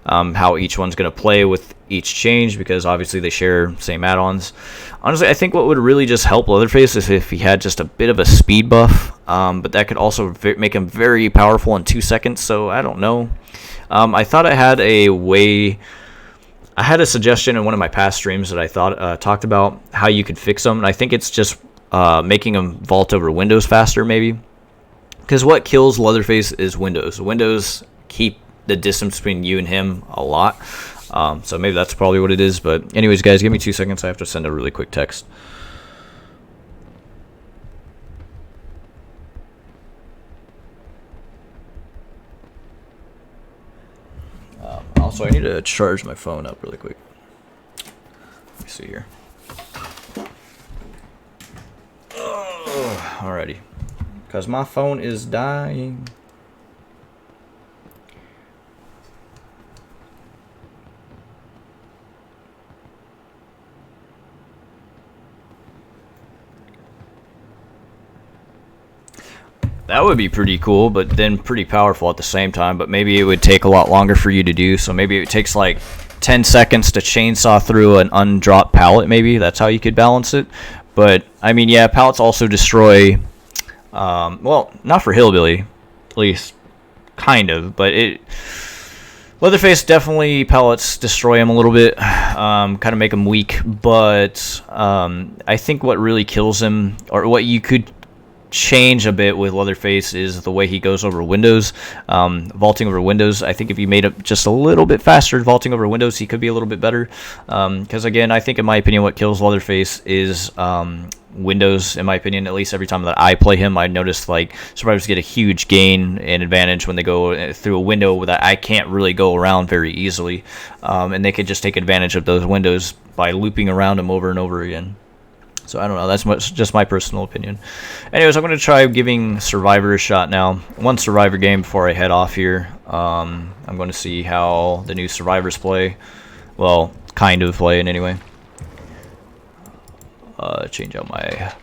how each one's going to play with each change, because obviously they share same add-ons. Honestly, I think what would really just help Leatherface is if he had just a bit of a speed buff, but that could also make him very powerful in 2 seconds, so I don't know. I thought I had a way... I had a suggestion in one of my past streams that I thought talked about how you could fix them, and I think it's just making them vault over windows faster, maybe. Because what kills Leatherface is windows. Windows keep the distance between you and him a lot, so maybe that's probably what it is. But anyways, guys, give me 2 seconds. I have to send a really quick text. Also, I need to charge my phone up really quick. Let me see here. Oh, alrighty. Because my phone is dying. That would be pretty cool, but then pretty powerful at the same time, but maybe it would take a lot longer for you to do, so maybe it takes like 10 seconds to chainsaw through an undropped pallet, maybe. That's how you could balance it. But, I mean, yeah, pallets also destroy, well, not for Hillbilly, at least, kind of, but Leatherface definitely, pallets destroy him a little bit, kind of make him weak, but I think what really kills him, or what you could change a bit with Leatherface, is the way he goes over windows, vaulting over windows. I think if you made it just a little bit faster vaulting over windows, he could be a little bit better, because again, I think in my opinion what kills Leatherface is windows. In my opinion, at least every time that I play him, I noticed like survivors get a huge gain and advantage when they go through a window that I can't really go around very easily, and they could just take advantage of those windows by looping around them over and over again. So I don't know, that's just my personal opinion. Anyways, I'm going to try giving Survivor a shot now. One Survivor game before I head off here. I'm going to see how the new Survivors play. Well, kind of play in anyway. Change out my...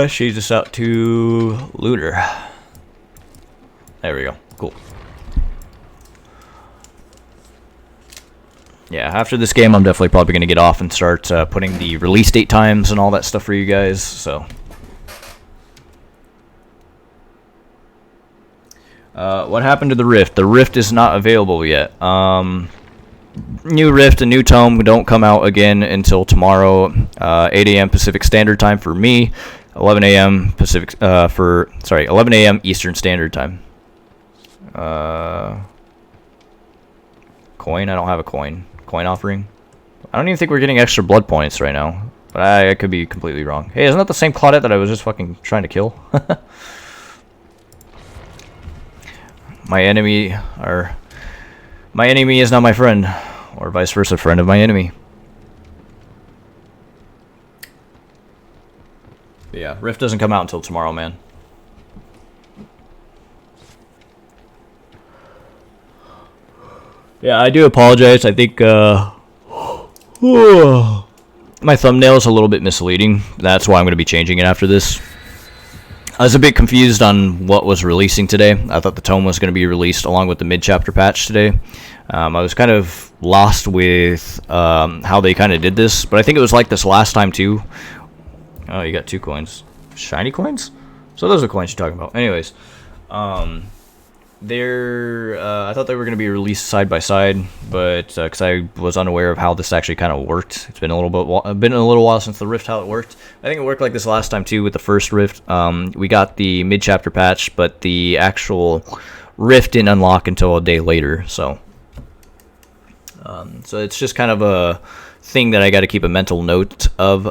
change this out to Looter. There we go. Cool. Yeah, after this game, I'm definitely probably going to get off and start putting the release date times and all that stuff for you guys, so. What happened to the Rift? The Rift is not available yet. New Rift and new Tome don't come out again until tomorrow, 8 a.m. Pacific Standard Time for me, 11 a.m. 11 a.m. Eastern Standard Time. Coin? I don't have a coin. Coin offering? I don't even think we're getting extra blood points right now. But I could be completely wrong. Hey, isn't that the same Claudette that I was just fucking trying to kill? My enemy is now my friend. Or vice versa, friend of my enemy. But yeah, Rift doesn't come out until tomorrow, man. Yeah, I do apologize. I think my thumbnail is a little bit misleading. That's why I'm going to be changing it after this. I was a bit confused on what was releasing today. I thought the Tome was going to be released along with the mid-chapter patch today. I was kind of lost with how they kind of did this, but I think it was like this last time too. Oh, you got 2 coins. Shiny coins? So those are coins you're talking about. Anyways, I thought they were going to be released side by side, but because I was unaware of how this actually kind of worked. It's been a little while since the Rift, how it worked. I think it worked like this last time too with the first Rift. We got the mid-chapter patch, but the actual Rift didn't unlock until a day later. So it's just kind of a thing that I got to keep a mental note of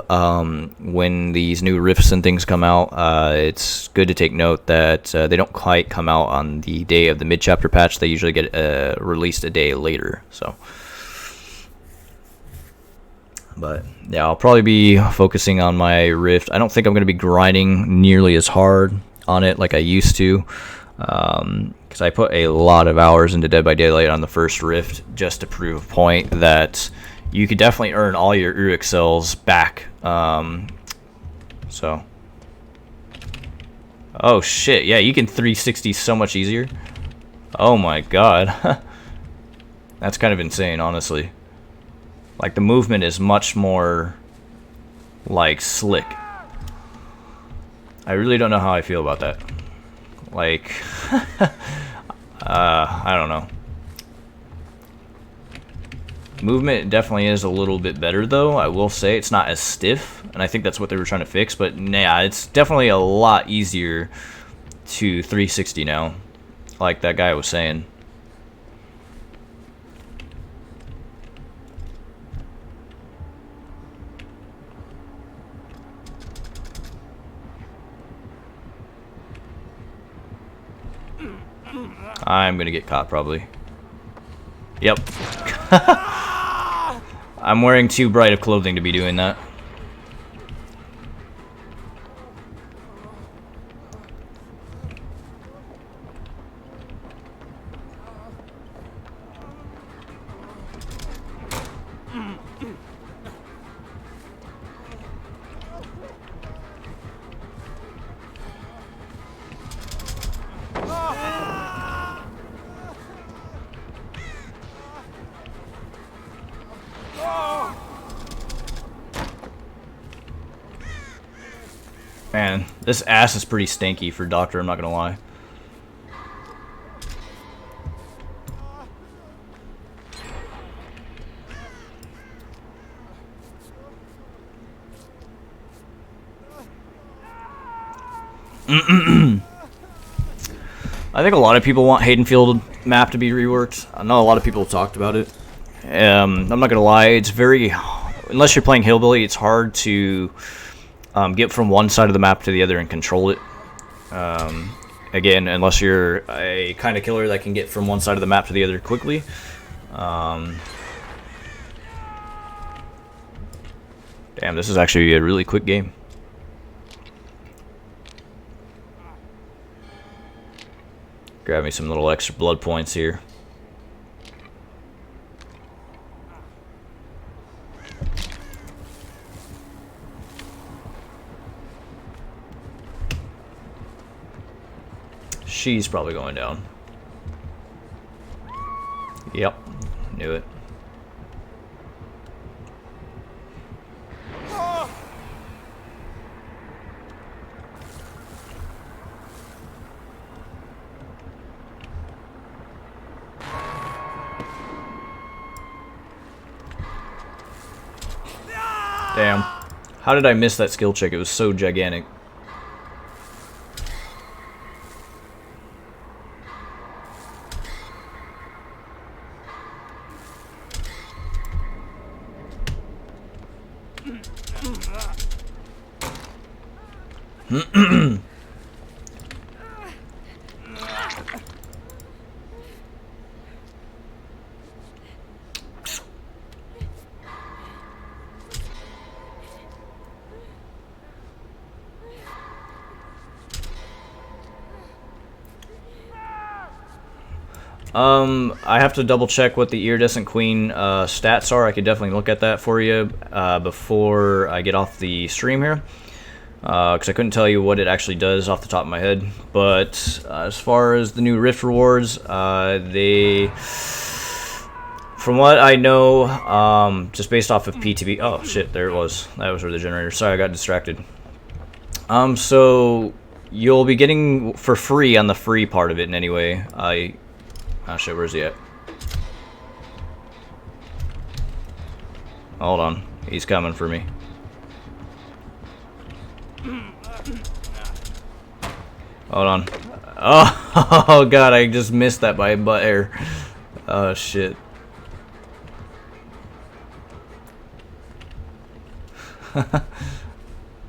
when these new Rifts and things come out. It's good to take note that they don't quite come out on the day of the mid-chapter patch. They usually get released a day later. So, but yeah, I'll probably be focusing on my Rift. I don't think I'm going to be grinding nearly as hard on it like I used to. Because I put a lot of hours into Dead by Daylight on the first Rift just to prove a point that you could definitely earn all your Uruk cells back. So. Oh shit, yeah, you can 360 so much easier. Oh my god. That's kind of insane, honestly. Like, the movement is much more, like, slick. I really don't know how I feel about that. Like, I don't know. Movement definitely is a little bit better, though. I will say it's not as stiff, and I think that's what they were trying to fix. But yeah, it's definitely a lot easier to 360 now, like that guy was saying. I'm gonna get caught probably. Yep. I'm wearing too bright of clothing to be doing that. Man, this ass is pretty stanky for Doctor, I'm not gonna lie. I think a lot of people want Haydenfield map to be reworked. I know a lot of people have talked about it. I'm not gonna lie, it's very, unless you're playing Hillbilly, it's hard to get from one side of the map to the other and control it. Again, unless you're a kind of killer that can get from one side of the map to the other quickly. Damn, this is actually a really quick game. Grab me some little extra blood points here. She's probably going down. Yep, knew it. Damn. How did I miss that skill check? It was so gigantic. I have to double check what the Iridescent Queen stats are. I could definitely look at that for you before I get off the stream here, because I couldn't tell you what it actually does off the top of my head. But as far as the new Rift rewards, they, from what I know, just based off of PTB. Oh shit, there it was. That was where the generator. Sorry, I got distracted. So you'll be getting for free on the free part of it. In any way, oh shit, where's he at? Hold on, he's coming for me. Hold on. Oh god, I just missed that by butt air. Oh shit.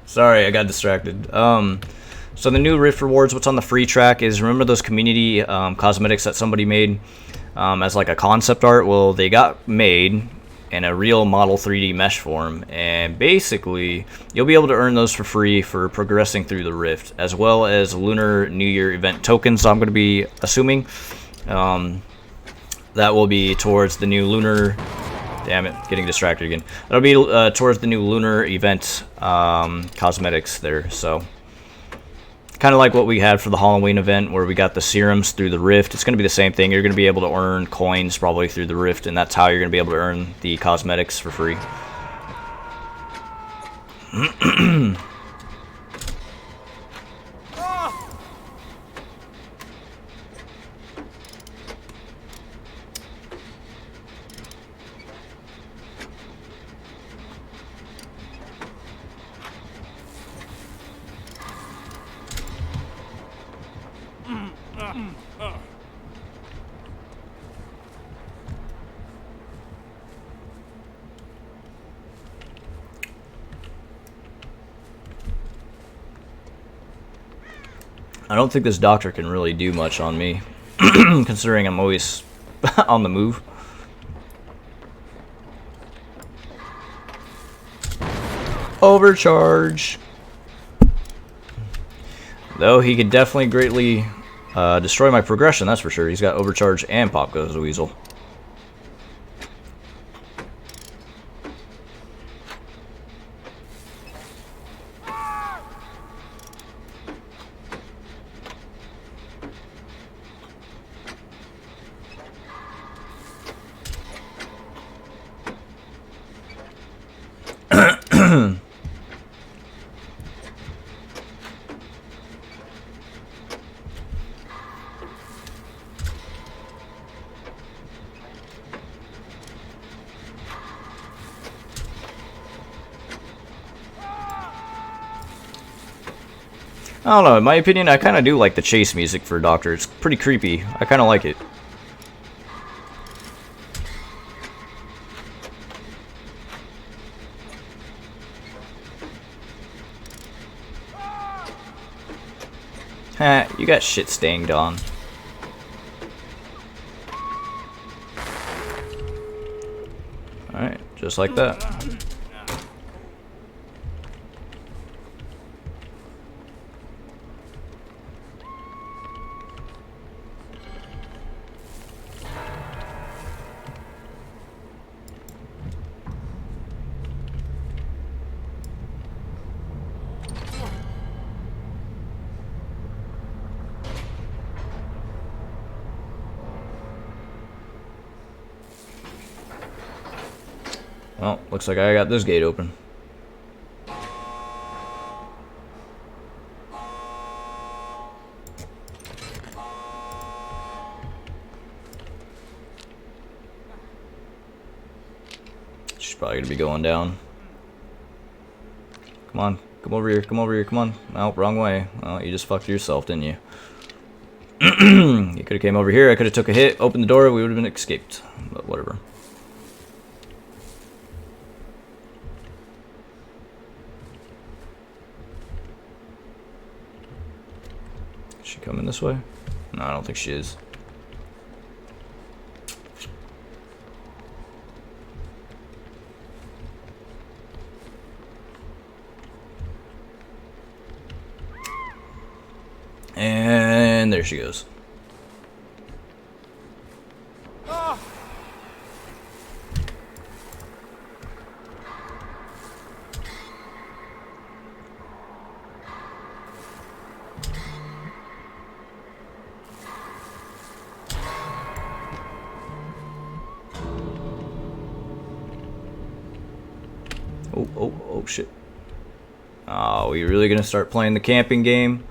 Sorry, I got distracted. So the new Rift rewards, what's on the free track is, remember those community cosmetics that somebody made as like a concept art? Well, they got made in a real model 3D mesh form, and basically you'll be able to earn those for free for progressing through the Rift, as well as Lunar New Year event tokens. So I'm going to be assuming that will be towards the new Lunar... Damn it, getting distracted again. That'll be towards the new Lunar event cosmetics there, so... Kind of like what we had for the Halloween event where we got the serums through the Rift. It's going to be the same thing. You're going to be able to earn coins probably through the Rift, and that's how you're going to be able to earn the cosmetics for free. I don't think this doctor can really do much on me, considering I'm always on the move. Overcharge! Though he could definitely greatly destroy my progression, that's for sure. He's got overcharge and pop goes the weasel. I don't know, in my opinion, I kind of do like the chase music for Doctor. It's pretty creepy. I kind of like it. Ha, you got shit stanged on. Alright, just like that. Well, looks like I got this gate open. She's probably gonna be going down. Come on, come over here, come over here, come on. No, wrong way. Well, you just fucked yourself, didn't you? You could have came over here, I could have took a hit, opened the door, we would have been escaped. But whatever. she coming this way? No, I don't think she is. And there she goes. Oh shit. Oh, we really gonna start playing the camping game?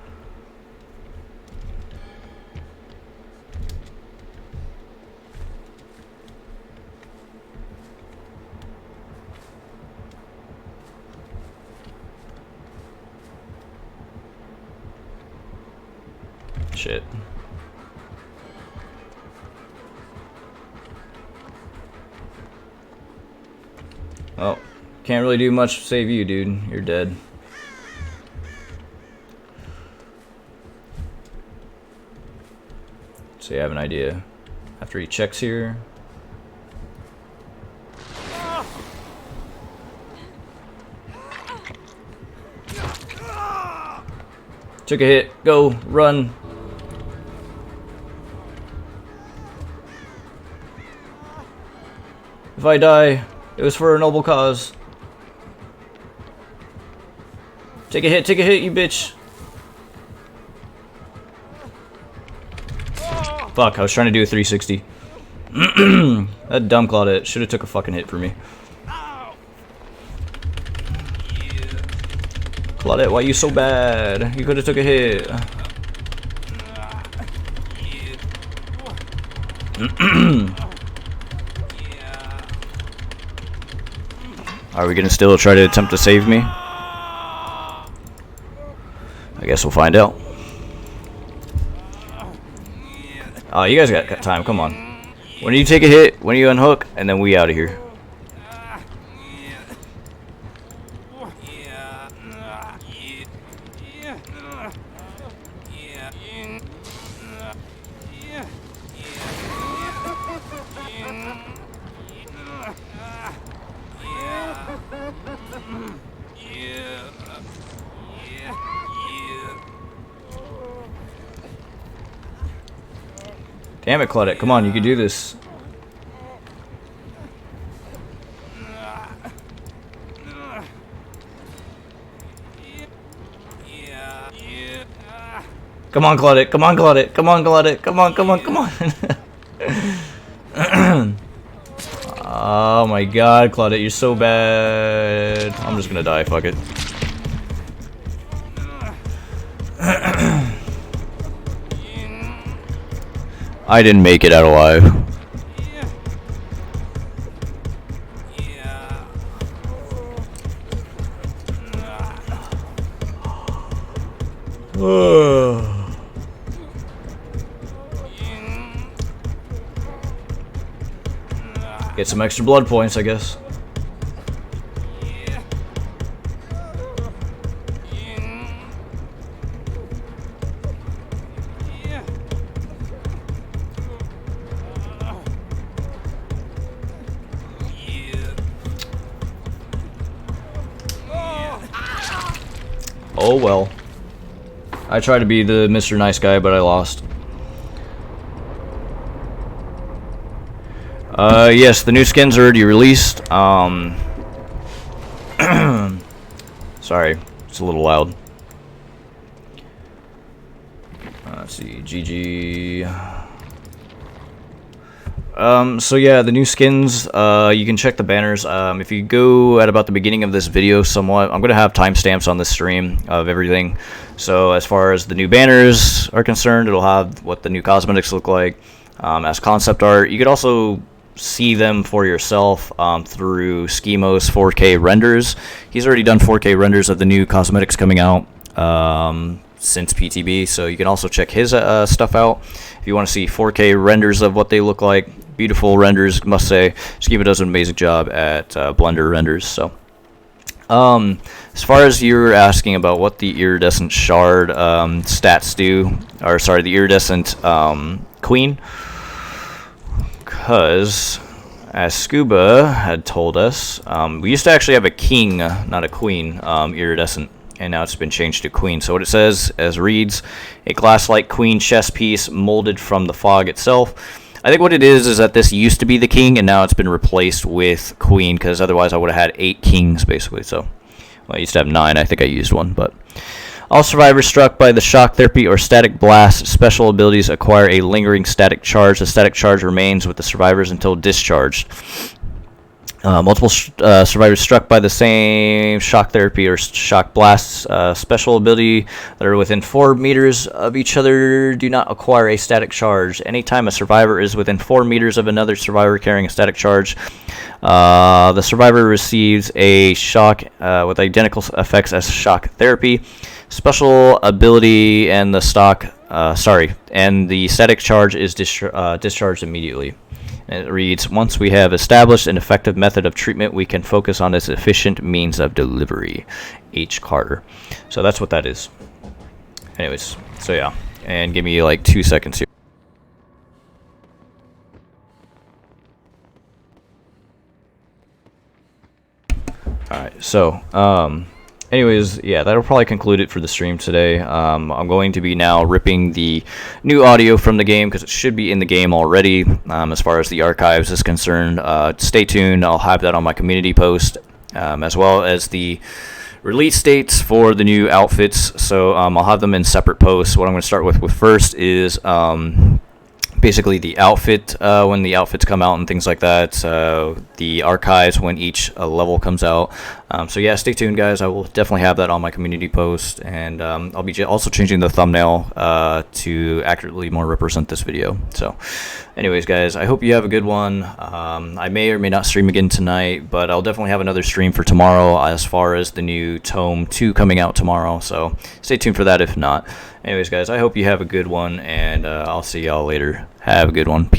Shit. Oh, can't really do much to save you, dude. You're dead. So you have an idea. After he checks here. Took a hit. Go. Run. If I die, it was for a noble cause. Take a hit, you bitch. Fuck, I was trying to do a 360. That dumb Claudette should have took a fucking hit for me. Claudette, why you so bad? You could have took a hit. Are we gonna still try to attempt to save me? I guess we'll find out. Oh, you guys got time, come on. When you take a hit, when you unhook, and then we out of here. Damn it, Claudette. Come on, you can do this. Come on, Claudette. Come on, Claudette. Come on, Claudette. Come on, come on, come on. Oh my god, Claudette, you're so bad. I'm just gonna die. Fuck it. I didn't make it out alive. Get some extra blood points, I guess. Oh well. I tried to be the Mr. Nice Guy, but I lost. Yes, the new skins are already released. Sorry, it's a little loud. Let's see, GG. So yeah, the new skins, you can check the banners. If you go at about the beginning of this video somewhat, I'm going to have timestamps on the stream of everything. So as far as the new banners are concerned, it'll have what the new cosmetics look like as concept art. You could also see them for yourself through Schemos 4K renders. He's already done 4K renders of the new cosmetics coming out since PTB, so you can also check his stuff out if you want to see 4K renders of what they look like. Beautiful renders, must say. Schema does an amazing job at Blender renders. So As far as you were asking about what the iridescent shard stats do, or sorry, the iridescent queen, because as Scuba had told us, we used to actually have a king, not a queen, iridescent, and now it's been changed to queen. So what it says as reads, a glass-like queen chess piece molded from the fog itself. I think what it is that this used to be the king, and now it's been replaced with queen, because otherwise I would have had 8 kings, basically. So, well, I used to have 9. I think I used one, but... All survivors struck by the shock therapy or static blast special abilities acquire a lingering static charge. The static charge remains with the survivors until discharged. Multiple survivors struck by the same shock therapy or shock blast special ability that are within 4 meters of each other do not acquire a static charge. Anytime a survivor is within 4 meters of another survivor carrying a static charge, the survivor receives a shock with identical effects as shock therapy. Special ability and the static charge is discharged immediately. And it reads, once we have established an effective method of treatment, we can focus on its efficient means of delivery. H. Carter. So that's what that is. Anyways, so yeah. And give me like 2 seconds here. Alright, so, anyways, yeah, that'll probably conclude it for the stream today. I'm going to be now ripping the new audio from the game because it should be in the game already as far as the archives is concerned. Stay tuned. I'll have that on my community post as well as the release dates for the new outfits. So I'll have them in separate posts. What I'm going to start with first is basically the outfit when the outfits come out and things like that, the archives when each level comes out. So yeah, stay tuned, guys. I will definitely have that on my community post, and I'll be also changing the thumbnail to accurately more represent this video. So anyways, guys, I hope you have a good one. I may or may not stream again tonight, but I'll definitely have another stream for tomorrow as far as the new Tome 2 coming out tomorrow, so stay tuned for that if not. Anyways, guys, I hope you have a good one, and I'll see y'all later. Have a good one. Peace.